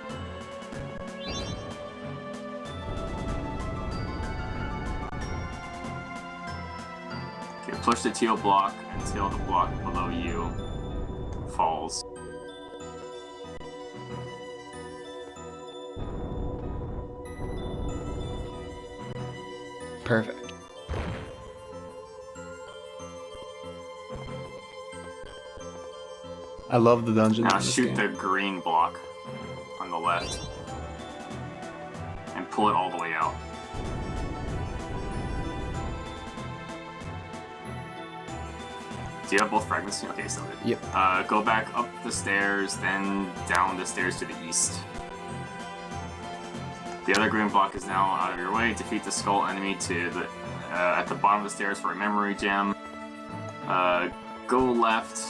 Okay, push the teal block until the block below you falls. Perfect. I love the dungeon. Now in this shoot game. the green block on the left and pull it all the way out. Do you have both fragments? Okay, so Yep. go back up the stairs, then down the stairs to the east. The other green block is now out of your way. Defeat the skull enemy to the at the bottom of the stairs for a memory gem. Go left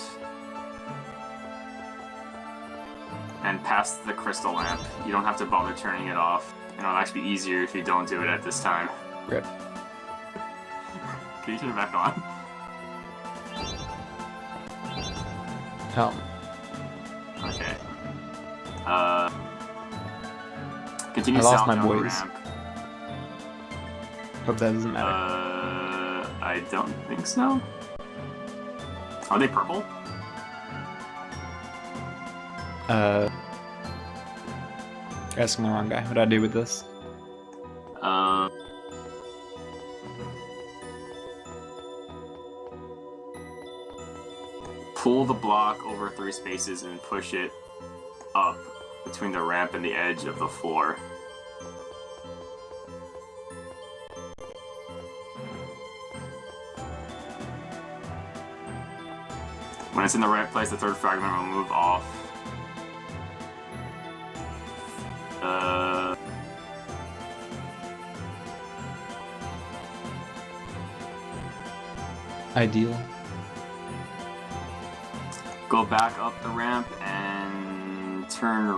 and past the crystal lamp. You don't have to bother turning it off. And it'll actually be easier if you don't do it at this time. Rip. Can you turn it back on? Help. Okay. Continue I lost south my down the boys. ramp. Hope that doesn't matter. I don't think so. Are they purple? Asking the wrong guy. What do I do with this? Pull the block over 3 spaces and push it up between the ramp and the edge of the floor. When it's in the right place, the third fragment will move off. Ideal. Go back up the ramp and turn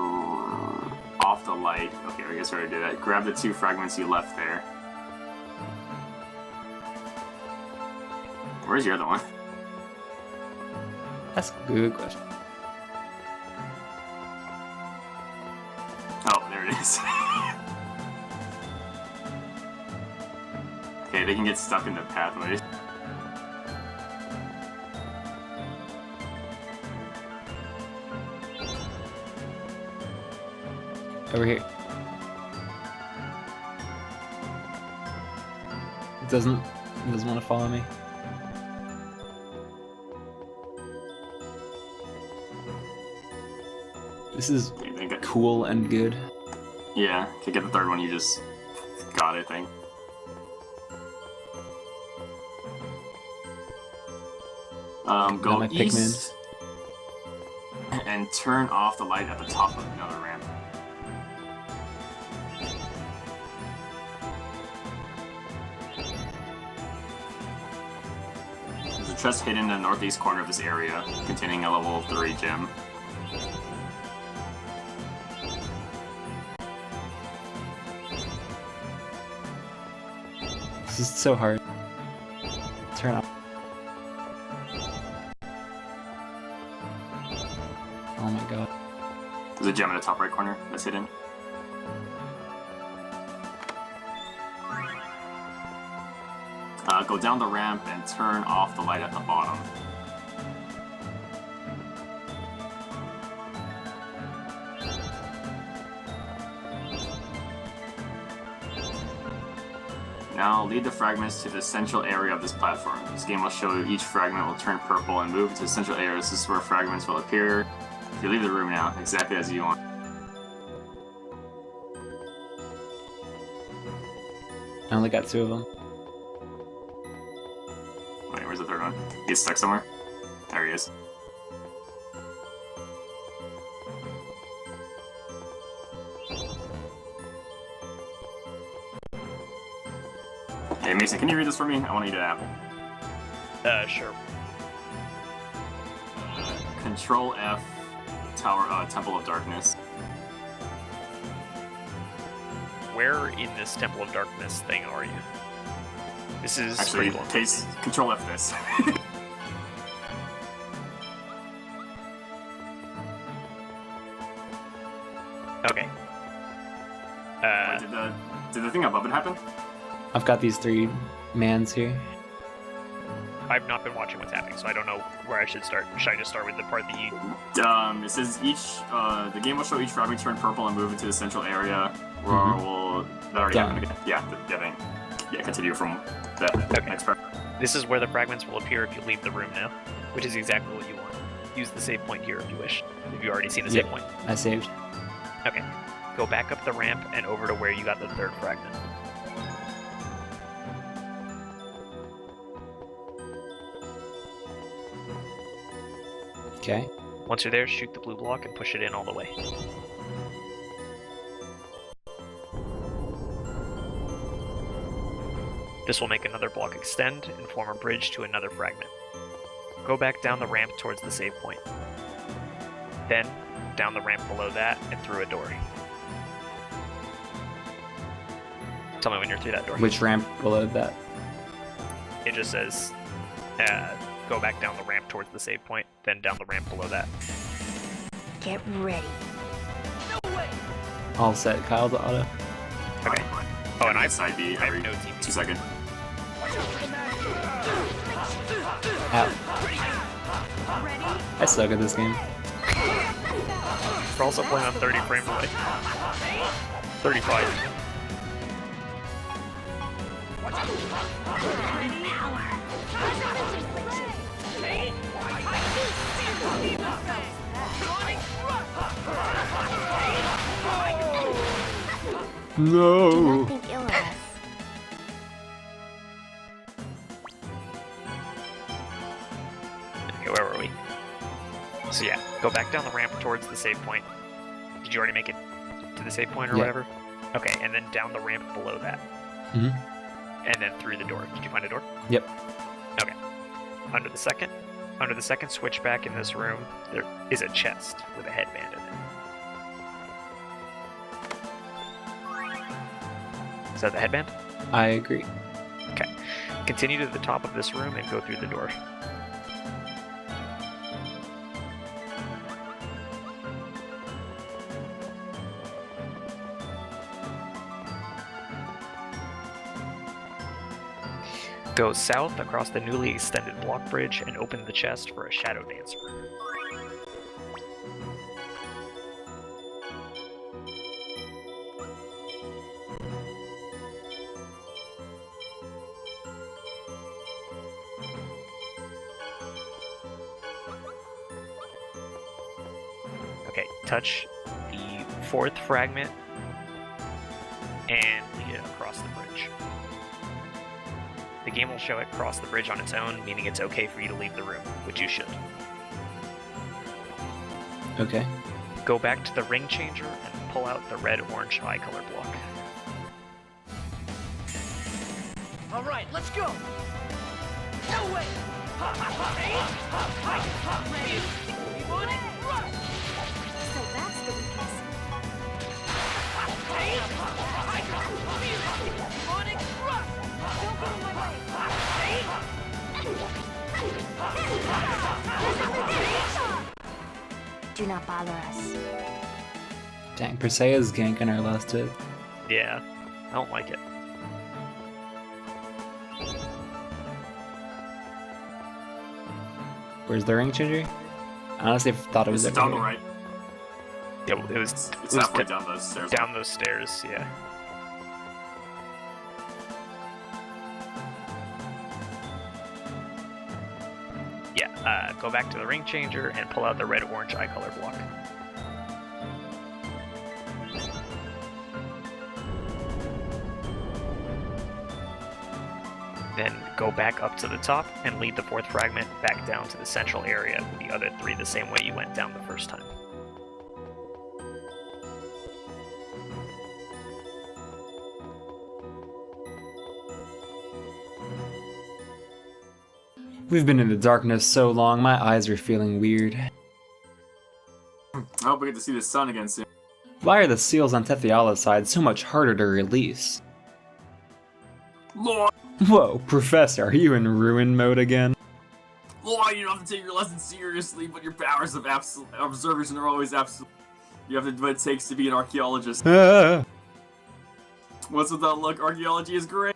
off the light. Okay, I guess I already did that. Grab the 2 fragments you left there. Where's your other one? That's a good question. Oh, there it is. Okay, they can get stuck in the pathways. Over here. It doesn't want to follow me. This is cool and good. Yeah, to get the third one, you just got it, I think. Go east and turn off the light at the top of another ramp. There's a chest hidden in the northeast corner of this area, containing a level 3 gem. This is so hard. Turn off. Oh my god. There's a gem in the top right corner that's hidden. Go down the ramp and turn off the light at the bottom. Now lead the fragments to the central area of this platform. This game will show each fragment will turn purple and move to the central area. This is where fragments will appear. If you leave the room now, exactly as you want. I only got 2 of them. Wait, where's the third one? He's stuck somewhere? There he is. Hey Mason, can you read this for me? I want to eat an apple. Sure. Control F, Tower, Temple of Darkness. Where in this Temple of Darkness thing are you? This is Actually, pretty long. Control F this. Okay. Wait, did the thing above it happen? I've got these 3 mans here. I've not been watching what's happening, so I don't know where I should start. Should I just start with the part that you... It says the game will show each fragment turn purple and move into the central area, where will... That already happened again. Yeah, continue from that next part. This is where the fragments will appear if you leave the room now, which is exactly what you want. Use the save point here if you wish. Have you already seen the save point? I saved. Okay. Go back up the ramp and over to where you got the third fragment. Okay. Once you're there, shoot the blue block and push it in all the way. This will make another block extend and form a bridge to another fragment. Go back down the ramp towards the save point. Then, down the ramp below that and through a door. Tell me when you're through that door. Which ramp below that? It just says, go back down the ramp towards the save point, then down the ramp below that. Get ready. All set, Kyle to auto. Okay. Oh, and I side B every no team. 2 seconds. Ow. I suck at this game. We're also playing on 30 frames away. 35. No. Do not think ill of us. Okay, where were we? So yeah, go back down the ramp towards the save point. Did you already make it to the save point or whatever? Okay, and then down the ramp below that. Mm-hmm. And then through the door. Did you find a door? Yep. Okay. Under the second switchback in this room, there is a chest with a headband in it. Is that the headband? I agree. Okay. Continue to the top of this room and go through the door. Go south across the newly extended block bridge and open the chest for a shadow dancer. Okay, touch the fourth fragment and lead it across the bridge. The game will show it cross the bridge on its own, meaning it's okay for you to leave the room, which you should. Okay. Go back to the ring changer and pull out the red-orange eye color block. All right, let's go. No way. So that's the weakness. Don't get in my way. Do not bother us. Dang, Perseia's ganking our last hit. Yeah, I don't like it. Where's the ring changer? I honestly thought it was It's over down the here. right. Yeah, it was halfway down those stairs. Down those stairs, yeah. Yeah, go back to the ring changer and pull out the red-orange eye color block. Then go back up to the top and lead the fourth fragment back down to the central area with the other three the same way you went down the first time. We've been in the darkness so long, my eyes are feeling weird. I hope we get to see the sun again soon. Why are the seals on Tethiala's side so much harder to release? Lord, Whoa, Professor, are you in ruin mode again? Lord, you don't have to take your lessons seriously, but your powers of observation are always absolute. You have to do what it takes to be an archaeologist. Ah. What's with that look? Archaeology is great.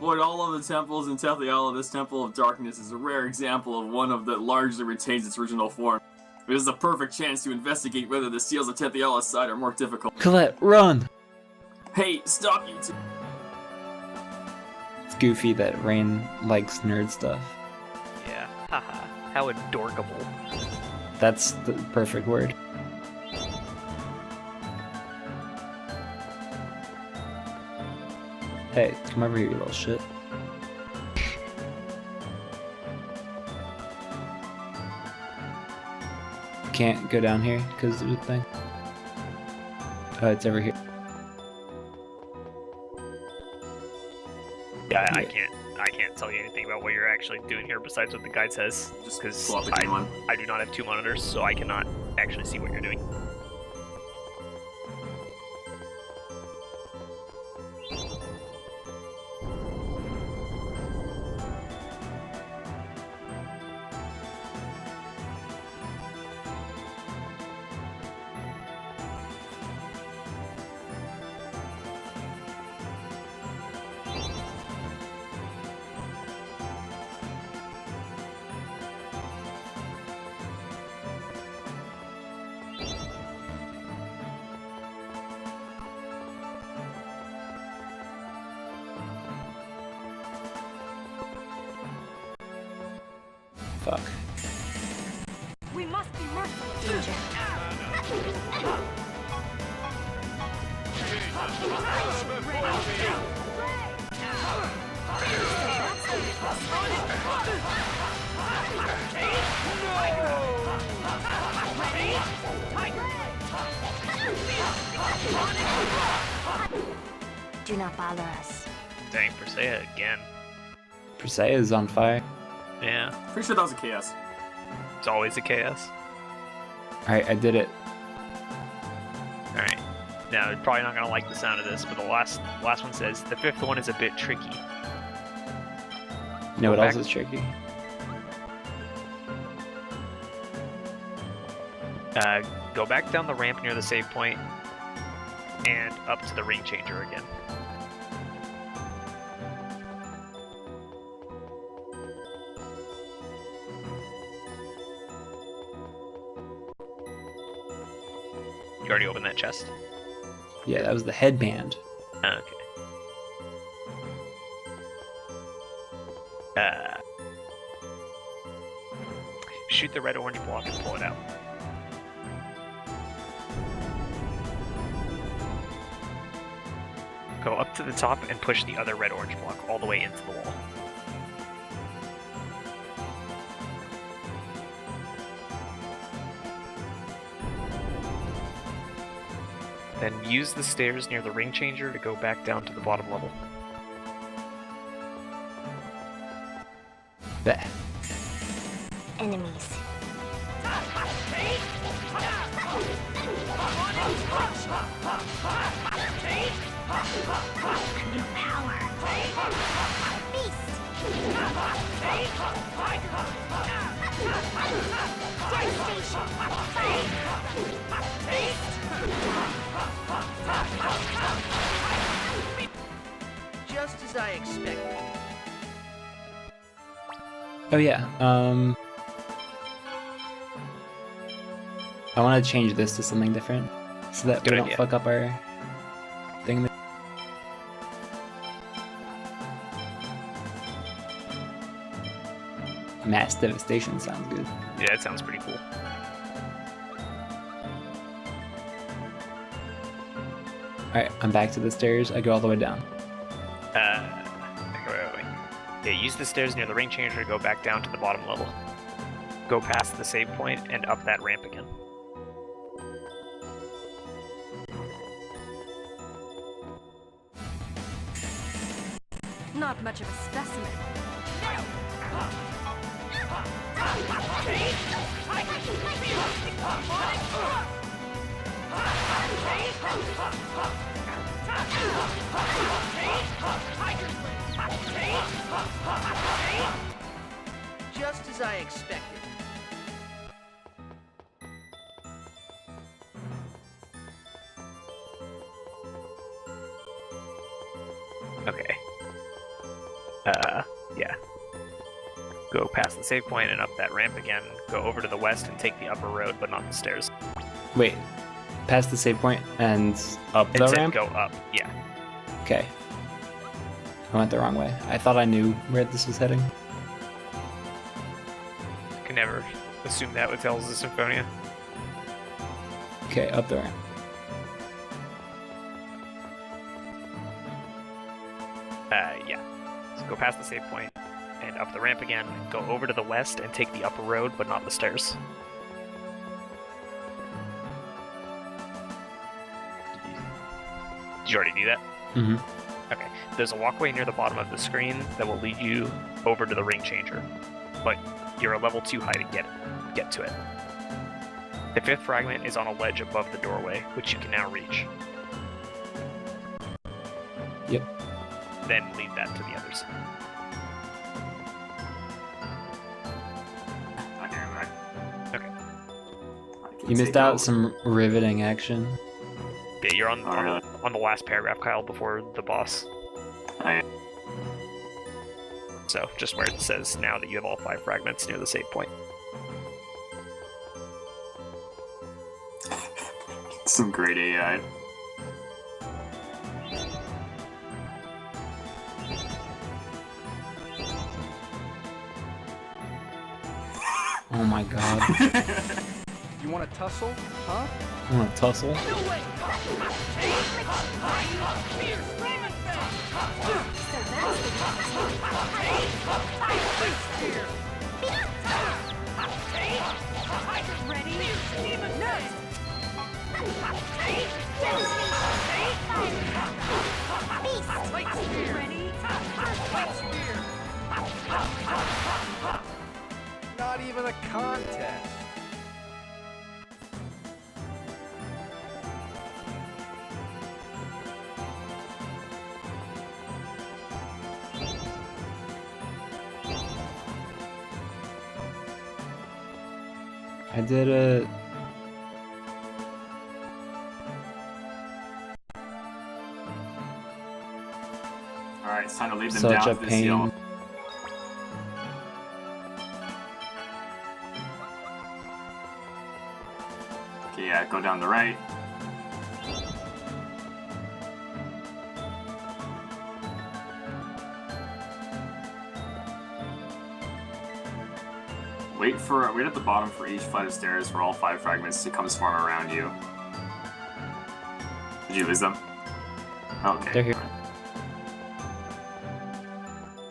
Lord, all of the temples in Tethiala, this Temple of Darkness is a rare example of one of that largely retains its original form. It is a perfect chance to investigate whether the seals of Tethiala's side are more difficult. Colette, run! Hey, stop you two! It's goofy that Rain likes nerd stuff. Yeah, haha, how adorkable. That's the perfect word. Hey, come over here, you little shit. Can't go down here because there's a thing. Oh, it's over here. Yeah, I can't tell you anything about what you're actually doing here besides what the guide says, just because I do not have two monitors, so I cannot actually see what you're doing. Fuck. We must be merciful. Danger. Do not bother us. Dang, Persea again. Persea is on fire. Yeah. Pretty sure that was a chaos. It's always a chaos. Alright, I did it. Alright. Now, you're probably not going to like the sound of this, but the last one says, the fifth one is a bit tricky. You know what else is tricky? Go back down the ramp near the save point, and up to the ring changer again. You already opened that chest? Yeah, that was the headband. Okay. Shoot the red-orange block and pull it out. Go up to the top and push the other red-orange block all the way into the wall. Then use the stairs near the ring changer to go back down to the bottom level. There. Enemies. A new power. Beast. Devastation. Just as I expected. Oh yeah, I want to change this to something different, so that Good we don't idea. fuck up our thing. Mass devastation sounds good. Yeah, that sounds pretty cool. Alright, I'm back to the stairs. I go all the way down. Wait. Yeah, use the stairs near the ring changer to go back down to the bottom level. Go past the save point and up that ramp again. Not much of a specimen. Just as I expected. Okay. Yeah. Go past the save point and up that ramp again. Go over to the west and take the upper road, but not the stairs. Wait, past the save point and up the It said ramp? go up, yeah. Okay. I went the wrong way. I thought I knew where this was heading. Can never assume that with Tales of Symphonia. Okay, up the ramp. Yeah. So go past the save point and up the ramp again. Go over to the west and take the upper road, but not the stairs. Did you already do that? Mm-hmm. Okay. There's a walkway near the bottom of the screen that will lead you over to the ring changer, but you're a level too high to get to it. The fifth fragment is on a ledge above the doorway, which you can now reach. Yep. Then leave that to the others. Okay. You missed out some riveting action. Yeah, you're on the last paragraph, Kyle, before the boss. So, just where it says now that you have all 5 fragments near the save point. Some great AI. Oh my god. You want to tussle, huh? I want to tussle. Not even a contest. I did it. Alright, it's time to lead them Such down a to this pain. hill. Okay, yeah, go down the right. Wait at the bottom for each flight of stairs for all 5 fragments to come swarm around you. Did you lose them? Okay. They're here.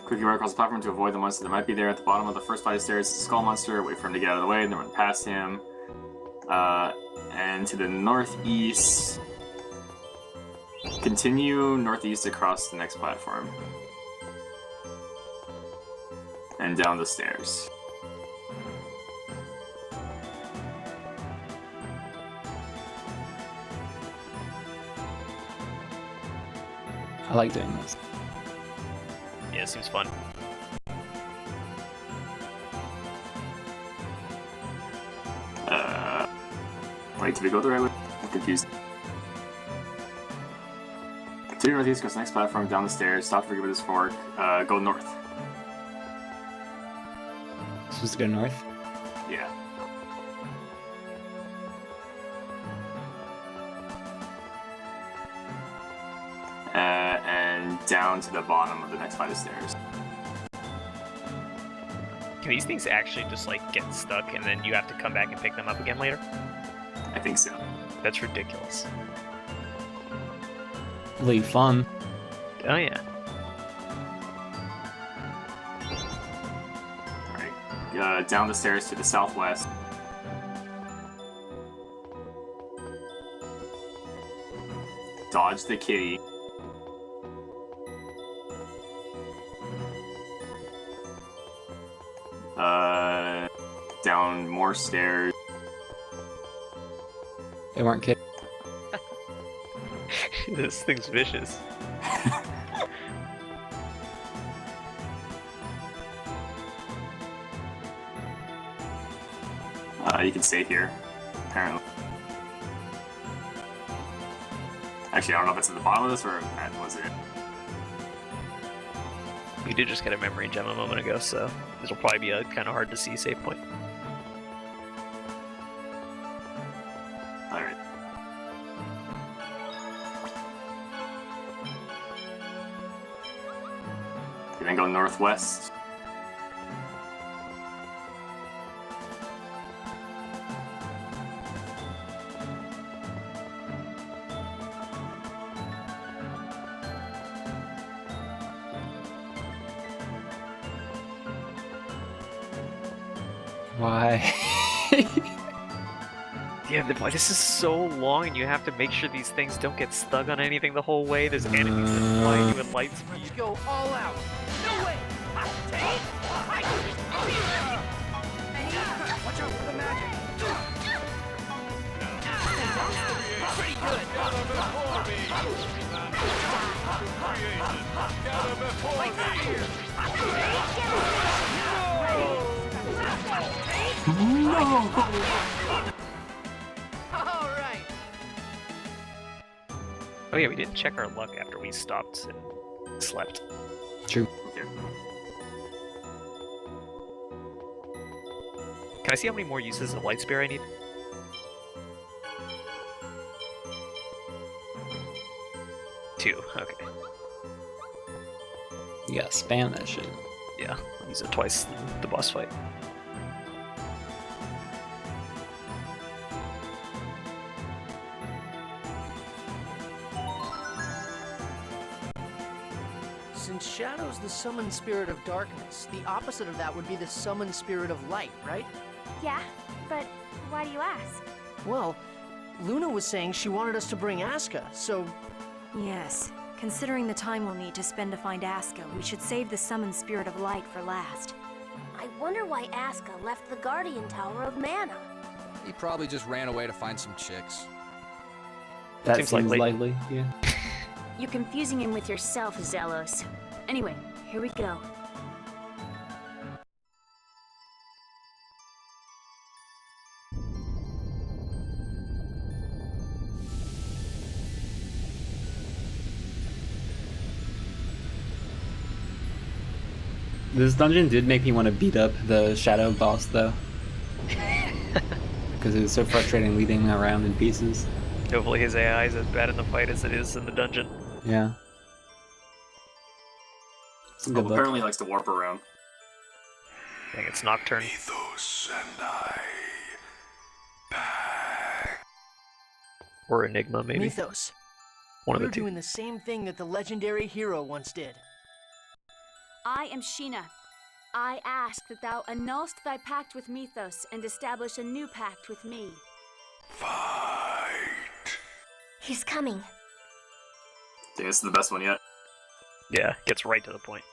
Quickly run across the platform to avoid the monster that might be there at the bottom of the first flight of stairs. It's a skull monster. Wait for him to get out of the way, and then run past him. And to the northeast. Continue northeast across the next platform. And down the stairs. I like doing this. Yeah, it seems fun. Wait, did we go the right way? I'm confused. Continue northeast, go to the next platform, down the stairs, stop to forget this fork, go north. Supposed to go north? Yeah. And down to the bottom of the next flight of stairs. Can these things actually just like get stuck and then you have to come back and pick them up again later? I think so. That's ridiculous. Really fun. Oh yeah. Alright, down the stairs to the southwest. Dodge the kitty. Down more stairs. They weren't kidding. This thing's vicious. You can stay here, apparently. Actually, I don't know if it's at the bottom of this or if that was it. We did just get a memory gem a moment ago, so this will probably be a kind of hard to see save point. Alright. You then go northwest. Why? Yeah, this is so long, and you have to make sure these things don't get stuck on anything the whole way. There's enemies that fly at you at light speed. Let's go all out. No way. Watch out for the magic. Pretty No! Alright. Oh yeah, we didn't check our luck after we stopped and slept. True. Okay. Can I see how many more uses of light spear I need? Two. Okay. You gotta spam that shit. Yeah, I'll use it twice in the boss fight. Since Shadow's the summoned spirit of darkness, the opposite of that would be the summoned spirit of light, right? Yeah, but why do you ask? Well, Luna was saying she wanted us to bring Asuka, so... Yes. Considering the time we'll need to spend to find Asuka, we should save the summoned spirit of light for last. I wonder why Asuka left the Guardian Tower of Mana. He probably just ran away to find some chicks. That Seems seems likely. likely, yeah. You're confusing him with yourself, Zelos. Anyway, here we go. This dungeon did make me want to beat up the shadow boss, though. Because it was so frustrating leading him around in pieces. Hopefully his AI is as bad in the fight as it is in the dungeon. Yeah. It's a good look. Apparently he likes to warp around. I think it's Nocturne. Mythos and I. Or Enigma, maybe. Mythos. One of We're the two. doing the same thing that the legendary hero once did. I am Sheena. I ask that thou annulst thy pact with Mythos and establish a new pact with me. He's coming. I think this is the best one yet. Yeah, gets right to the point.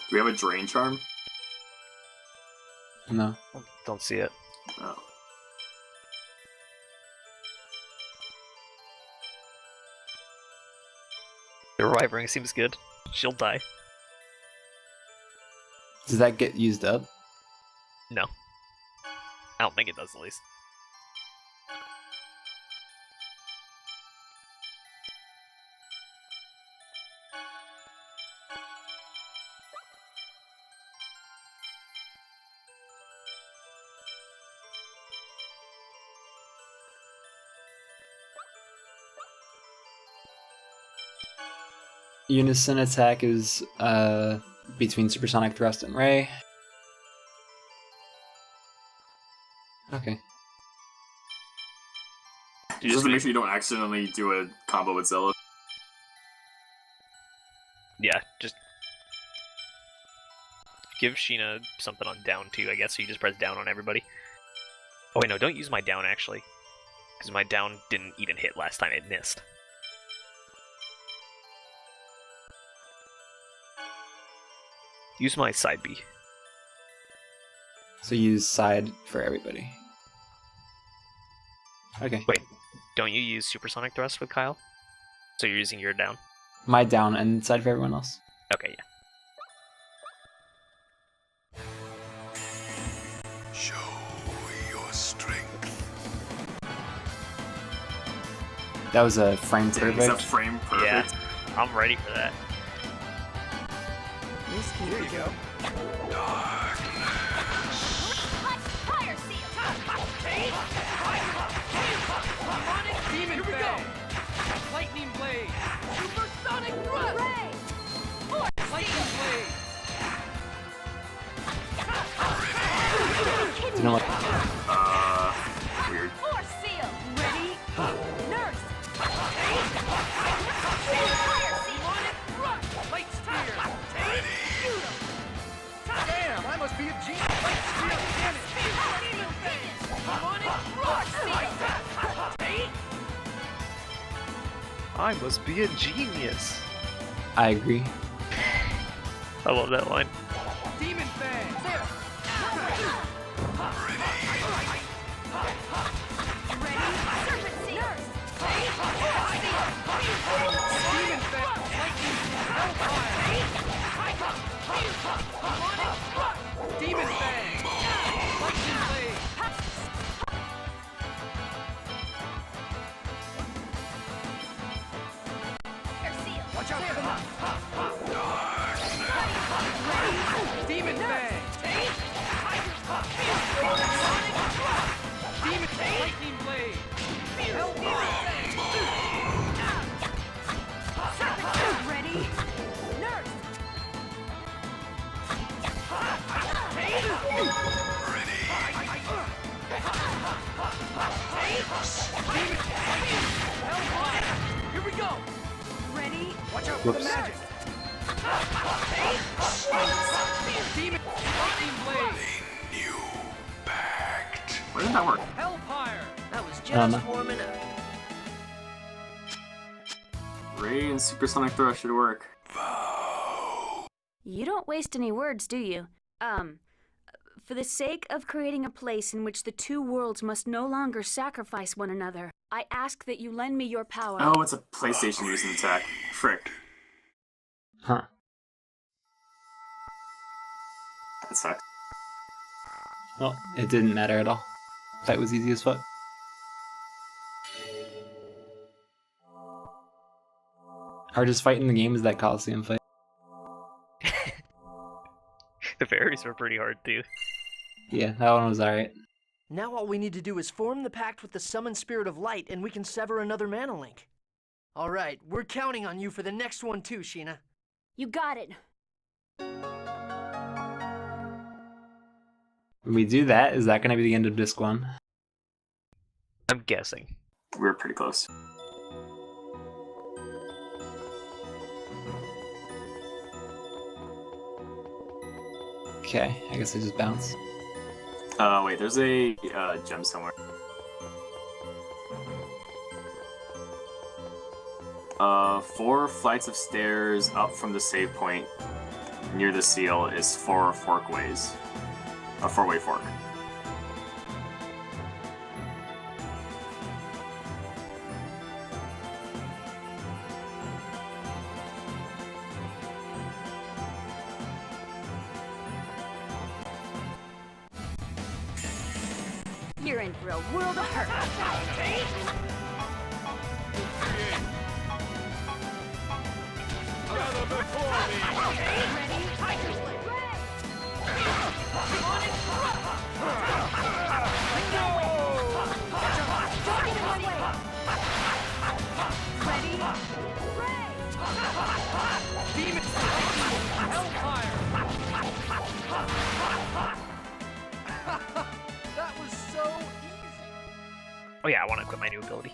Do we have a drain charm? No. Don't see it. Oh. The revive ring seems good. She'll die. Does that get used up? No. I don't think it does, at least. Unison attack is between supersonic thrust and ray. Okay. You just make sure you don't accidentally do a combo with Zealot. Yeah, just give Sheena something on down too, I guess, so you just press down on everybody. Oh wait, no, don't use my down actually. Because my down didn't even hit last time, it missed. Use my side B. So use side for everybody. Okay. Wait, don't you use supersonic thrust with Kyle? So you're using your down? My down and side for everyone else. Okay, yeah. Show your strength. That was a frame perfect. Is that frame perfect? Yeah, I'm ready for that. Here you go. Fire seal! Demon Here we go. Lightning blade! Supersonic thrust! Lightning blade! You know what? Weird. Force seal! Ready? Nurse! Fire seal! Light spear! Damn, I must be a genius! Light spear! Damn it! I must be a genius. I agree. I love that line. Demon fang! There! Serpent seal! Demon fang! Lightning hellfire! Demon fang! Lightning blade! Watch out for them! Demon fang! Demon lightning blade! Ready? Nurse! Here we go! Ready? Watch out for the Whoops. magic! Demon lightning blade! Why didn't that work? Hellfire! That was Um, just warming up. Ray and supersonic throw should work. You don't waste any words, do you? For the sake of creating a place in which the two worlds must no longer sacrifice one another, I ask that you lend me your power. Oh, it's a PlayStation using attack. Frick. Huh. That sucks. Well, it didn't matter at all. Fight was easy as fuck. Hardest fight in the game is that Coliseum fight. The fairies were pretty hard too. Yeah, that one was alright. Now all we need to do is form the pact with the summoned spirit of light, and we can sever another mana link. Alright, we're counting on you for the next one too, Sheena. You got it. When we do that, is that going to be the end of disc 1? I'm guessing. We were pretty close. Okay, I guess I just bounce. Wait, there's a gem somewhere. 4 flights of stairs up from the save point near the seal is 4 forkways. A 4-way fork. You're in for a world of hurt. That was so easy. Oh yeah, I want to equip my new ability.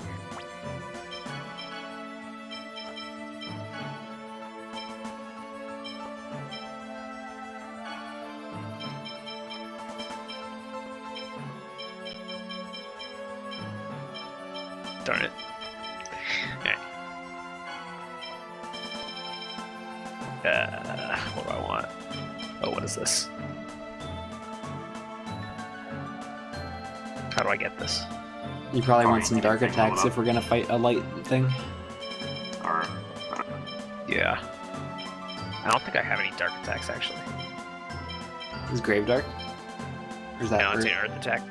Darn it. Alright. What do I want? Oh, what is this? How do I get this? You probably want some dark attacks if we're going to fight a light thing. Or, Yeah. I don't think I have any dark attacks actually. Is Grave Dark? Or is that No, it's Earth? an earth attack.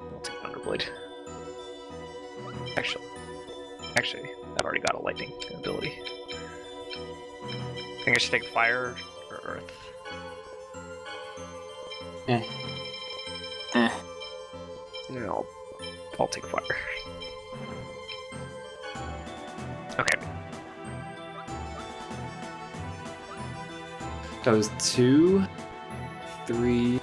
I'll take Thunderblade. Actually, I've already got a lightning ability. I think I should take fire or earth. Eh. No, I'll take fire. Okay. That was 2, 3,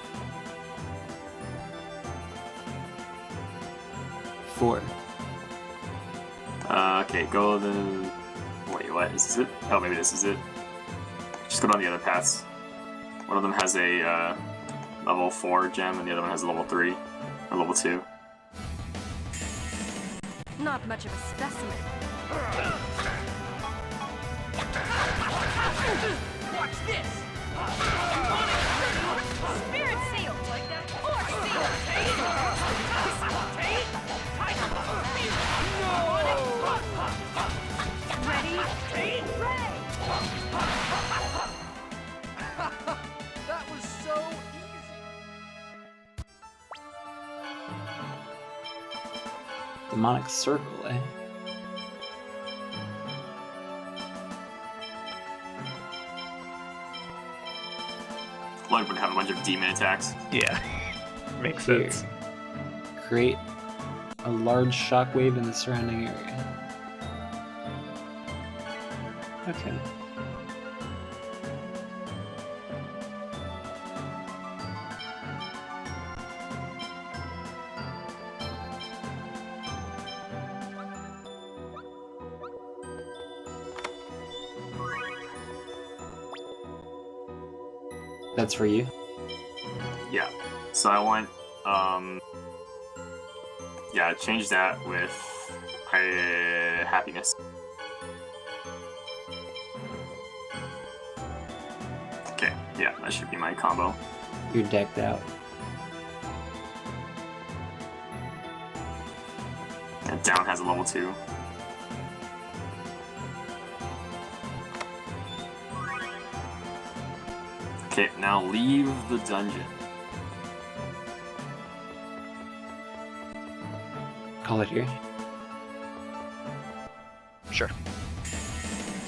4. Okay, go the... Wait, what? Is this it? Oh, maybe this is it. Just go down the other paths. One of them has a level 4 gem, and the other one has a level 3. Or level 2. Not much of a specimen. Watch this! Spirit seal! Like that? Force seal! Ready? Ray! That was so easy. Demonic Circle, eh? Blood would have a bunch of demon attacks. Yeah. Makes Here. sense. Create a large shockwave in the surrounding area. Okay. That's for you. Yeah. So I want, yeah, change that with happiness. Okay, yeah, that should be my combo. You're decked out. And down has a level 2. Okay, now leave the dungeon. Call it here. Sure.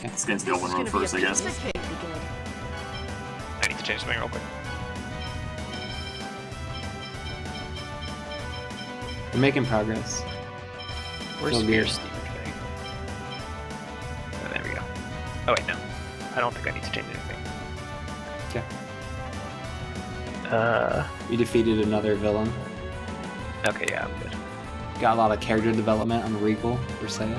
Let's get into the open room first, I guess. I need to change something real quick. We're making progress. Where's Still Spear good. Steve thing? Oh, there we go. Oh wait, no. I don't think I need to change anything. Okay. You defeated another villain. Okay, yeah, I'm good. Got a lot of character development on Regal, per se.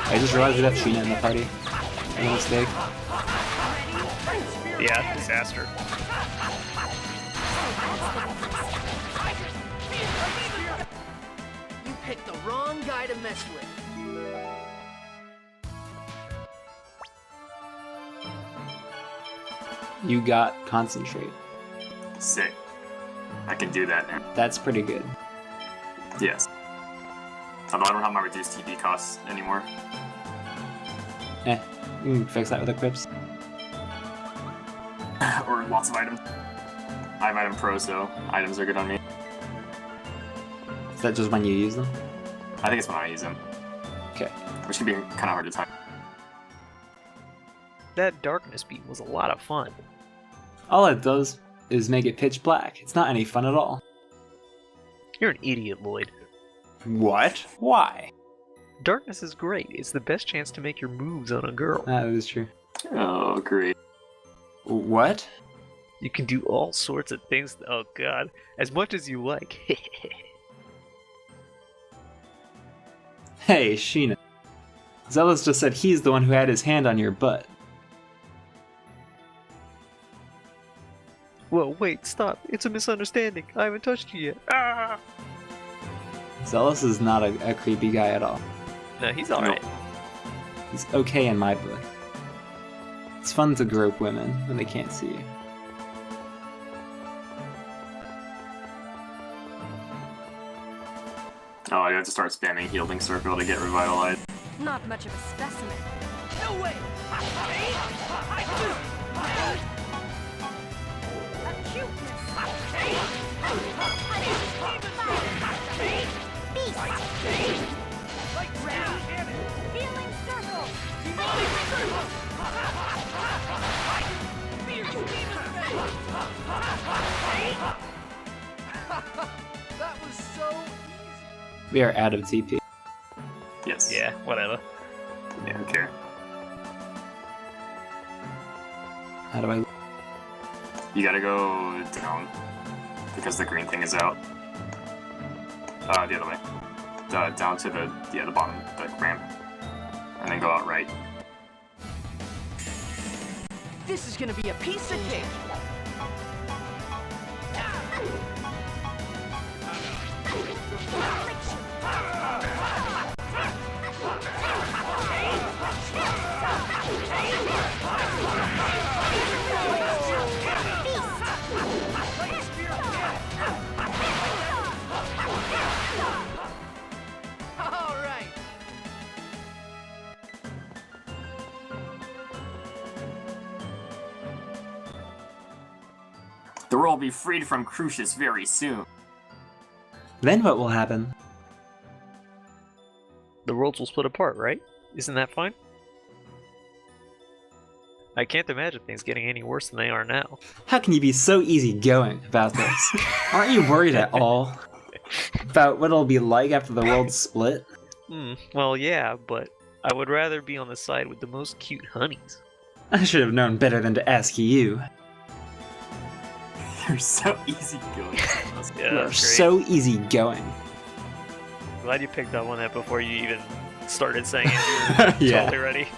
I just realized we got Sheena in the party. A mistake. Yeah, disaster. You picked the wrong guy to mess with. You got Concentrate. Sick. I can do that now. That's pretty good. Yes. Although I don't have my reduced TP costs anymore. You can fix that with Equips. Or lots of items. I have item pro, so items are good on me. Is that just when you use them? I think it's when I use them. Okay. Which can be kind of hard to time. That darkness beam was a lot of fun. All it does is make it pitch black. It's not any fun at all. You're an idiot, Lloyd. What? Why? Darkness is great. It's the best chance to make your moves on a girl. That is true. Oh, great. What? You can do all sorts of things. Oh god. As much as you like. Hey, Sheena. Zealous just said he's the one who had his hand on your butt. Whoa, wait, stop. It's a misunderstanding. I haven't touched you yet. Ah! Zealous is not a creepy guy at all. No, he's alright. He's okay in my book. It's fun to grope women when they can't see you. Oh, I have to start spamming Healing Circle to get revitalized. Not much of a specimen. No way! Healing circle! That was so easy. We are out of TP. Yes. Yeah, whatever. Yeah, I don't care. How do I... You gotta go down. Because the green thing is out. The other way. Down to the bottom, the ramp. And then go out right. This is gonna be a piece of cake. All right. The world will be freed from Crucius very soon. Then what will happen? The worlds will split apart, right? Isn't that fine? I can't imagine things getting any worse than they are now. How can you be so easygoing about this? Aren't you worried at all about what it'll be like after the world's split? Well, yeah, but I would rather be on the side with the most cute honeys. I should have known better than to ask you. You're so easygoing. Yeah, You are that's great. so easygoing. Glad you picked up on that before you even started saying it. You were Yeah. totally ready.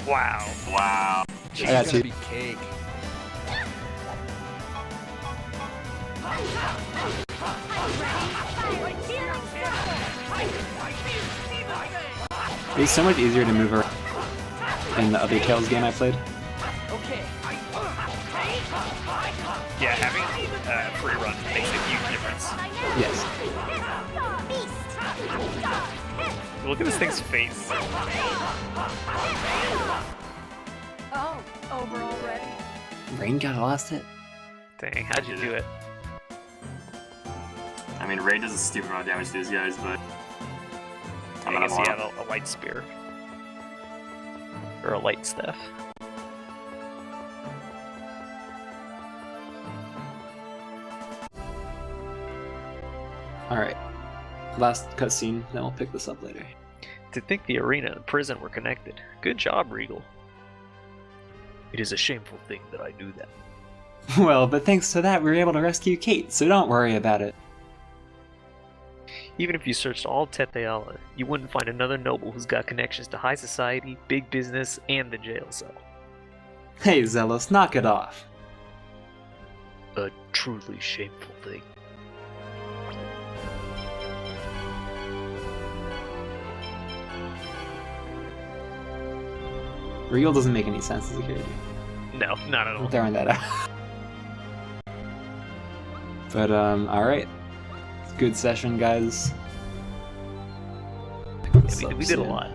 Wow. Wow. This I got is you. gonna be cake. It's so much easier to move around in the other Tales game I played. Okay. Yeah, having free run makes a huge difference. Yes. Look at this thing's face. Oh, over already? Rain got lost it. Dang, how'd you do it? I mean, Ray does a stupid amount of damage to these guys, but I guess you have a light spear. Or a light staff. Alright. Last cutscene, then we'll pick this up later. To think the arena and prison were connected. Good job, Regal. It is a shameful thing that I knew that. Well, but thanks to that, we were able to rescue Kate, so don't worry about it. Even if you searched all Tetheala, you wouldn't find another noble who's got connections to high society, big business, and the jail cell. Hey, Zealous, knock it off. A truly shameful thing. Regal doesn't make any sense as a character. No, not at all. I'm throwing that out. But, alright. Good session, guys. We did a lot.